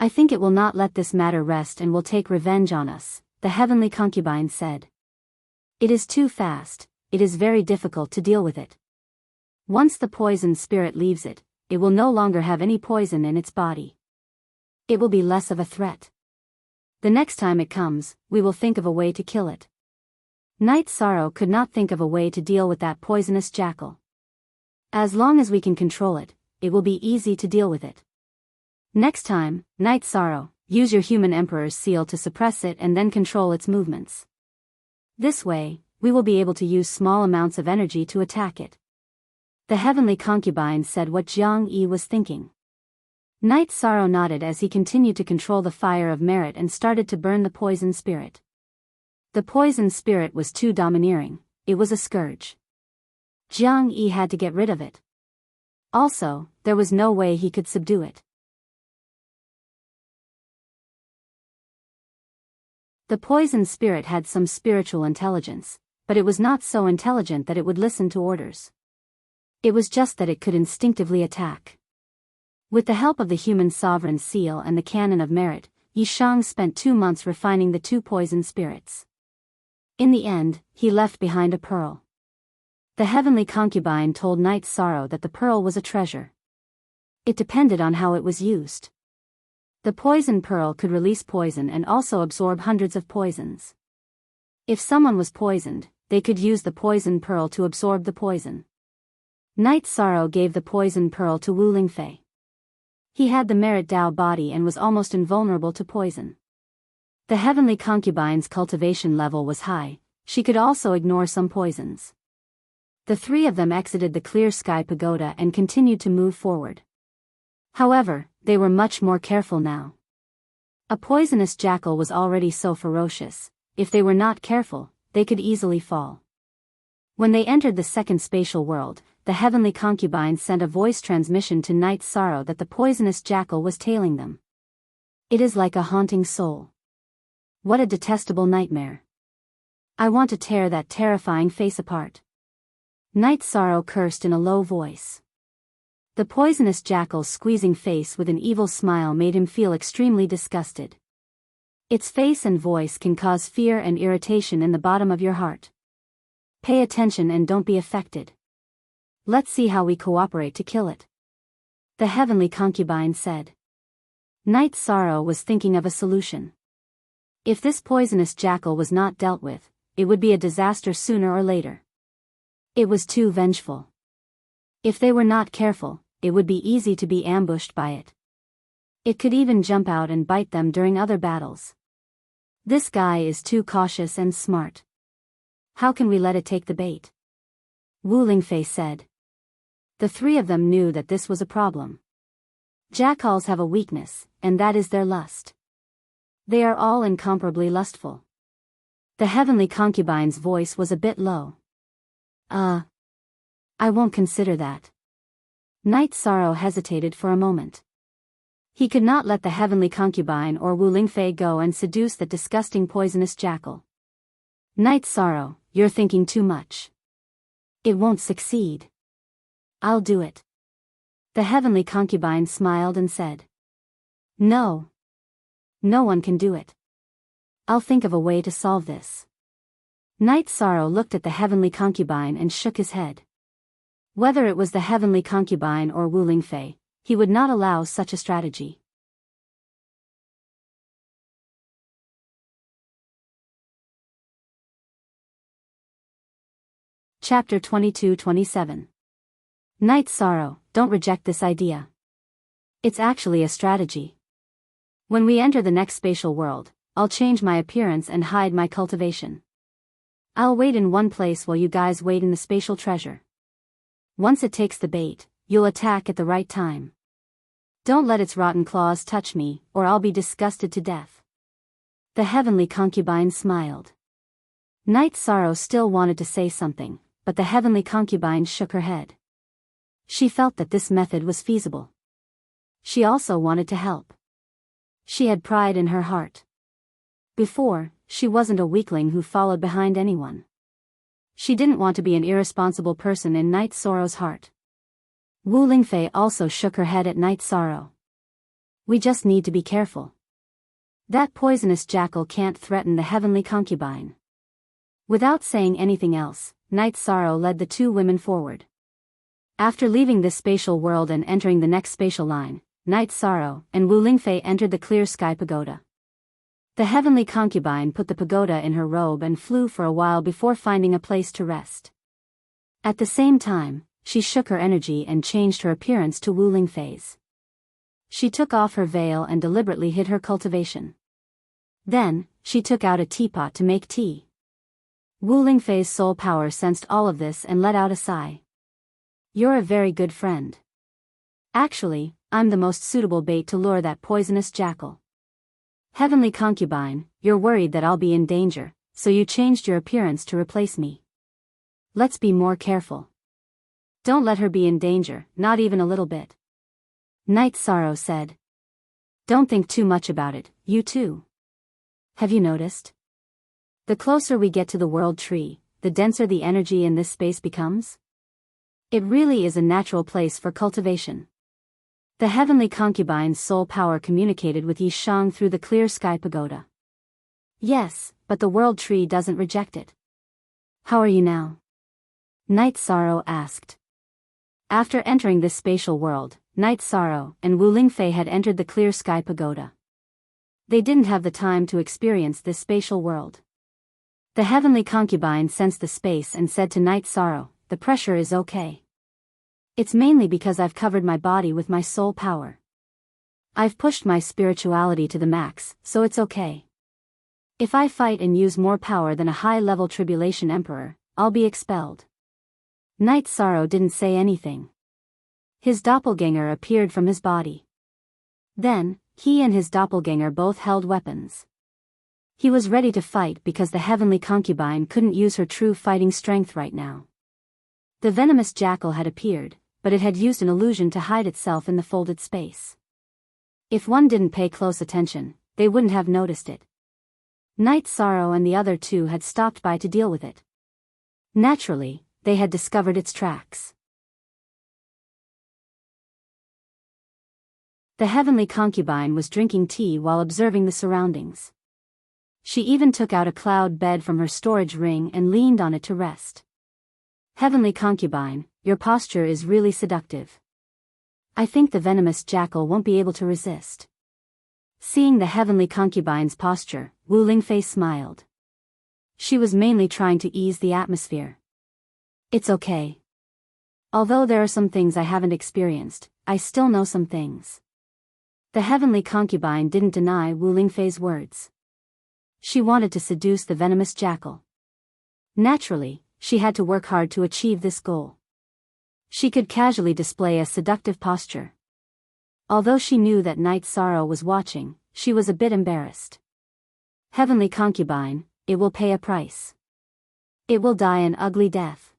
I think it will not let this matter rest and will take revenge on us, the heavenly concubine said. It is too fast, it is very difficult to deal with it. Once the poison spirit leaves it, it will no longer have any poison in its body. It will be less of a threat. The next time it comes, we will think of a way to kill it. Night Sorrow could not think of a way to deal with that poisonous jackal. As long as we can control it, it will be easy to deal with it. Next time, Night Sorrow, use your human emperor's seal to suppress it and then control its movements. This way, we will be able to use small amounts of energy to attack it. The heavenly concubine said what Jiang Yi was thinking. Night Sorrow nodded as he continued to control the fire of merit and started to burn the poison spirit. The poison spirit was too domineering, it was a scourge. Jiang Yi had to get rid of it. Also, there was no way he could subdue it. The poison spirit had some spiritual intelligence, but it was not so intelligent that it would listen to orders. It was just that it could instinctively attack. With the help of the human sovereign seal and the canon of merit, Yishang spent 2 months refining the 2 poison spirits. In the end, he left behind a pearl. The heavenly concubine told Night Sorrow that the pearl was a treasure. It depended on how it was used. The poison pearl could release poison and also absorb hundreds of poisons. If someone was poisoned, they could use the poison pearl to absorb the poison. Night Sorrow gave the poison pearl to Wu Lingfei. He had the merit Dao body and was almost invulnerable to poison. The heavenly concubine's cultivation level was high, she could also ignore some poisons. The 3 of them exited the clear sky pagoda and continued to move forward. However, they were much more careful now. A poisonous jackal was already so ferocious, if they were not careful, they could easily fall. When they entered the second spatial world, the heavenly concubine sent a voice transmission to Night Sorrow that the poisonous jackal was tailing them. It is like a haunting soul. What a detestable nightmare. I want to tear that terrifying face apart. Night Sorrow cursed in a low voice. The poisonous jackal's squeezing face with an evil smile made him feel extremely disgusted. Its face and voice can cause fear and irritation in the bottom of your heart. Pay attention and don't be affected. Let's see how we cooperate to kill it. The heavenly concubine said. Night Sorrow was thinking of a solution. If this poisonous jackal was not dealt with, it would be a disaster sooner or later. It was too vengeful. If they were not careful, it would be easy to be ambushed by it. It could even jump out and bite them during other battles. This guy is too cautious and smart. How can we let it take the bait? Wu Lingfei said. The 3 of them knew that this was a problem. Jackals have a weakness, and that is their lust. They are all incomparably lustful. The heavenly concubine's voice was a bit low. I won't consider that. Night Sorrow hesitated for a moment. He could not let the heavenly concubine or Wu Lingfei go and seduce that disgusting poisonous jackal. Night Sorrow, you're thinking too much. It won't succeed. I'll do it. The heavenly concubine smiled and said. No. No one can do it. I'll think of a way to solve this. Night Sorrow looked at the heavenly concubine and shook his head. Whether it was the heavenly concubine or Wu Lingfei, he would not allow such a strategy. Chapter 22-27. Night Sorrow, don't reject this idea. It's actually a strategy. When we enter the next spatial world, I'll change my appearance and hide my cultivation. I'll wait in one place while you guys wait in the spatial treasure. Once it takes the bait, you'll attack at the right time. Don't let its rotten claws touch me, or I'll be disgusted to death. The heavenly concubine smiled. Night Sorrow still wanted to say something, but the heavenly concubine shook her head. She felt that this method was feasible. She also wanted to help. She had pride in her heart. Before, she wasn't a weakling who followed behind anyone. She didn't want to be an irresponsible person in Night Sorrow's heart. Wu Lingfei also shook her head at Night Sorrow. We just need to be careful. That poisonous jackal can't threaten the heavenly concubine. Without saying anything else, Night Sorrow led the two women forward. After leaving this spatial world and entering the next spatial line, Night Sorrow and Wu Lingfei entered the clear sky pagoda. The heavenly concubine put the pagoda in her robe and flew for a while before finding a place to rest. At the same time, she shook her energy and changed her appearance to Wu Lingfei's. She took off her veil and deliberately hid her cultivation. Then, she took out a teapot to make tea. Wu Lingfei's soul power sensed all of this and let out a sigh. You're a very good friend. Actually, I'm the most suitable bait to lure that poisonous jackal. Heavenly concubine, you're worried that I'll be in danger, so you changed your appearance to replace me. Let's be more careful. Don't let her be in danger, not even a little bit. Night Sorrow said. Don't think too much about it, you too. Have you noticed? The closer we get to the world tree, the denser the energy in this space becomes? It really is a natural place for cultivation. The heavenly concubine's soul power communicated with Yi Shang through the clear sky pagoda. Yes, but the world tree doesn't reject it. How are you now? Night Sorrow asked. After entering this spatial world, Night Sorrow and Wu Lingfei had entered the clear sky pagoda. They didn't have the time to experience this spatial world. The heavenly concubine sensed the space and said to Night Sorrow, the pressure is okay. It's mainly because I've covered my body with my soul power. I've pushed my spirituality to the max, so it's okay. If I fight and use more power than a high-level tribulation emperor, I'll be expelled. Night Sorrow didn't say anything. His doppelganger appeared from his body. Then, he and his doppelganger both held weapons. He was ready to fight because the heavenly concubine couldn't use her true fighting strength right now. The venomous jackal had appeared, but it had used an illusion to hide itself in the folded space. If one didn't pay close attention, they wouldn't have noticed it. Night Sorrow and the other two had stopped by to deal with it. Naturally, they had discovered its tracks. The heavenly concubine was drinking tea while observing the surroundings. She even took out a cloud bed from her storage ring and leaned on it to rest. Heavenly concubine, your posture is really seductive. I think the venomous jackal won't be able to resist. Seeing the heavenly concubine's posture, Wu Lingfei smiled. She was mainly trying to ease the atmosphere. It's okay. Although there are some things I haven't experienced, I still know some things. The heavenly concubine didn't deny Wu Lingfei's words. She wanted to seduce the venomous jackal. Naturally, she had to work hard to achieve this goal. She could casually display a seductive posture. Although she knew that Night Sorrow was watching, she was a bit embarrassed. Heavenly concubine, it will pay a price. It will die an ugly death.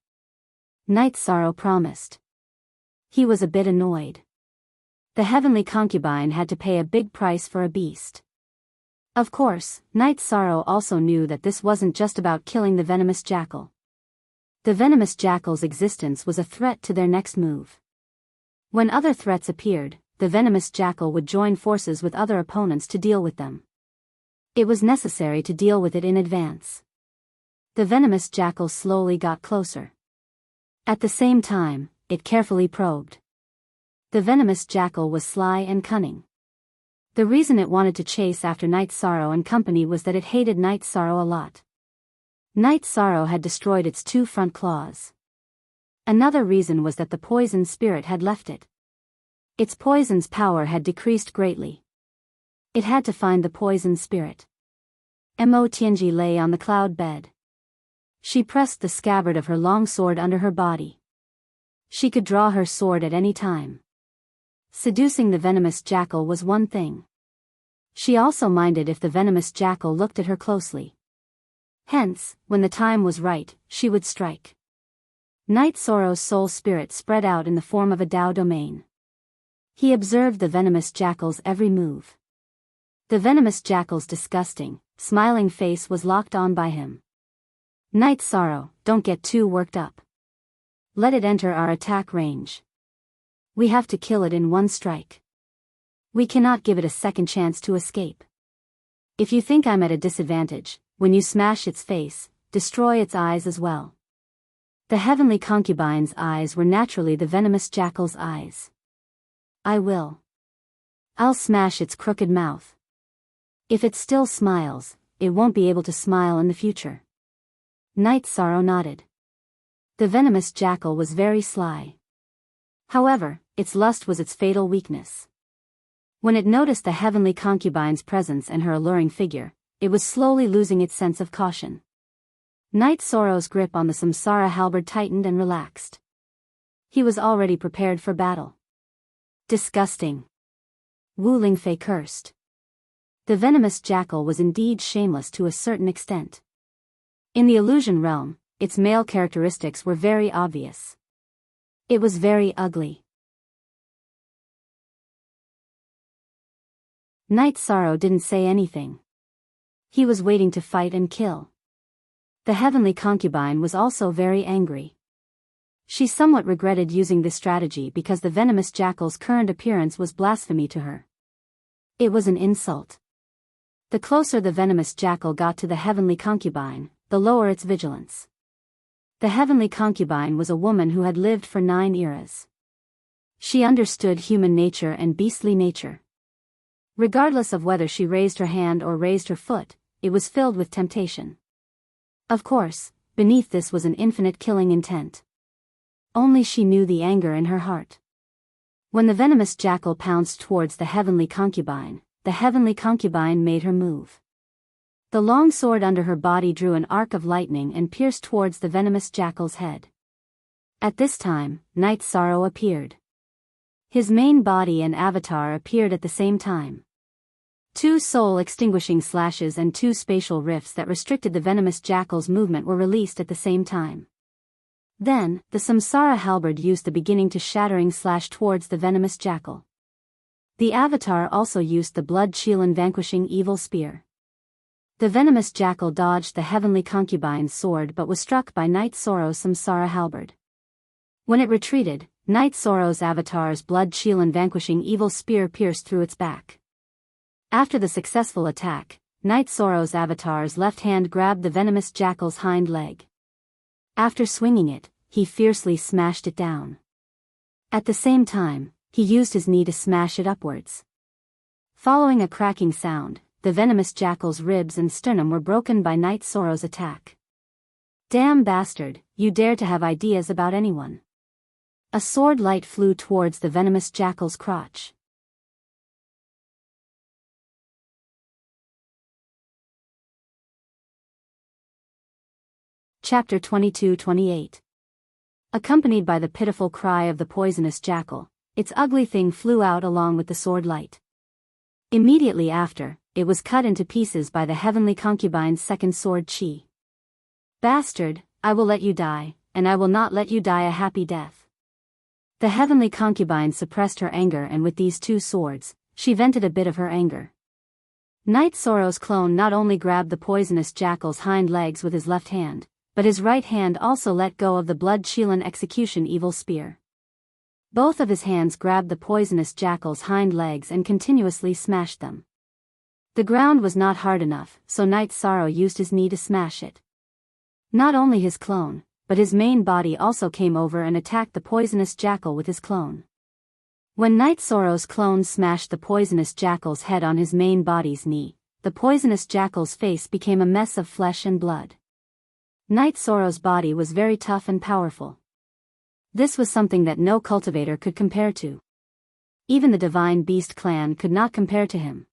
Night Sorrow promised. He was a bit annoyed. The heavenly concubine had to pay a big price for a beast. Of course, Night Sorrow also knew that this wasn't just about killing the venomous jackal. The venomous jackal's existence was a threat to their next move. When other threats appeared, the venomous jackal would join forces with other opponents to deal with them. It was necessary to deal with it in advance. The venomous jackal slowly got closer. At the same time, it carefully probed. The venomous jackal was sly and cunning. The reason it wanted to chase after Night Sorrow and company was that it hated Night Sorrow a lot. Night Sorrow had destroyed its two front claws. Another reason was that the poison spirit had left it. Its poison's power had decreased greatly. It had to find the poison spirit. Mo Tianji lay on the cloud bed. She pressed the scabbard of her long sword under her body. She could draw her sword at any time. Seducing the venomous jackal was one thing. She also minded if the venomous jackal looked at her closely. Hence, when the time was right, she would strike. Night Sorrow's soul spirit spread out in the form of a Dao domain. He observed the venomous jackal's every move. The venomous jackal's disgusting, smiling face was locked on by him. Night Sorrow, don't get too worked up. Let it enter our attack range. We have to kill it in one strike. We cannot give it a second chance to escape. If you think I'm at a disadvantage, when you smash its face, destroy its eyes as well. The heavenly concubine's eyes were naturally the venomous jackal's eyes. I will. I'll smash its crooked mouth. If it still smiles, it won't be able to smile in the future. Night Sorrow nodded. The venomous jackal was very sly. However, its lust was its fatal weakness. When it noticed the heavenly concubine's presence and her alluring figure, it was slowly losing its sense of caution. Night Sorrow's grip on the samsara halberd tightened and relaxed. He was already prepared for battle. Disgusting. Wu Lingfei cursed. The venomous jackal was indeed shameless to a certain extent. In the illusion realm, its male characteristics were very obvious. It was very ugly. Night Sorrow didn't say anything. He was waiting to fight and kill. The heavenly concubine was also very angry. She somewhat regretted using this strategy because the venomous jackal's current appearance was blasphemy to her. It was an insult. The closer the venomous jackal got to the heavenly concubine, the lower its vigilance. The heavenly concubine was a woman who had lived for 9 eras. She understood human nature and beastly nature. Regardless of whether she raised her hand or raised her foot, it was filled with temptation. Of course, beneath this was an infinite killing intent. Only she knew the anger in her heart. When the venomous jackal pounced towards the heavenly concubine made her move. The long sword under her body drew an arc of lightning and pierced towards the venomous jackal's head. At this time, Night Sorrow appeared. His main body and avatar appeared at the same time. 2 soul-extinguishing slashes and 2 spatial rifts that restricted the venomous jackal's movement were released at the same time. Then, the samsara halberd used the beginning to shattering slash towards the venomous jackal. The avatar also used the blood Chilan vanquishing evil spear. The venomous jackal dodged the heavenly concubine's sword but was struck by Night Sorrow's samsara halberd. When it retreated, Night Sorrow's avatar's blood Chilan vanquishing evil spear pierced through its back. After the successful attack, Night Sorrow's avatar's left hand grabbed the venomous jackal's hind leg. After swinging it, he fiercely smashed it down. At the same time, he used his knee to smash it upwards. Following a cracking sound, the venomous jackal's ribs and sternum were broken by Night Sorrow's attack. Damn bastard, you dare to have ideas about anyone. A sword light flew towards the venomous jackal's crotch. Chapter 22-28. Accompanied by the pitiful cry of the poisonous jackal, its ugly thing flew out along with the sword light. Immediately after, it was cut into pieces by the heavenly concubine's second sword chi. Bastard, I will let you die, and I will not let you die a happy death. The heavenly concubine suppressed her anger, and with these 2 swords, she vented a bit of her anger. Night Sorrow's clone not only grabbed the poisonous jackal's hind legs with his left hand, but his right hand also let go of the blood Chilan execution evil spear. Both of his hands grabbed the poisonous jackal's hind legs and continuously smashed them. The ground was not hard enough, so Night Sorrow used his knee to smash it. Not only his clone, but his main body also came over and attacked the poisonous jackal with his clone. When Night Sorrow's clone smashed the poisonous jackal's head on his main body's knee, the poisonous jackal's face became a mess of flesh and blood. Night Sorrow's body was very tough and powerful. This was something that no cultivator could compare to. Even the Divine Beast clan could not compare to him.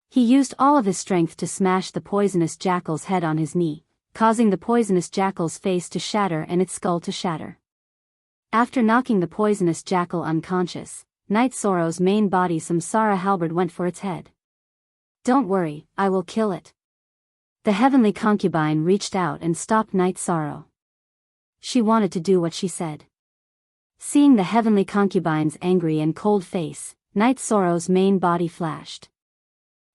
He used all of his strength to smash the poisonous jackal's head on his knee, causing the poisonous jackal's face to shatter and its skull to shatter. After knocking the poisonous jackal unconscious, Night Sorrow's main body samsara halberd went for its head. Don't worry, I will kill it. The heavenly concubine reached out and stopped Night Sorrow. She wanted to do what she said. Seeing the heavenly concubine's angry and cold face, Night Sorrow's main body flashed.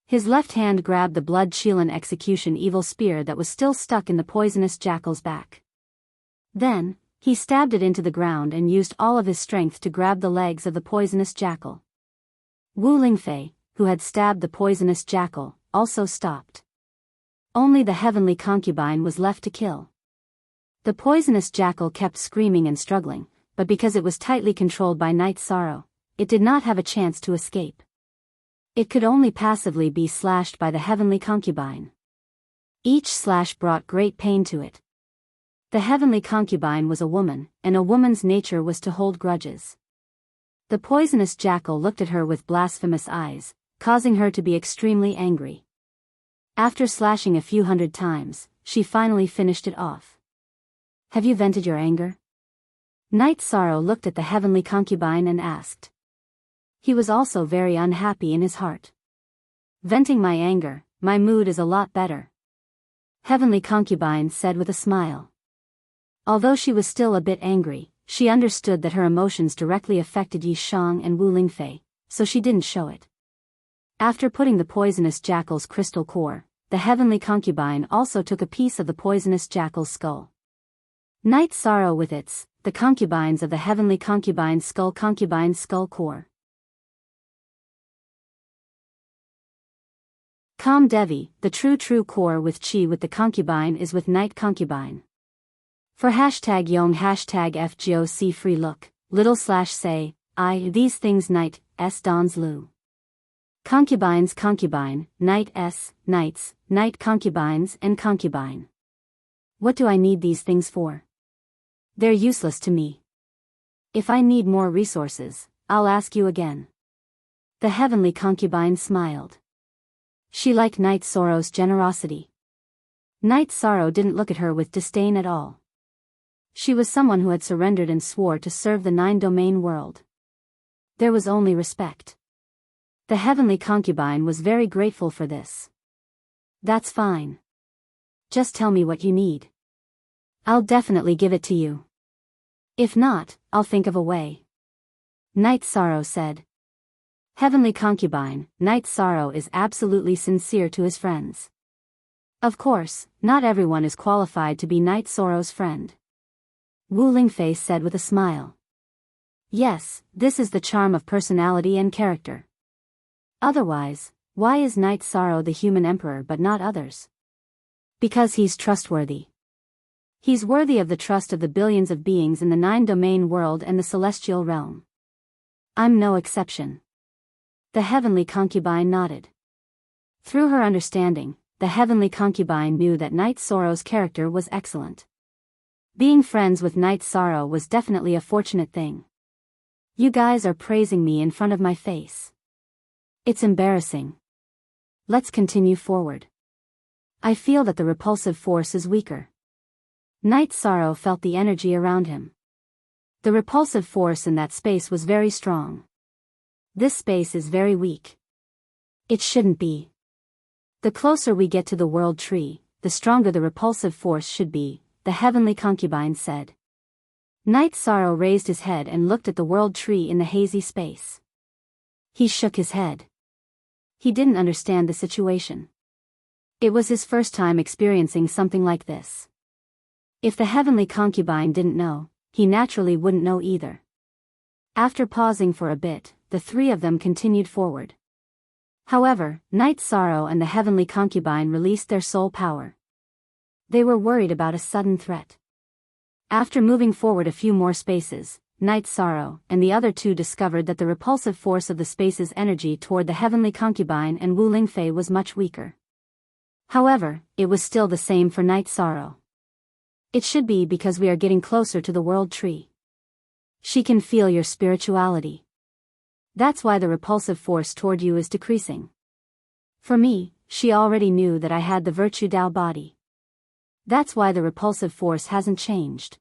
His left hand grabbed the blood Chilan execution evil spear that was still stuck in the poisonous jackal's back. Then, he stabbed it into the ground and used all of his strength to grab the legs of the poisonous jackal. Wu Lingfei, who had stabbed the poisonous jackal, also stopped. Only the heavenly concubine was left to kill. The poisonous jackal kept screaming and struggling, but because it was tightly controlled by Night Sorrow, it did not have a chance to escape. It could only passively be slashed by the heavenly concubine. Each slash brought great pain to it. The heavenly concubine was a woman, and a woman's nature was to hold grudges. The poisonous jackal looked at her with blasphemous eyes, causing her to be extremely angry. After slashing a few hundred times, she finally finished it off. Have you vented your anger? Night Sorrow looked at the heavenly concubine and asked. He was also very unhappy in his heart. Venting my anger, my mood is a lot better. Heavenly concubine said with a smile. Although she was still a bit angry, she understood that her emotions directly affected Yi Shang and Wu Lingfei, so she didn't show it. After putting the poisonous jackal's crystal core, the heavenly concubine also took a piece of the poisonous jackal's skull. Night Sorrow with its, the concubines of the heavenly concubine's skull core. Kam Devi, the true core with Chi with the concubine is with Night concubine. For hashtag Yong hashtag FGOC free look, little slash say, these things Night, S Dons Lu. Concubines concubine, Night S, Knights, Night concubines and concubine. What do I need these things for? They're useless to me. If I need more resources, I'll ask you again. The heavenly concubine smiled. She liked Night Sorrow's generosity. Night Sorrow didn't look at her with disdain at all. She was someone who had surrendered and swore to serve the 9-domain world. There was only respect. The heavenly concubine was very grateful for this. That's fine. Just tell me what you need. I'll definitely give it to you. If not, I'll think of a way. Night Sorrow said. Heavenly concubine, Night Sorrow is absolutely sincere to his friends. Of course, not everyone is qualified to be Night Sorrow's friend. Wu Lingfei said with a smile. Yes, this is the charm of personality and character. Otherwise, why is Night Sorrow the human emperor but not others? Because he's trustworthy. He's worthy of the trust of the billions of beings in the 9-domain world and the celestial realm. I'm no exception. The heavenly concubine nodded. Through her understanding, the heavenly concubine knew that Night Sorrow's character was excellent. Being friends with Night Sorrow was definitely a fortunate thing. You guys are praising me in front of my face. It's embarrassing. Let's continue forward. I feel that the repulsive force is weaker. Night Sorrow felt the energy around him. The repulsive force in that space was very strong. This space is very weak. It shouldn't be. The closer we get to the world tree, the stronger the repulsive force should be, the heavenly concubine said. Night Sorrow raised his head and looked at the world tree in the hazy space. He shook his head. He didn't understand the situation. It was his first time experiencing something like this. If the heavenly concubine didn't know, he naturally wouldn't know either. After pausing for a bit, the three of them continued forward. However, Night Sorrow and the heavenly concubine released their soul power. They were worried about a sudden threat. After moving forward a few more spaces, Night Sorrow and the other two discovered that the repulsive force of the space's energy toward the heavenly concubine and Wu Lingfei was much weaker. However, it was still the same for Night Sorrow. It should be because we are getting closer to the world tree. She can feel your spirituality. That's why the repulsive force toward you is decreasing. For me, she already knew that I had the Virtue Dao body. That's why the repulsive force hasn't changed.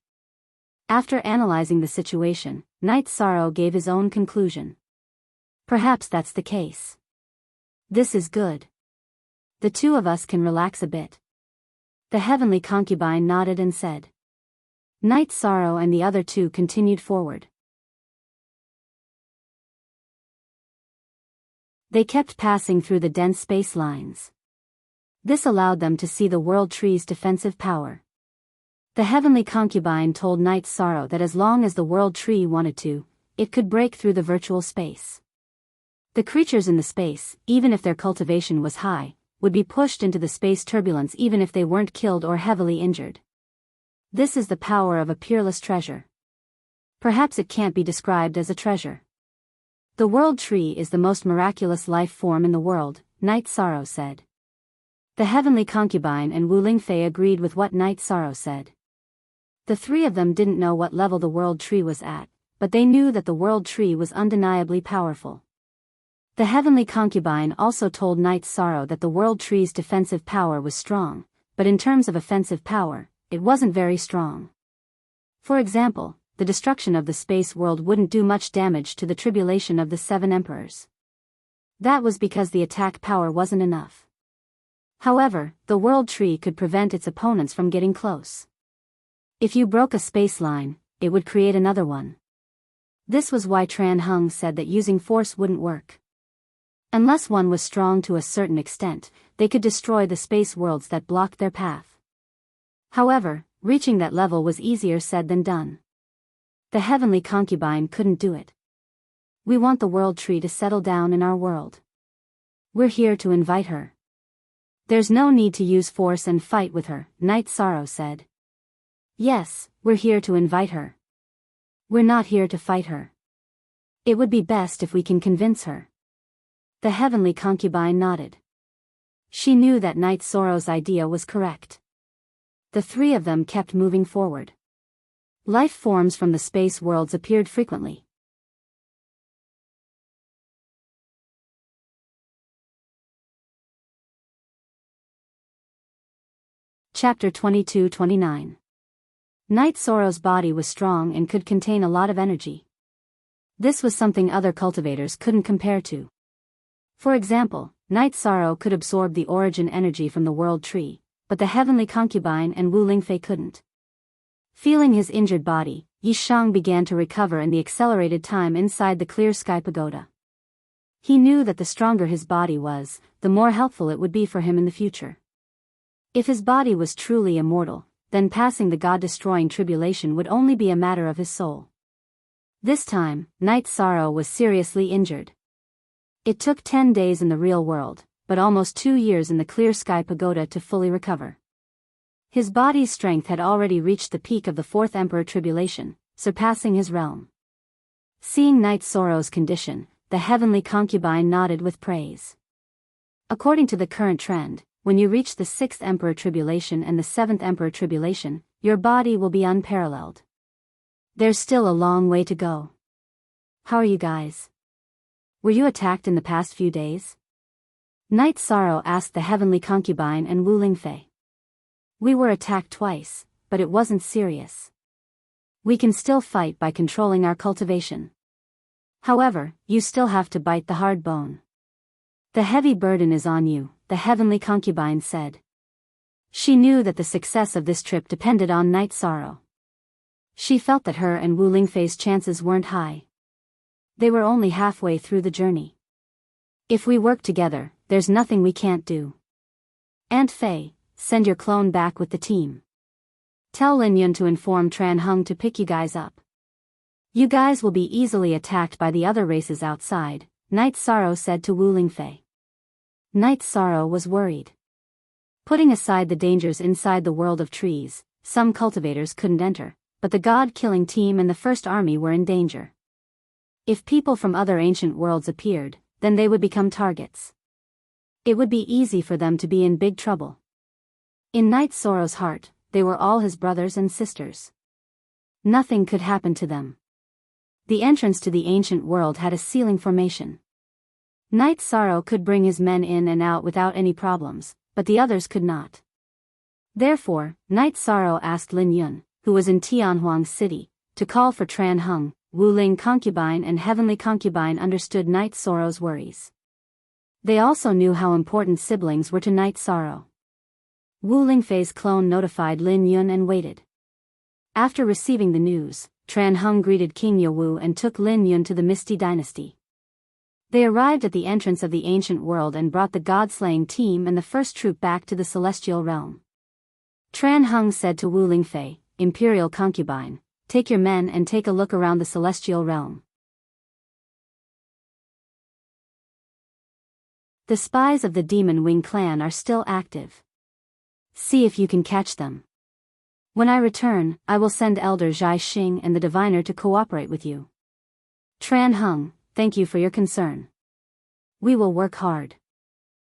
After analyzing the situation, Night Sorrow gave his own conclusion. Perhaps that's the case. This is good. The two of us can relax a bit. The heavenly concubine nodded and said. Night Sorrow and the other two continued forward. They kept passing through the dense space lines. This allowed them to see the world tree's defensive power. The heavenly concubine told Night Sorrow that as long as the world tree wanted to, it could break through the virtual space. The creatures in the space, even if their cultivation was high, would be pushed into the space turbulence even if they weren't killed or heavily injured. This is the power of a peerless treasure. Perhaps it can't be described as a treasure. The world tree is the most miraculous life form in the world, Night Sorrow said. The heavenly concubine and Wu Lingfei agreed with what Night Sorrow said. The three of them didn't know what level the world tree was at, but they knew that the world tree was undeniably powerful. The heavenly concubine also told Night Sorrow that the world tree's defensive power was strong, but in terms of offensive power, it wasn't very strong. For example, the destruction of the space world wouldn't do much damage to the tribulation of the 7 emperors. That was because the attack power wasn't enough. However, the world tree could prevent its opponents from getting close. If you broke a space line, it would create another one. This was why Tran Hung said that using force wouldn't work. Unless one was strong to a certain extent, they could destroy the space worlds that blocked their path. However, reaching that level was easier said than done. The heavenly concubine couldn't do it. We want the world tree to settle down in our world. We're here to invite her. There's no need to use force and fight with her, Night Sorrow said. Yes, we're here to invite her. We're not here to fight her. It would be best if we can convince her. The heavenly concubine nodded. She knew that Night Sorrow's idea was correct. The three of them kept moving forward. Life forms from the space worlds appeared frequently. Chapter 22-29. Night Sorrow's body was strong and could contain a lot of energy. This was something other cultivators couldn't compare to. For example, Night Sorrow could absorb the origin energy from the world tree, but the heavenly concubine and Wu Lingfei couldn't. Feeling his injured body, Yi Shang began to recover in the accelerated time inside the clear sky pagoda. He knew that the stronger his body was, the more helpful it would be for him in the future. If his body was truly immortal, then passing the god-destroying tribulation would only be a matter of his soul. This time, Night Sorrow was seriously injured. It took 10 days in the real world, but almost 2 years in the clear sky pagoda to fully recover. His body's strength had already reached the peak of the 4th Emperor tribulation, surpassing his realm. Seeing Night Sorrow's condition, the heavenly concubine nodded with praise. According to the current trend, when you reach the 6th Emperor tribulation and the 7th Emperor tribulation, your body will be unparalleled. There's still a long way to go. How are you guys? Were you attacked in the past few days? Night Sorrow asked the heavenly concubine and Wu Lingfei. We were attacked twice, but it wasn't serious. We can still fight by controlling our cultivation. However, you still have to bite the hard bone. The heavy burden is on you, the heavenly concubine said. She knew that the success of this trip depended on Night Sorrow. She felt that her and Wu Lingfei's chances weren't high. They were only halfway through the journey. If we work together, there's nothing we can't do. Aunt Fei, send your clone back with the team. Tell Lin Yun to inform Tran Hung to pick you guys up. You guys will be easily attacked by the other races outside, Night Sorrow said to Wu Lingfei. Night Sorrow was worried. Putting aside the dangers inside the world of trees, some cultivators couldn't enter, but the god-killing team and the First Army were in danger. If people from other ancient worlds appeared, then they would become targets. It would be easy for them to be in big trouble. In Night Sorrow's heart, they were all his brothers and sisters. Nothing could happen to them. The entrance to the ancient world had a ceiling formation. Night Sorrow could bring his men in and out without any problems, but the others could not. Therefore, Night Sorrow asked Lin Yun, who was in Tianhuang City, to call for Tran Hung. Wu Ling concubine and heavenly concubine understood Night Sorrow's worries. They also knew how important siblings were to Night Sorrow. Wu Lingfei's clone notified Lin Yun and waited. After receiving the news, Tran Hung greeted King Yawu and took Lin Yun to the Misty Dynasty. They arrived at the entrance of the ancient world and brought the god-slaying team and the first troop back to the celestial realm. Tran Hung said to Wu Lingfei, Imperial concubine, take your men and take a look around the celestial realm. The spies of the Demon Wing clan are still active. See if you can catch them. When I return, I will send Elder Zhai Xing and the diviner to cooperate with you. Tran Hung, thank you for your concern. We will work hard.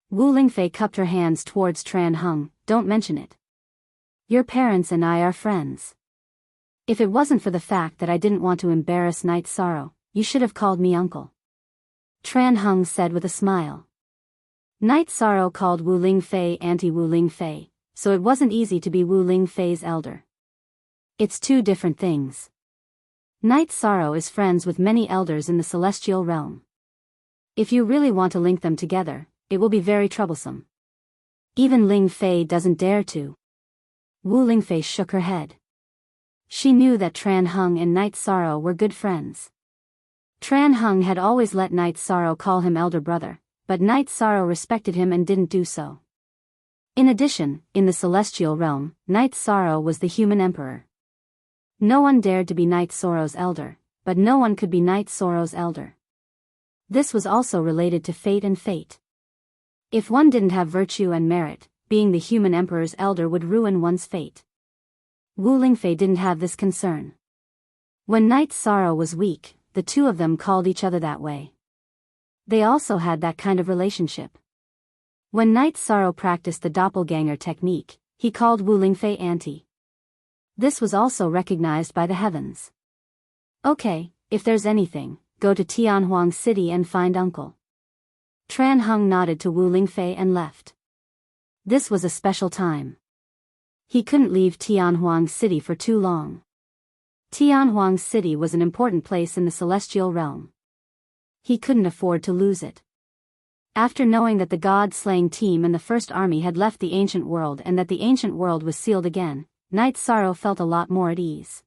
Wu Lingfei cupped her hands towards Tran Hung, don't mention it. Your parents and I are friends. If it wasn't for the fact that I didn't want to embarrass Night Sorrow, you should have called me uncle. Tran Hung said with a smile. Night Sorrow called Wu Lingfei Auntie Wu Lingfei, so it wasn't easy to be Wu Lingfei's elder. It's two different things. Night Sorrow is friends with many elders in the celestial realm. If you really want to link them together, it will be very troublesome. Even Ling Fei doesn't dare to. Wu Lingfei shook her head. She knew that Tran Hung and Night Sorrow were good friends. Tran Hung had always let Night Sorrow call him elder brother, but Night Sorrow respected him and didn't do so. In addition, in the celestial realm, Night Sorrow was the human emperor. No one dared to be Night Sorrow's elder, but no one could be Night Sorrow's elder. This was also related to fate and fate. If one didn't have virtue and merit, being the human emperor's elder would ruin one's fate. Wu Lingfei didn't have this concern. When Night Sorrow was weak, the two of them called each other that way. They also had that kind of relationship. When Night Sorrow practiced the doppelganger technique, he called Wu Lingfei Auntie. This was also recognized by the heavens. Okay, if there's anything, go to Tianhuang City and find Uncle. Tran Hung nodded to Wu Lingfei and left. This was a special time. He couldn't leave Tianhuang City for too long. Tianhuang City was an important place in the celestial realm. He couldn't afford to lose it. After knowing that the god-slaying team and the First Army had left the ancient world and that the ancient world was sealed again, Night Sorrow felt a lot more at ease.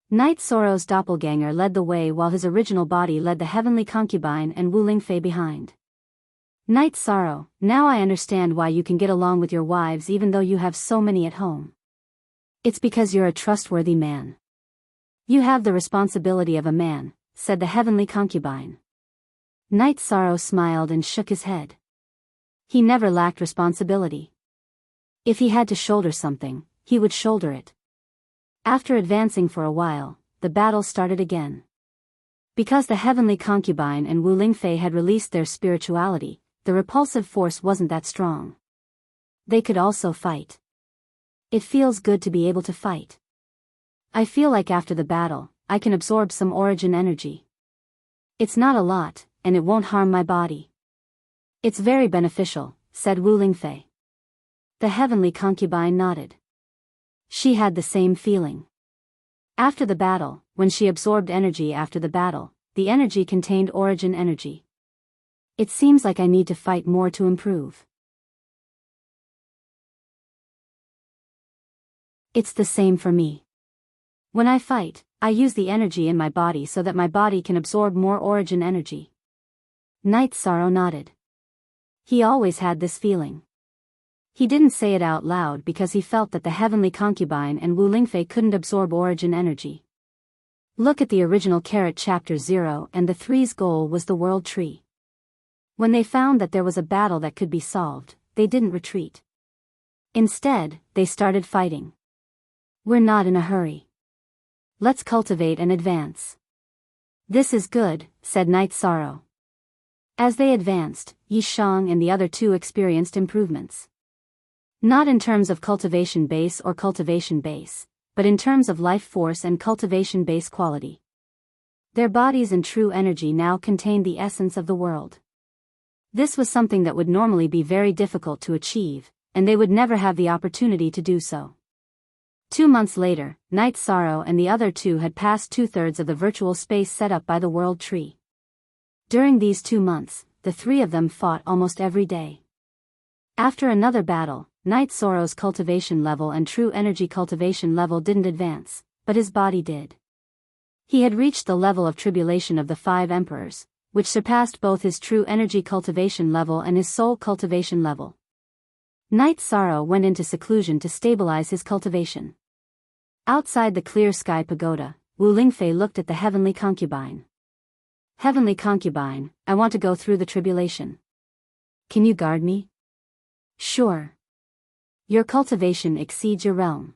Night Sorrow's doppelganger led the way while his original body led the heavenly concubine and Wu Lingfei behind. Night Sorrow, now I understand why you can get along with your wives even though you have so many at home. It's because you're a trustworthy man. You have the responsibility of a man, said the heavenly concubine. Night Sorrow smiled and shook his head. He never lacked responsibility. If he had to shoulder something, he would shoulder it. After advancing for a while, the battle started again. Because the heavenly concubine and Wu Lingfei had released their spirituality, the repulsive force wasn't that strong. They could also fight. It feels good to be able to fight. I feel like after the battle, I can absorb some origin energy. It's not a lot, and it won't harm my body. It's very beneficial, said Wu Lingfei. The heavenly concubine nodded. She had the same feeling. After the battle, when she absorbed energy after the battle, the energy contained origin energy. It seems like I need to fight more to improve. It's the same for me. When I fight, I use the energy in my body so that my body can absorb more origin energy. Night Sorrow nodded. He always had this feeling. He didn't say it out loud because he felt that the heavenly concubine and Wu Lingfei couldn't absorb origin energy. Look at the original Carrot Chapter 0 and the Three's goal was the World Tree. When they found that there was a battle that could be solved, they didn't retreat. Instead, they started fighting. We're not in a hurry. Let's cultivate and advance. This is good, said Night Sorrow. As they advanced, Yi Shang and the other two experienced improvements. Not in terms of cultivation base or cultivation base, but in terms of life force and cultivation base quality. Their bodies and true energy now contained the essence of the world. This was something that would normally be very difficult to achieve, and they would never have the opportunity to do so. 2 months later, Night Sorrow and the other two had passed 2/3 of the virtual space set up by the World Tree. During these 2 months, the three of them fought almost every day. After another battle, Night Sorrow's cultivation level and true energy cultivation level didn't advance, but his body did. He had reached the level of tribulation of the 5 emperors, which surpassed both his true energy cultivation level and his soul cultivation level. Night Sorrow went into seclusion to stabilize his cultivation. Outside the clear sky pagoda, Wu Lingfei looked at the heavenly concubine. Heavenly concubine, I want to go through the tribulation. Can you guard me? Sure. Your cultivation exceeds your realm.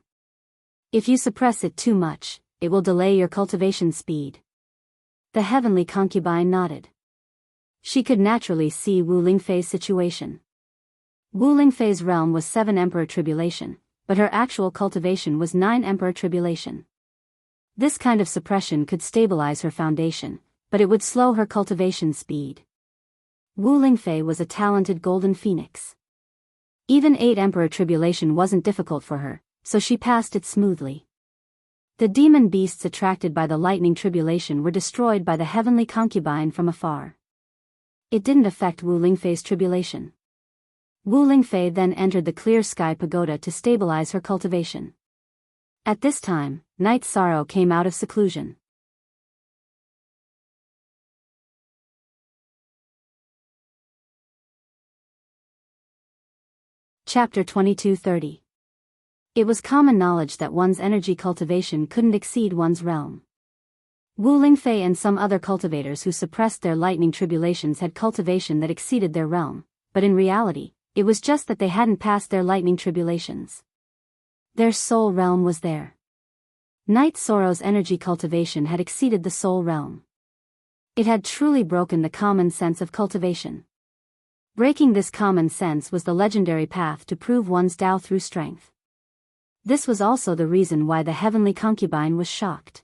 If you suppress it too much, it will delay your cultivation speed. The heavenly concubine nodded. She could naturally see Wu Lingfei's situation. Wu Lingfei's realm was 7 Emperor Tribulation, but her actual cultivation was 9 Emperor Tribulation. This kind of suppression could stabilize her foundation, but it would slow her cultivation speed. Wu Lingfei was a talented golden phoenix. Even 8 Emperor Tribulation wasn't difficult for her, so she passed it smoothly. The demon beasts attracted by the lightning tribulation were destroyed by the heavenly concubine from afar. It didn't affect Wu Lingfei's tribulation. Wu Lingfei then entered the clear sky pagoda to stabilize her cultivation. At this time, Night Sorrow came out of seclusion. Chapter 22:30. It was common knowledge that one's energy cultivation couldn't exceed one's realm. Wu Lingfei and some other cultivators who suppressed their lightning tribulations had cultivation that exceeded their realm, but in reality, it was just that they hadn't passed their lightning tribulations. Their soul realm was there. Night Sorrow's energy cultivation had exceeded the soul realm. It had truly broken the common sense of cultivation. Breaking this common sense was the legendary path to prove one's Tao through strength. This was also the reason why the heavenly concubine was shocked.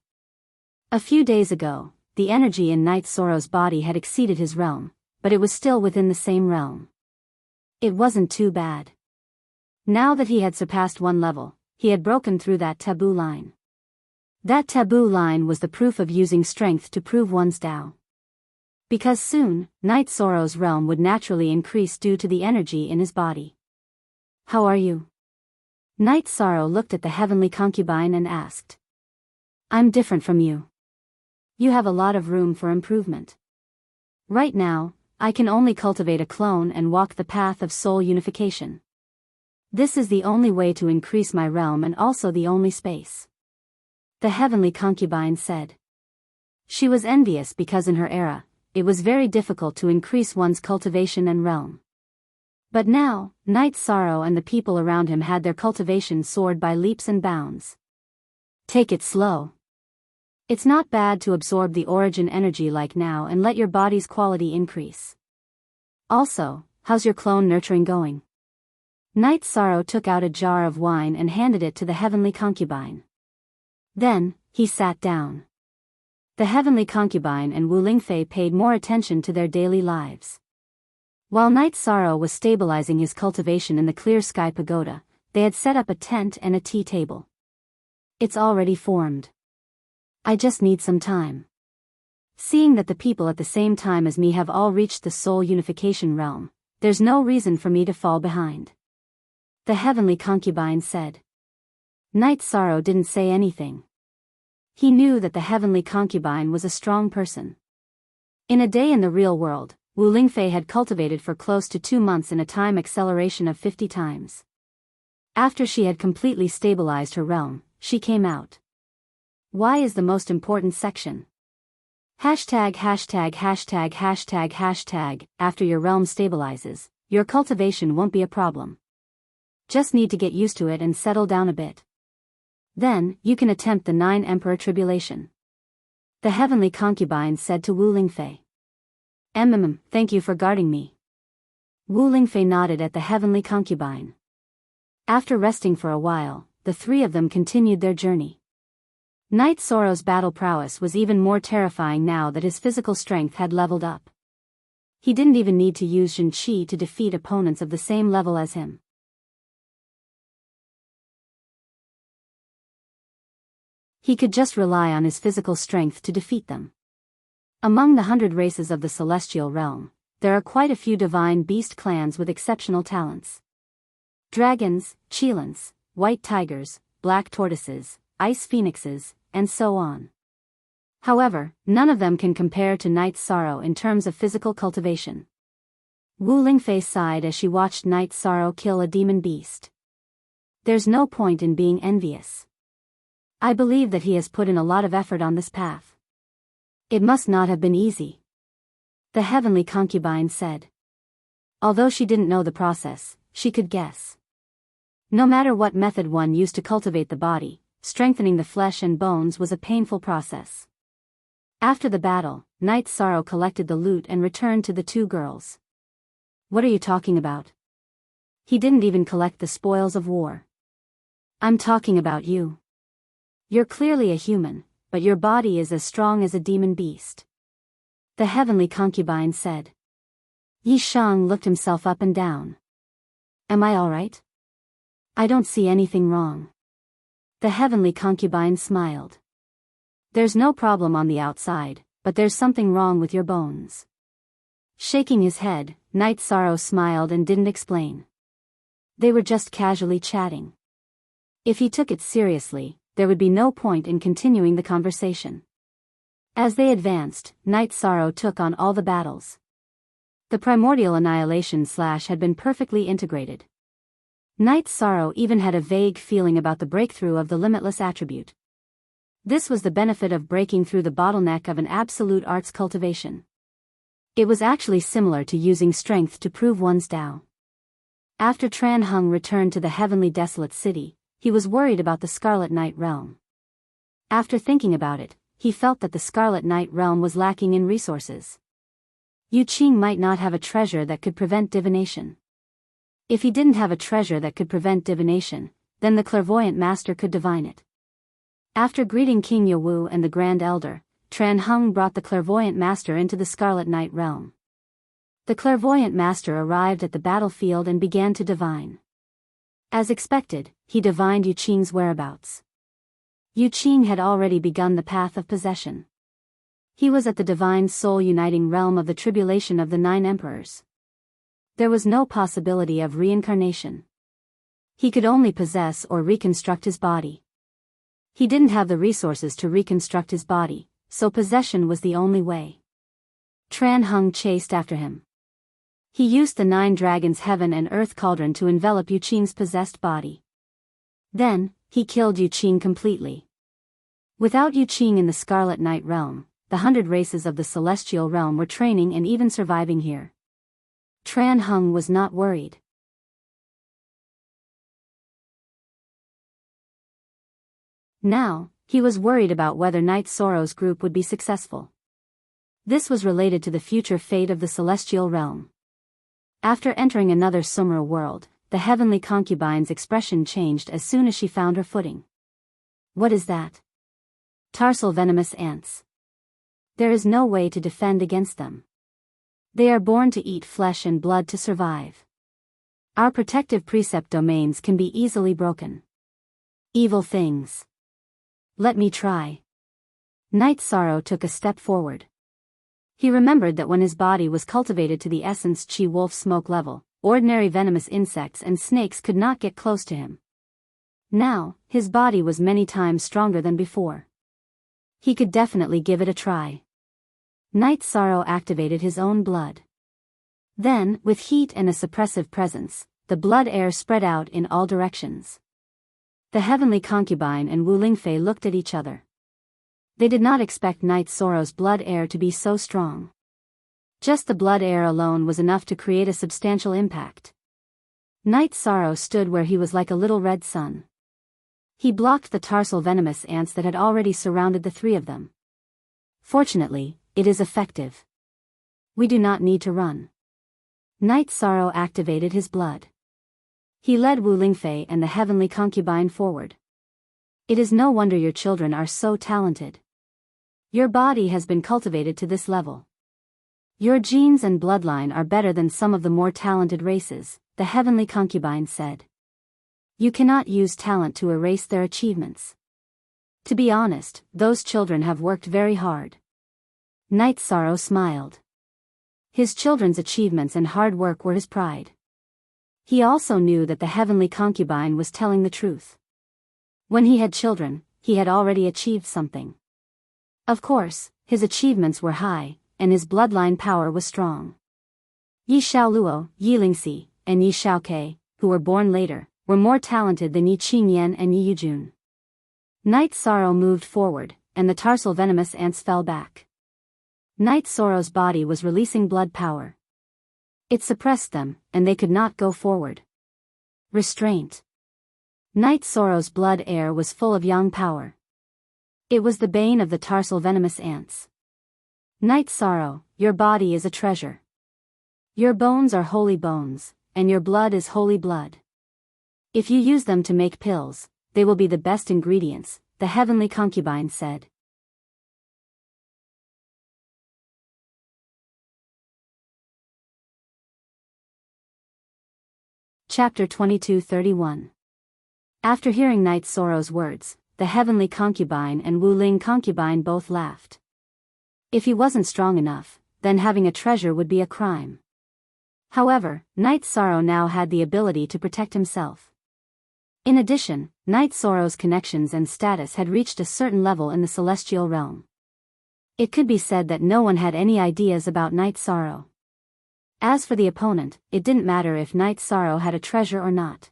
A few days ago, the energy in Night Sorrow's body had exceeded his realm, but it was still within the same realm. It wasn't too bad. Now that he had surpassed one level, he had broken through that taboo line. That taboo line was the proof of using strength to prove one's Tao. Because soon, Night Sorrow's realm would naturally increase due to the energy in his body. How are you? Night Sorrow looked at the heavenly concubine and asked. I'm different from you. You have a lot of room for improvement. Right now, I can only cultivate a clone and walk the path of soul unification. This is the only way to increase my realm and also the only space. The heavenly concubine said. She was envious because in her era, it was very difficult to increase one's cultivation and realm. But now, Night Sorrow and the people around him had their cultivation soared by leaps and bounds. Take it slow. It's not bad to absorb the origin energy like now and let your body's quality increase. Also, how's your clone nurturing going? Night Sorrow took out a jar of wine and handed it to the heavenly concubine. Then, he sat down. The heavenly concubine and Wu Lingfei paid more attention to their daily lives. While Night Sorrow was stabilizing his cultivation in the clear sky pagoda, they had set up a tent and a tea table. It's already formed. I just need some time. Seeing that the people at the same time as me have all reached the soul unification realm, there's no reason for me to fall behind. The heavenly concubine said. Night Sorrow didn't say anything. He knew that the heavenly concubine was a strong person. In a day in the real world, Wu Lingfei had cultivated for close to 2 months in a time acceleration of 50 times. After she had completely stabilized her realm, she came out. Why is the most important section? Hashtag. After your realm stabilizes, your cultivation won't be a problem. Just need to get used to it and settle down a bit. Then, you can attempt the 9 Emperor Tribulation. The heavenly concubine said to Wu Lingfei. Thank you for guarding me. Wu Lingfei nodded at the heavenly concubine. After resting for a while, the 3 of them continued their journey. Night Sorrow's battle prowess was even more terrifying now that his physical strength had leveled up. He didn't even need to use Jin Qi to defeat opponents of the same level as him. He could just rely on his physical strength to defeat them. Among the 100 races of the celestial realm, there are quite a few divine beast clans with exceptional talents. Dragons, Qilins, white tigers, black tortoises, ice phoenixes, and so on. However, none of them can compare to Night Sorrow in terms of physical cultivation. Wu Lingfei sighed as she watched Night Sorrow kill a demon beast. There's no point in being envious. I believe that he has put in a lot of effort on this path. It must not have been easy. The heavenly concubine said. Although she didn't know the process, she could guess. No matter what method one used to cultivate the body, strengthening the flesh and bones was a painful process. After the battle, Night Sorrow collected the loot and returned to the two girls. What are you talking about? He didn't even collect the spoils of war. I'm talking about you. You're clearly a human, but your body is as strong as a demon beast. The heavenly concubine said. Yi Shang looked himself up and down. Am I alright? I don't see anything wrong. The heavenly concubine smiled. There's no problem on the outside, but there's something wrong with your bones. Shaking his head, Night Sorrow smiled and didn't explain. They were just casually chatting. If he took it seriously, there would be no point in continuing the conversation. As they advanced, Night Sorrow took on all the battles. The primordial annihilation slash had been perfectly integrated. Night Sorrow even had a vague feeling about the breakthrough of the limitless attribute. This was the benefit of breaking through the bottleneck of an absolute arts cultivation. It was actually similar to using strength to prove one's Tao. After Tran Hung returned to the heavenly desolate city, he was worried about the Scarlet Night Realm. After thinking about it, he felt that the Scarlet Night Realm was lacking in resources. Yu Qing might not have a treasure that could prevent divination. If he didn't have a treasure that could prevent divination, then the clairvoyant master could divine it. After greeting King Yawu and the Grand Elder, Tran Hung brought the clairvoyant master into the Scarlet Night Realm. The clairvoyant master arrived at the battlefield and began to divine. As expected, he divined Yu Qing's whereabouts. Yu Qing had already begun the path of possession. He was at the divine soul uniting realm of the tribulation of the 9 emperors. There was no possibility of reincarnation. He could only possess or reconstruct his body. He didn't have the resources to reconstruct his body, so possession was the only way. Tran Hung chased after him. He used the 9 dragons' heaven and earth cauldron to envelop Yu Qing's possessed body. Then, he killed Yu Qing completely. Without Yu Qing in the Scarlet Night Realm, the 100 races of the Celestial Realm were training and even surviving here. Tran Hung was not worried. Now, he was worried about whether Night Sorrow's group would be successful. This was related to the future fate of the Celestial Realm. After entering another Sumra world, the heavenly concubine's expression changed as soon as she found her footing. What is that? Tarsal venomous ants. There is no way to defend against them. They are born to eat flesh and blood to survive. Our protective precept domains can be easily broken. Evil things. Let me try. Night Sorrow took a step forward. He remembered that when his body was cultivated to the essence Chi Wolf smoke level, ordinary venomous insects and snakes could not get close to him. Now, his body was many times stronger than before. He could definitely give it a try. Night Sorrow activated his own blood. Then, with heat and a suppressive presence, the blood air spread out in all directions. The heavenly concubine and Wu Lingfei looked at each other. They did not expect Night Sorrow's blood air to be so strong. Just the blood air alone was enough to create a substantial impact. Night Sorrow stood where he was like a little red sun. He blocked the tarsal venomous ants that had already surrounded the 3 of them. Fortunately, it is effective. We do not need to run. Night Sorrow activated his blood. He led Wu Lingfei and the heavenly concubine forward. It is no wonder your children are so talented. Your body has been cultivated to this level. Your genes and bloodline are better than some of the more talented races, the heavenly concubine said. You cannot use talent to erase their achievements. To be honest, those children have worked very hard. Night Sorrow smiled. His children's achievements and hard work were his pride. He also knew that the heavenly concubine was telling the truth. When he had children, he had already achieved something. Of course, his achievements were high, and his bloodline power was strong. Yi Xiaoluo, Yi Lingxi, and Yi Xiaokei, who were born later, were more talented than Yi Qingyan and Yi Yujun. Night Sorrow moved forward, and the tarsal venomous ants fell back. Night Sorrow's body was releasing blood power. It suppressed them, and they could not go forward. Restraint. Night Sorrow's blood air was full of yang power. It was the bane of the tarsal venomous ants. Night Sorrow, your body is a treasure. Your bones are holy bones, and your blood is holy blood. If you use them to make pills, they will be the best ingredients, the heavenly concubine said. Chapter 22:31. After hearing Night Sorrow's words, the heavenly concubine and Wu Ling concubine both laughed. If he wasn't strong enough, then having a treasure would be a crime. However, Night Sorrow now had the ability to protect himself. In addition, Night Sorrow's connections and status had reached a certain level in the celestial realm. It could be said that no one had any ideas about Night Sorrow. As for the opponent, it didn't matter if Night Sorrow had a treasure or not.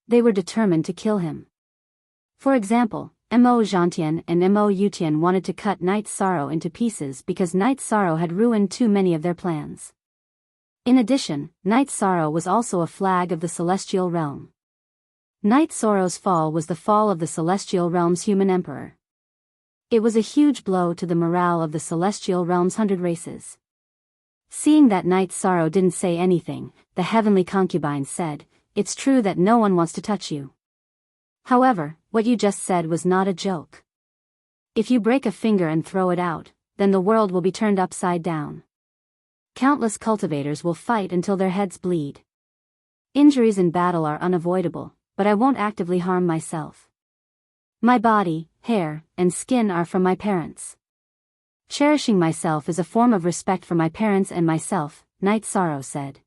They were determined to kill him. For example, Mo Zhantian and Mo Yutian wanted to cut Night Sorrow into pieces because Night Sorrow had ruined too many of their plans. In addition, Night Sorrow was also a flag of the celestial realm. Night Sorrow's fall was the fall of the celestial realm's human emperor. It was a huge blow to the morale of the celestial realm's 100 races. Seeing that Night Sorrow didn't say anything, the heavenly concubine said, "It's true that no one wants to touch you. However, what you just said was not a joke. If you break a finger and throw it out, then the world will be turned upside down. Countless cultivators will fight until their heads bleed. Injuries in battle are unavoidable, but I won't actively harm myself. My body, hair, and skin are from my parents. Cherishing myself is a form of respect for my parents and myself," Night Sorrow said.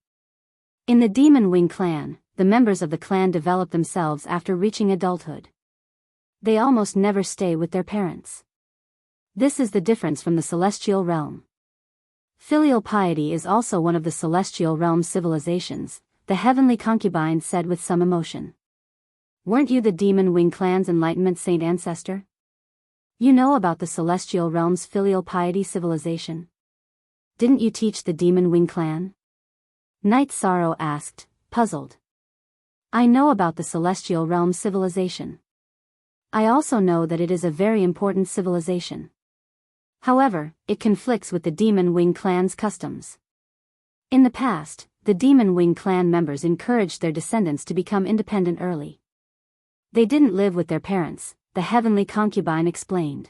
In the Demon Wing clan, the members of the clan develop themselves after reaching adulthood. They almost never stay with their parents. This is the difference from the celestial realm. Filial piety is also one of the celestial realm's civilizations, the heavenly concubine said with some emotion. Weren't you the Demon Wing clan's enlightenment saint ancestor? You know about the celestial realm's filial piety civilization. Didn't you teach the Demon Wing clan? Night Sorrow asked, puzzled. I know about the celestial realm's civilization. I also know that it is a very important civilization. However, it conflicts with the Demon Wing clan's customs. In the past, the Demon Wing clan members encouraged their descendants to become independent early. They didn't live with their parents, the heavenly concubine explained.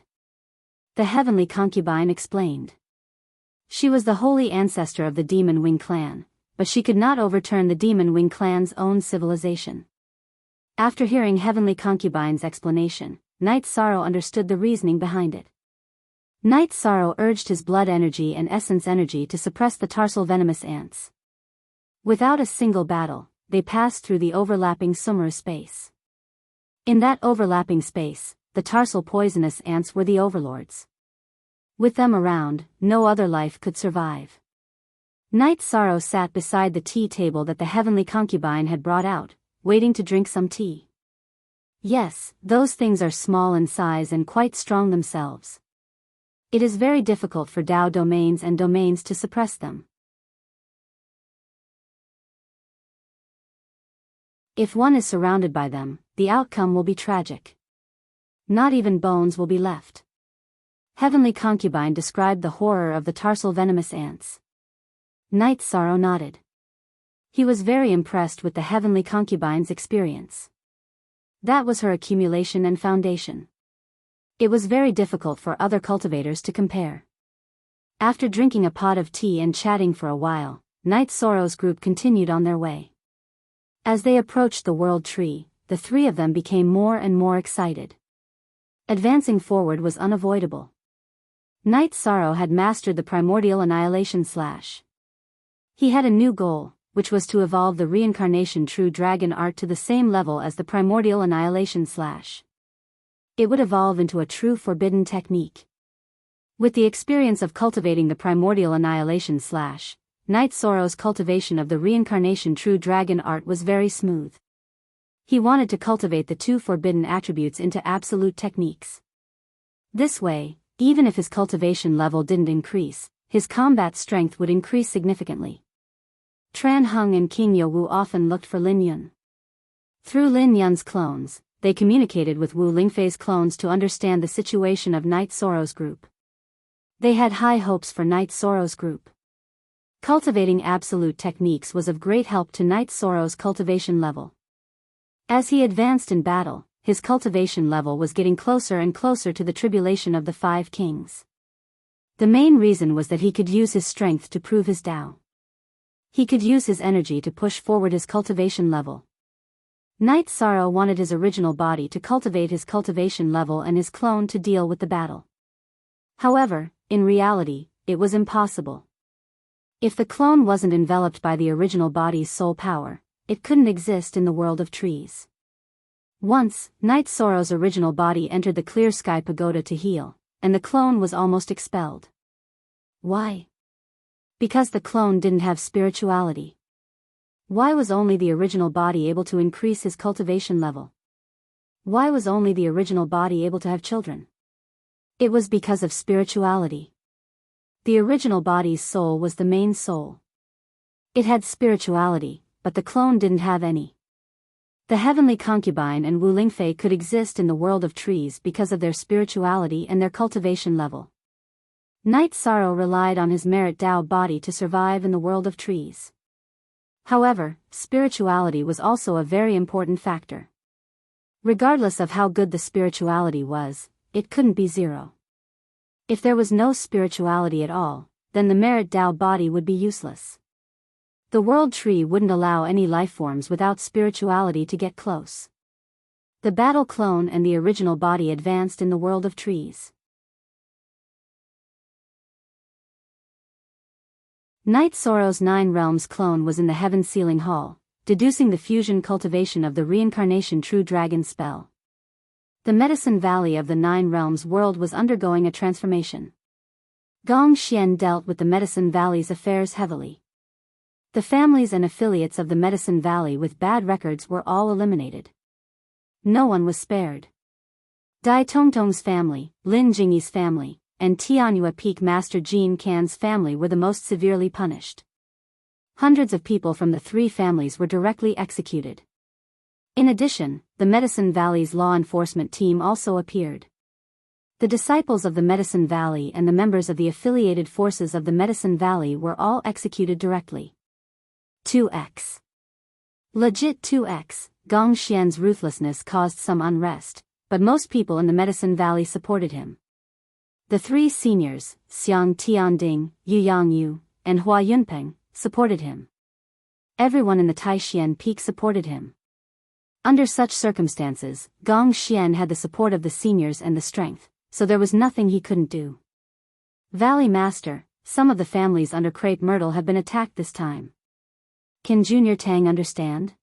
The heavenly concubine explained. She was the holy ancestor of the Demon Wing clan, but she could not overturn the Demon Wing clan's own civilization. After hearing heavenly concubine's explanation, Night Sorrow understood the reasoning behind it. Night Sorrow urged his blood energy and essence energy to suppress the tarsal venomous ants. Without a single battle, they passed through the overlapping Sumeru space. In that overlapping space, the tarsal poisonous ants were the overlords. With them around, no other life could survive. Night Sorrow sat beside the tea table that the heavenly concubine had brought out, waiting to drink some tea. Yes, those things are small in size and quite strong themselves. It is very difficult for Tao domains and domains to suppress them. If one is surrounded by them, the outcome will be tragic. Not even bones will be left. Heavenly concubine described the horror of the tarsal venomous ants. Night Sorrow nodded. He was very impressed with the heavenly concubine's experience. That was her accumulation and foundation. It was very difficult for other cultivators to compare. After drinking a pot of tea and chatting for a while, Night Sorrow's group continued on their way. As they approached the world tree, the three of them became more and more excited. Advancing forward was unavoidable. Night Sorrow had mastered the primordial annihilation slash. He had a new goal, which was to evolve the reincarnation true dragon art to the same level as the primordial annihilation slash. It would evolve into a true forbidden technique. With the experience of cultivating the primordial annihilation slash, Night Sorrow's cultivation of the reincarnation true dragon art was very smooth. He wanted to cultivate the two forbidden attributes into absolute techniques. This way, even if his cultivation level didn't increase, his combat strength would increase significantly. Tran Hung and King Yo-woo often looked for Lin Yun. Through Lin Yun's clones, they communicated with Wu Lingfei's clones to understand the situation of Night Sorrow's group. They had high hopes for Night Sorrow's group. Cultivating absolute techniques was of great help to Night Sorrow's cultivation level. As he advanced in battle, his cultivation level was getting closer and closer to the tribulation of the Five Kings. The main reason was that he could use his strength to prove his Tao. He could use his energy to push forward his cultivation level. Night Sorrow wanted his original body to cultivate his cultivation level and his clone to deal with the battle. However, in reality, it was impossible. If the clone wasn't enveloped by the original body's soul power, it couldn't exist in the world of trees. Once, Night Sorrow's original body entered the Clear Sky Pagoda to heal, and the clone was almost expelled. Why? Because the clone didn't have spirituality. Why was only the original body able to increase his cultivation level? Why was only the original body able to have children? It was because of spirituality. The original body's soul was the main soul. It had spirituality, but the clone didn't have any. The heavenly concubine and Wu Lingfei could exist in the world of trees because of their spirituality and their cultivation level. Night Sorrow relied on his merit Tao body to survive in the world of trees. However, spirituality was also a very important factor. Regardless of how good the spirituality was, it couldn't be zero. If there was no spirituality at all, then the merit Tao body would be useless. The world tree wouldn't allow any lifeforms without spirituality to get close. The battle clone and the original body advanced in the world of trees. Night Sorrow's 9 Realms clone was in the Heaven Sealing Hall, deducing the fusion cultivation of the reincarnation True Dragon spell. The Medicine Valley of the 9 Realms world was undergoing a transformation. Gong Xian dealt with the Medicine Valley's affairs heavily. The families and affiliates of the Medicine Valley with bad records were all eliminated. No one was spared. Dai Tongtong's family, Lin Jingyi's family, and Tianyue Peak Master Jean Can's family were the most severely punished. Hundreds of people from the 3 families were directly executed. In addition, the Medicine Valley's law enforcement team also appeared. The disciples of the Medicine Valley and the members of the affiliated forces of the Medicine Valley were all executed directly. 2x. Legit 2x, Gong Xian's ruthlessness caused some unrest, but most people in the Medicine Valley supported him. The 3 seniors, Xiang Tianding, Yu Yangyu, and Hua Yunpeng, supported him. Everyone in the Taishan Peak supported him. Under such circumstances, Gong Xian had the support of the seniors and the strength, so there was nothing he couldn't do. Valley Master, some of the families under Crepe Myrtle have been attacked this time. Can Junior Tang understand?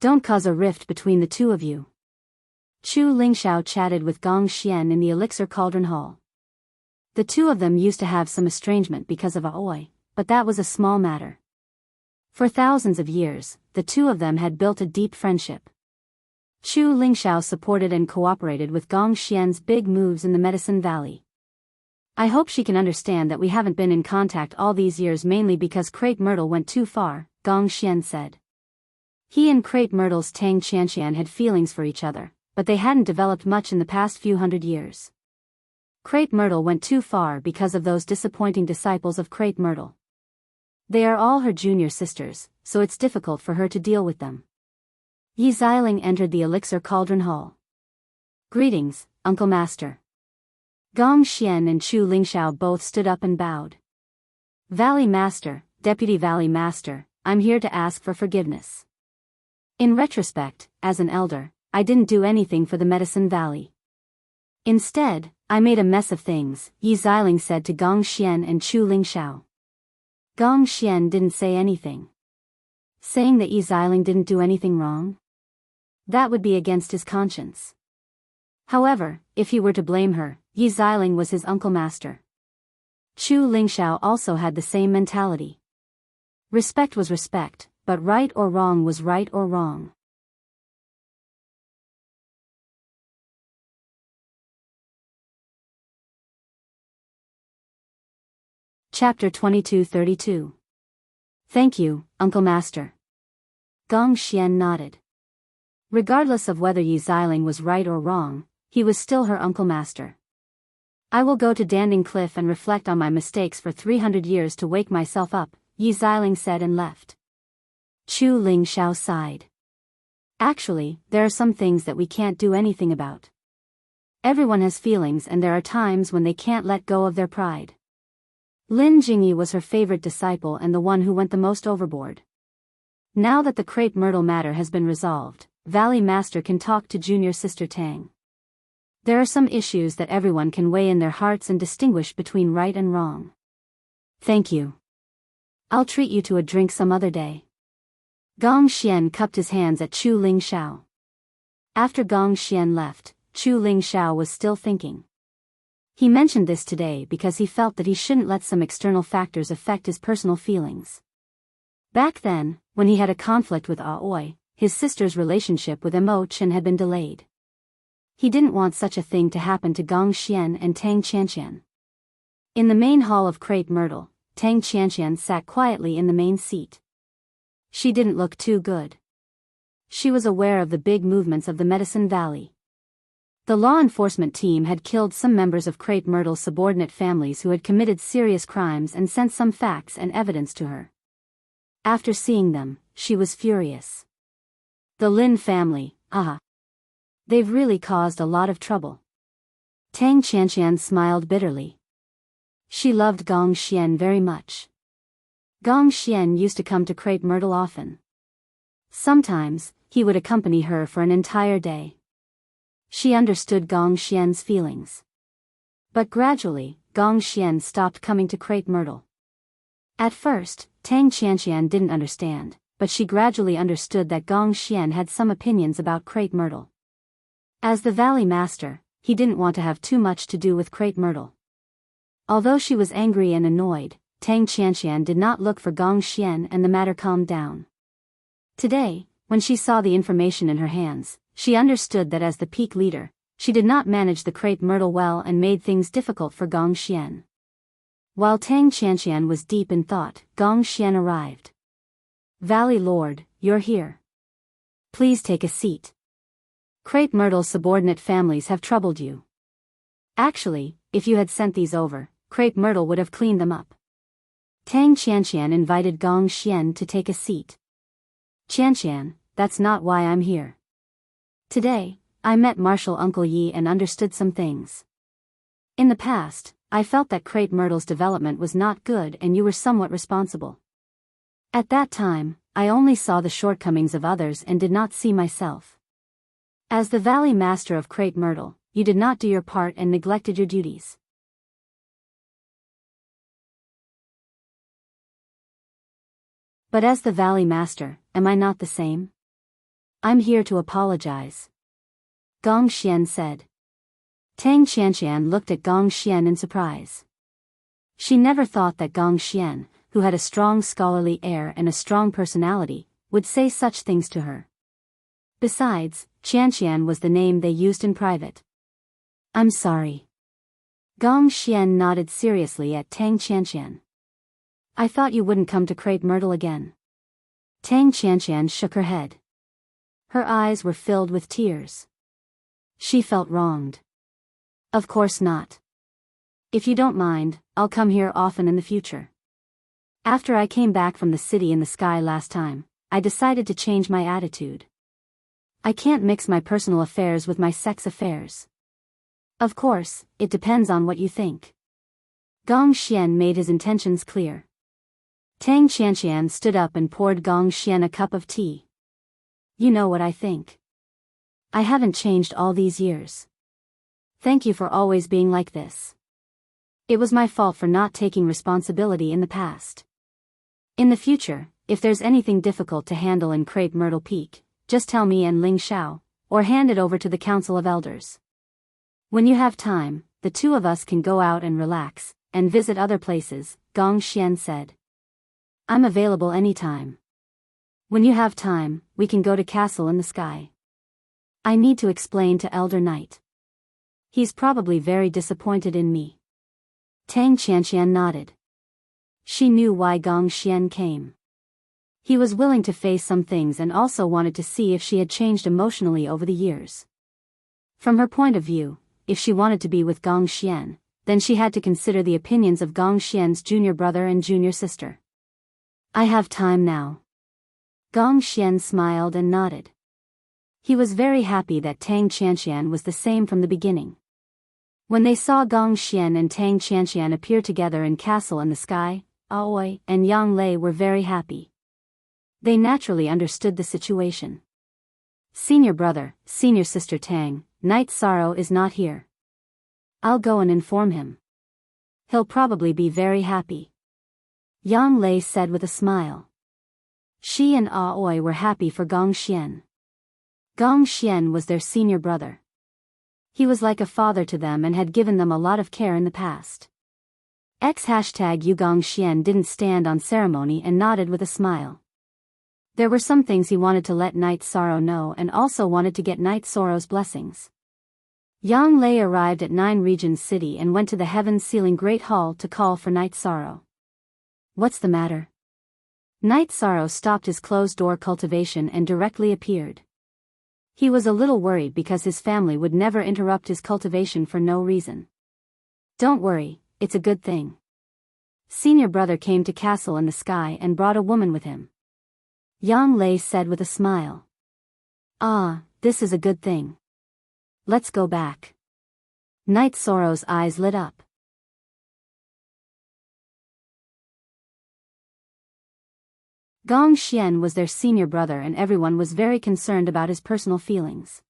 Don't cause a rift between the 2 of you. Chu Lingxiao chatted with Gong Xian in the Elixir Cauldron Hall. The 2 of them used to have some estrangement because of Aoi, but that was a small matter. For thousands of years, the 2 of them had built a deep friendship. Chu Lingxiao supported and cooperated with Gong Xian's big moves in the Medicine Valley. I hope she can understand that we haven't been in contact all these years mainly because Crepe Myrtle went too far, Gong Xian said. He and Crepe Myrtle's Tang Qianqian had feelings for each other, but they hadn't developed much in the past few hundred years. Crepe Myrtle went too far because of those disappointing disciples of Crepe Myrtle. They are all her junior sisters, so it's difficult for her to deal with them. Yi Xiling entered the Elixir Cauldron Hall. Greetings, Uncle Master. Gong Xian and Chu Lingxiao both stood up and bowed. Valley Master, Deputy Valley Master, I'm here to ask for forgiveness. In retrospect, as an elder, I didn't do anything for the Medicine Valley. Instead, I made a mess of things, Yi Xiling said to Gong Xian and Chu Lingxiao. Gong Xian didn't say anything. Saying that Yi Xiling didn't do anything wrong? That would be against his conscience. However, if he were to blame her, Yi Xiling was his uncle master. Chu Lingxiao also had the same mentality. Respect was respect, but right or wrong was right or wrong. Chapter 2232. Thank you, Uncle Master. Gong Xian nodded. Regardless of whether Yi Xiling was right or wrong, he was still her Uncle Master. I will go to Danding Cliff and reflect on my mistakes for 300 years to wake myself up, Yi Xiling said and left. Chu Lingxiao sighed. Actually, there are some things that we can't do anything about. Everyone has feelings and there are times when they can't let go of their pride. Lin Jingyi was her favorite disciple and the one who went the most overboard. Now that the crepe myrtle matter has been resolved, Valley Master can talk to junior sister Tang. There are some issues that everyone can weigh in their hearts and distinguish between right and wrong. Thank you. I'll treat you to a drink some other day. Gong Xian cupped his hands at Chu Lingxiao. After Gong Xian left, Chu Lingxiao was still thinking. He mentioned this today because he felt that he shouldn't let some external factors affect his personal feelings. Back then, when he had a conflict with Aoi, his sister's relationship with Mo Chen had been delayed. He didn't want such a thing to happen to Gong Xian and Tang Qianqian. In the main hall of Crepe Myrtle, Tang Qianqian sat quietly in the main seat. She didn't look too good. She was aware of the big movements of the Medicine Valley. The law enforcement team had killed some members of Crepe Myrtle's subordinate families who had committed serious crimes and sent some facts and evidence to her. After seeing them, she was furious. The Lin family, they've really caused a lot of trouble. Tang Qianqian smiled bitterly. She loved Gong Xian very much. Gong Xian used to come to Crepe Myrtle often. Sometimes, he would accompany her for an entire day. She understood Gong Xian's feelings. But gradually, Gong Xian stopped coming to Crepe Myrtle. At first, Tang Qianqian didn't understand, but she gradually understood that Gong Xian had some opinions about Crepe Myrtle. As the Valley Master, he didn't want to have too much to do with Crepe Myrtle. Although she was angry and annoyed, Tang Qianqian did not look for Gong Xian and the matter calmed down. Today, when she saw the information in her hands, she understood that as the peak leader, she did not manage the Crepe Myrtle well and made things difficult for Gong Xian. While Tang Qianqian was deep in thought, Gong Xian arrived. Valley Lord, you're here. Please take a seat. Crepe Myrtle's subordinate families have troubled you. Actually, if you had sent these over, Crepe Myrtle would have cleaned them up. Tang Qianqian invited Gong Xian to take a seat. Qianqian, that's not why I'm here. Today, I met Marshal Uncle Yi and understood some things. In the past, I felt that Crepe Myrtle's development was not good and you were somewhat responsible. At that time, I only saw the shortcomings of others and did not see myself. As the Valley Master of Crepe Myrtle, you did not do your part and neglected your duties. But as the Valley Master, am I not the same? I'm here to apologize. Gong Xian said. Tang Qianqian looked at Gong Xian in surprise. She never thought that Gong Xian, who had a strong scholarly air and a strong personality, would say such things to her. Besides, Qianqian was the name they used in private. I'm sorry. Gong Xian nodded seriously at Tang Qianqian. I thought you wouldn't come to Crepe Myrtle again. Tang Qianqian shook her head. Her eyes were filled with tears. She felt wronged. Of course not. If you don't mind, I'll come here often in the future. After I came back from the city in the sky last time, I decided to change my attitude. I can't mix my personal affairs with my sex affairs. Of course, it depends on what you think. Gong Xian made his intentions clear. Tang Qianqian stood up and poured Gong Xian a cup of tea. You know what I think. I haven't changed all these years. Thank you for always being like this. It was my fault for not taking responsibility in the past. In the future, if there's anything difficult to handle in Crepe Myrtle Peak, just tell me and Ling Xiao, or hand it over to the Council of Elders. When you have time, the two of us can go out and relax, and visit other places, Gong Xian said. I'm available anytime. When you have time, we can go to Castle in the Sky. I need to explain to Elder Knight. He's probably very disappointed in me. Tang Qianqian nodded. She knew why Gong Xian came. He was willing to face some things and also wanted to see if she had changed emotionally over the years. From her point of view, if she wanted to be with Gong Xian, then she had to consider the opinions of Gong Xian's junior brother and junior sister. I have time now. Gong Xian smiled and nodded. He was very happy that Tang Qianqian was the same from the beginning. When they saw Gong Xian and Tang Qianqian appear together in Castle in the Sky, Aoi and Yang Lei were very happy. They naturally understood the situation. Senior brother, senior sister Tang, Night Sorrow is not here. I'll go and inform him. He'll probably be very happy. Yang Lei said with a smile. She and Aoi were happy for Gong Xian. Gong Xian was their senior brother. He was like a father to them and had given them a lot of care in the past. #Yu Gong Xian didn't stand on ceremony and nodded with a smile. There were some things he wanted to let Night Sorrow know and also wanted to get Night Sorrow's blessings. Yang Lei arrived at 9 Regions City and went to the Heaven-Sealing Great Hall to call for Night Sorrow. What's the matter? Night Sorrow stopped his closed-door cultivation and directly appeared. He was a little worried because his family would never interrupt his cultivation for no reason. Don't worry, it's a good thing. Senior brother came to Castle in the Sky and brought a woman with him. Yang Lei said with a smile. Ah, this is a good thing. Let's go back. Night Sorrow's eyes lit up. Gong Xian was their senior brother and everyone was very concerned about his personal feelings.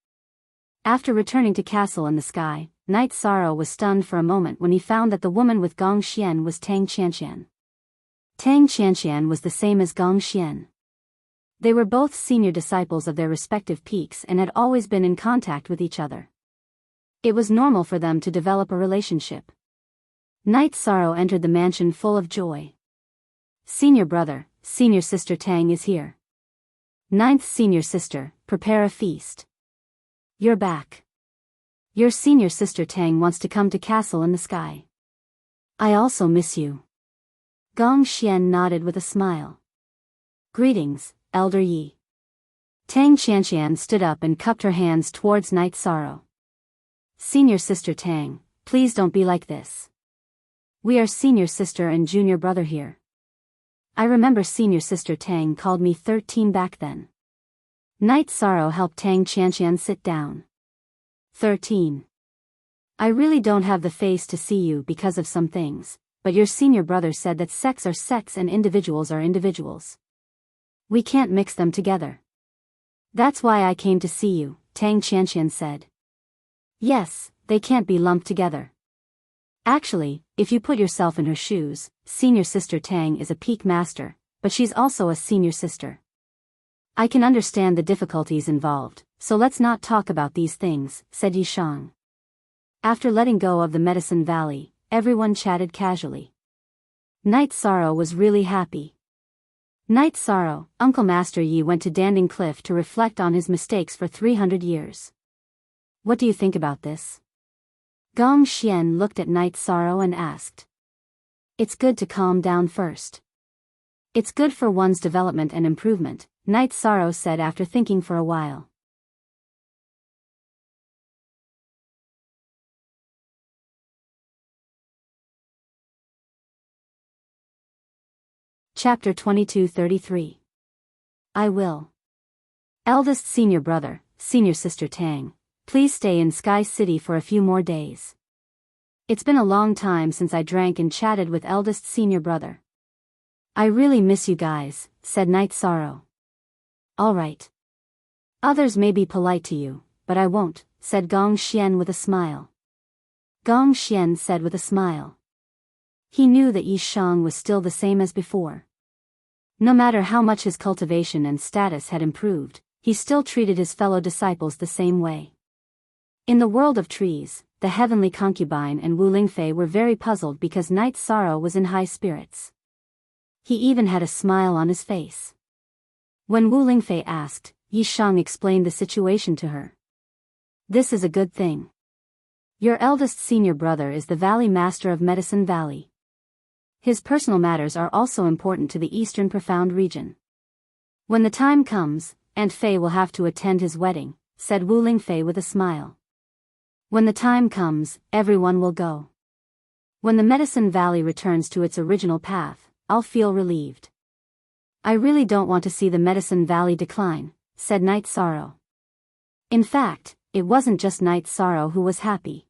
After returning to Castle in the Sky, Night Sorrow was stunned for a moment when he found that the woman with Gong Xian was Tang Qianqian. Tang Qianqian was the same as Gong Xian. They were both senior disciples of their respective peaks and had always been in contact with each other. It was normal for them to develop a relationship. Night Sorrow entered the mansion full of joy. Senior brother, senior sister Tang is here. 9th senior sister, prepare a feast. You're back. Your senior sister Tang wants to come to Castle in the Sky. I also miss you. Gong Xian nodded with a smile. Greetings, Elder Yi. Tang Qianqian stood up and cupped her hands towards Night Sorrow. Senior sister Tang, please don't be like this. We are senior sister and junior brother here. I remember senior sister Tang called me 13 back then. Night Sorrow helped Tang Qianqian sit down. 13. I really don't have the face to see you because of some things, but your senior brother said that sects are sects and individuals are individuals. We can't mix them together. That's why I came to see you, Tang Qianqian said. Yes, they can't be lumped together. Actually, if you put yourself in her shoes, senior sister Tang is a peak master, but she's also a senior sister. I can understand the difficulties involved, so let's not talk about these things, said Yishang. After letting go of the Medicine Valley, everyone chatted casually. Night Sorrow was really happy. Night Sorrow, Uncle Master Yi went to Danding Cliff to reflect on his mistakes for 300 years. What do you think about this? Gong Xian looked at Night Sorrow and asked. It's good to calm down first. It's good for one's development and improvement, Night Sorrow said after thinking for a while. Chapter 22-33. I will. Eldest senior brother, senior sister Tang, please stay in Sky City for a few more days. It's been a long time since I drank and chatted with eldest senior brother. I really miss you guys, said Night Sorrow. All right. Others may be polite to you, but I won't, said Gong Xian with a smile. Gong Xian said with a smile. He knew that Yi Shang was still the same as before. No matter how much his cultivation and status had improved, he still treated his fellow disciples the same way. In the world of trees, the heavenly concubine and Wu Lingfei were very puzzled because Night Sorrow was in high spirits. He even had a smile on his face. When Wu Lingfei asked, Yi Shang explained the situation to her. This is a good thing. Your eldest senior brother is the Valley Master of Medicine Valley. His personal matters are also important to the Eastern Profound region. When the time comes, Aunt Fei will have to attend his wedding, said Wu Lingfei with a smile. When the time comes, everyone will go. When the Medicine Valley returns to its original path, I'll feel relieved. I really don't want to see the Medicine Valley decline, said Night Sorrow. In fact, it wasn't just Night Sorrow who was happy.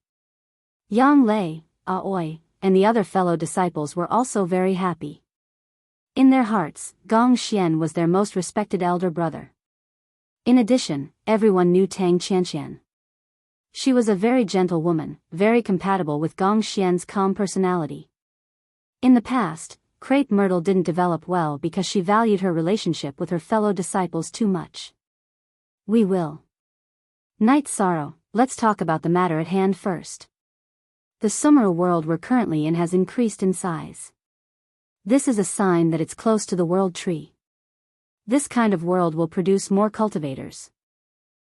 Yang Lei, Aoi, and the other fellow disciples were also very happy. In their hearts, Gong Xian was their most respected elder brother. In addition, everyone knew Tang Qianqian. She was a very gentle woman, very compatible with Gong Xian's calm personality. In the past, Crepe Myrtle didn't develop well because she valued her relationship with her fellow disciples too much. We will. Night Sorrow, let's talk about the matter at hand first. The Sumeru world we're currently in has increased in size. This is a sign that it's close to the world tree. This kind of world will produce more cultivators.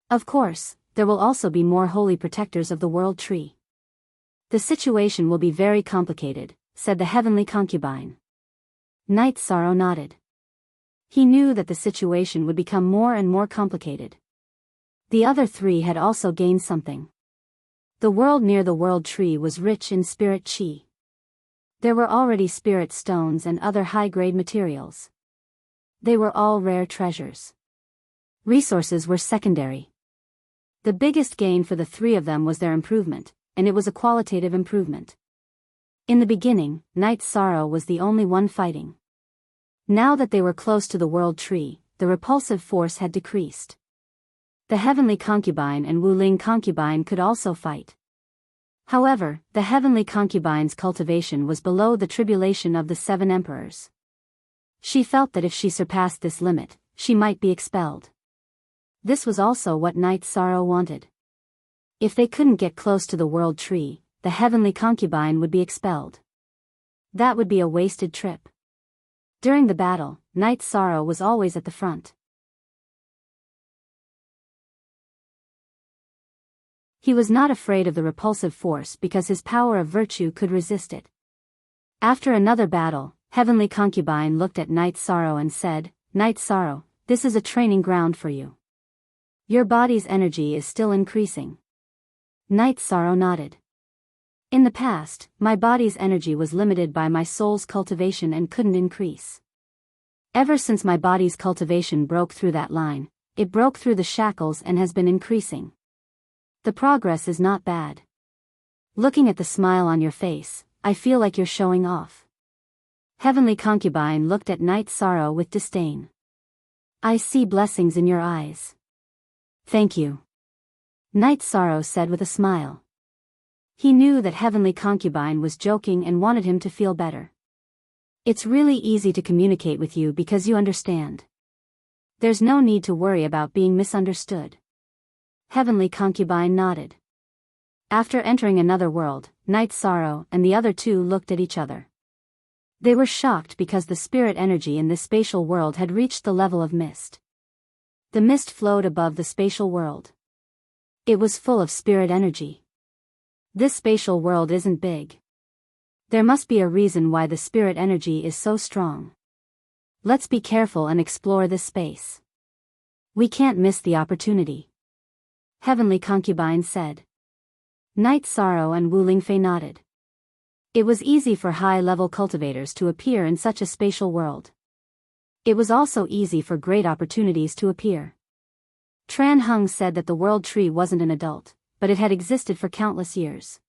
Of course, there will also be more holy protectors of the world tree. The situation will be very complicated, said the heavenly concubine. Night Sorrow nodded. He knew that the situation would become more and more complicated. The other three had also gained something. The world near the world tree was rich in spirit chi. There were already spirit stones and other high-grade materials. They were all rare treasures. Resources were secondary. The biggest gain for the three of them was their improvement, and it was a qualitative improvement. In the beginning, Night Sorrow was the only one fighting. Now that they were close to the world tree, the repulsive force had decreased. The heavenly concubine and Wuling concubine could also fight. However, the heavenly concubine's cultivation was below the tribulation of the 7 emperors. She felt that if she surpassed this limit, she might be expelled. This was also what Night Sorrow wanted. If they couldn't get close to the world tree, the heavenly concubine would be expelled. That would be a wasted trip. During the battle, Night Sorrow was always at the front. He was not afraid of the repulsive force because his power of virtue could resist it. After another battle, Heavenly Concubine looked at Night Sorrow and said, Night Sorrow, this is a training ground for you. Your body's energy is still increasing. Night Sorrow nodded. In the past, my body's energy was limited by my soul's cultivation and couldn't increase. Ever since my body's cultivation broke through that line, it broke through the shackles and has been increasing. The progress is not bad. Looking at the smile on your face, I feel like you're showing off. Heavenly Concubine looked at Night Sorrow with disdain. I see blessings in your eyes. Thank you. Night Sorrow said with a smile. He knew that Heavenly Concubine was joking and wanted him to feel better. It's really easy to communicate with you because you understand. There's no need to worry about being misunderstood. Heavenly Concubine nodded. After entering another world, Night Sorrow and the other two looked at each other. They were shocked because the spirit energy in this spatial world had reached the level of mist. The mist flowed above the spatial world. It was full of spirit energy. This spatial world isn't big. There must be a reason why the spirit energy is so strong. Let's be careful and explore this space. We can't miss the opportunity. Heavenly Concubine said. Night Sorrow and Wu Lingfei nodded. It was easy for high-level cultivators to appear in such a spatial world. It was also easy for great opportunities to appear. Tran Hung said that the world tree wasn't an adult, but it had existed for countless years.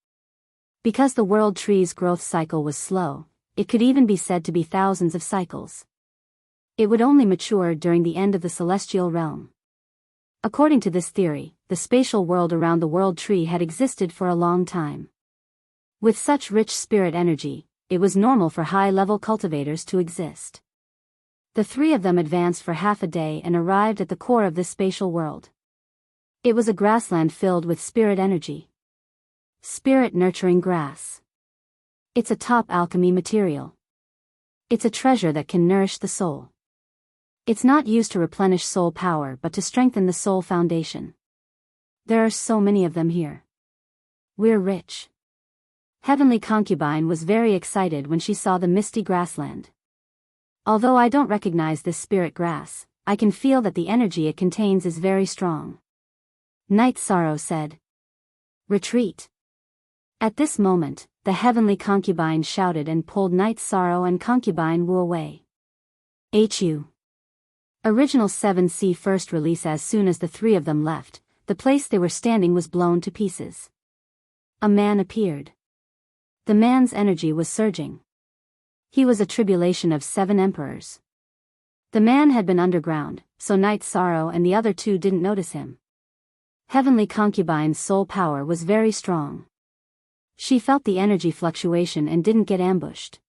Because the world tree's growth cycle was slow, it could even be said to be thousands of cycles. It would only mature during the end of the celestial realm. According to this theory, the spatial world around the world tree had existed for a long time. With such rich spirit energy, it was normal for high-level cultivators to exist. The three of them advanced for half a day and arrived at the core of this spatial world. It was a grassland filled with spirit energy. Spirit-nurturing grass. It's a top alchemy material. It's a treasure that can nourish the soul. It's not used to replenish soul power but to strengthen the soul foundation. There are so many of them here. We're rich. Heavenly Concubine was very excited when she saw the misty grassland. Although I don't recognize this spirit grass, I can feel that the energy it contains is very strong. Night Sorrow said. Retreat. At this moment, the heavenly concubine shouted and pulled Night Sorrow and concubine Wu away. HU. Original 7C first release. As soon as the three of them left, the place they were standing was blown to pieces. A man appeared. The man's energy was surging. He was a tribulation of 7 emperors. The man had been underground, so Night Sorrow and the other two didn't notice him. Heavenly Concubine's soul power was very strong. She felt the energy fluctuation and didn't get ambushed.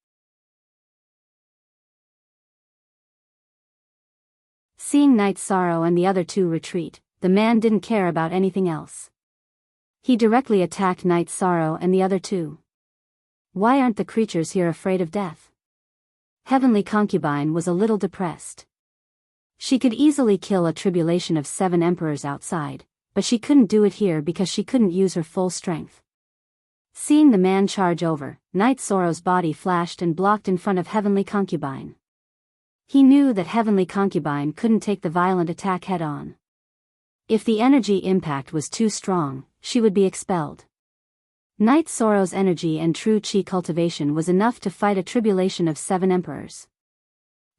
Seeing Night Sorrow and the other two retreat, the man didn't care about anything else. He directly attacked Night Sorrow and the other two. Why aren't the creatures here afraid of death? Heavenly Concubine was a little depressed. She could easily kill a tribulation of 7 emperors outside, but she couldn't do it here because she couldn't use her full strength. Seeing the man charge over, Night Sorrow's body flashed and blocked in front of Heavenly Concubine. He knew that Heavenly Concubine couldn't take the violent attack head-on. If the energy impact was too strong, she would be expelled. Night Sorrow's energy and true chi cultivation was enough to fight a tribulation of 7 emperors.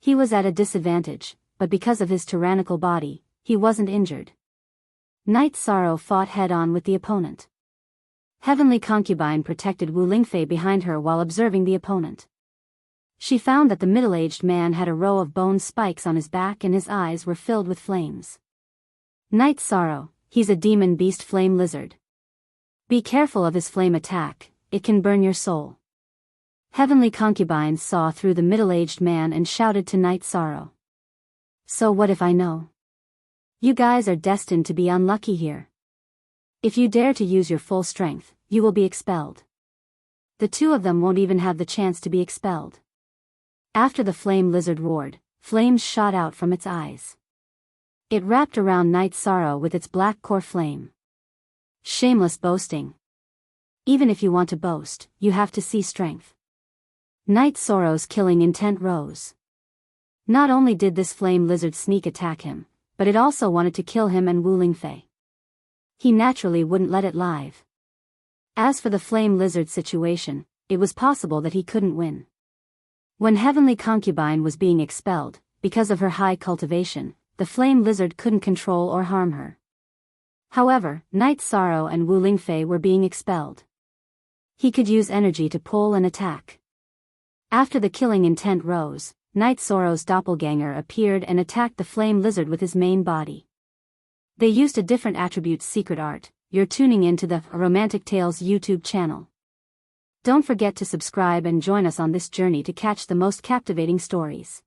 He was at a disadvantage, but because of his tyrannical body, he wasn't injured. Night Sorrow fought head-on with the opponent. Heavenly Concubine protected Wu Lingfei behind her while observing the opponent. She found that the middle-aged man had a row of bone spikes on his back and his eyes were filled with flames. Night Sorrow, he's a demon beast flame lizard. Be careful of his flame attack, it can burn your soul. Heavenly Concubine saw through the middle-aged man and shouted to Night Sorrow. So what if I know? You guys are destined to be unlucky here. If you dare to use your full strength, you will be expelled. The two of them won't even have the chance to be expelled. After the flame lizard roared, flames shot out from its eyes. It wrapped around Night Sorrow with its black core flame. Shameless boasting. Even if you want to boast, you have to see strength. Night Sorrow's killing intent rose. Not only did this flame lizard sneak attack him, but it also wanted to kill him and Wu Lingfei. He naturally wouldn't let it live. As for the flame lizard situation, it was possible that he couldn't win. When Heavenly Concubine was being expelled, because of her high cultivation, the flame lizard couldn't control or harm her. However, Night Sorrow and Wu Lingfei were being expelled. He could use energy to pull and attack. After the killing intent rose, Night Sorrow's doppelganger appeared and attacked the flame lizard with his main body. They used a different attribute's secret art. You're tuning into the Romantic Tales YouTube channel. Don't forget to subscribe and join us on this journey to catch the most captivating stories.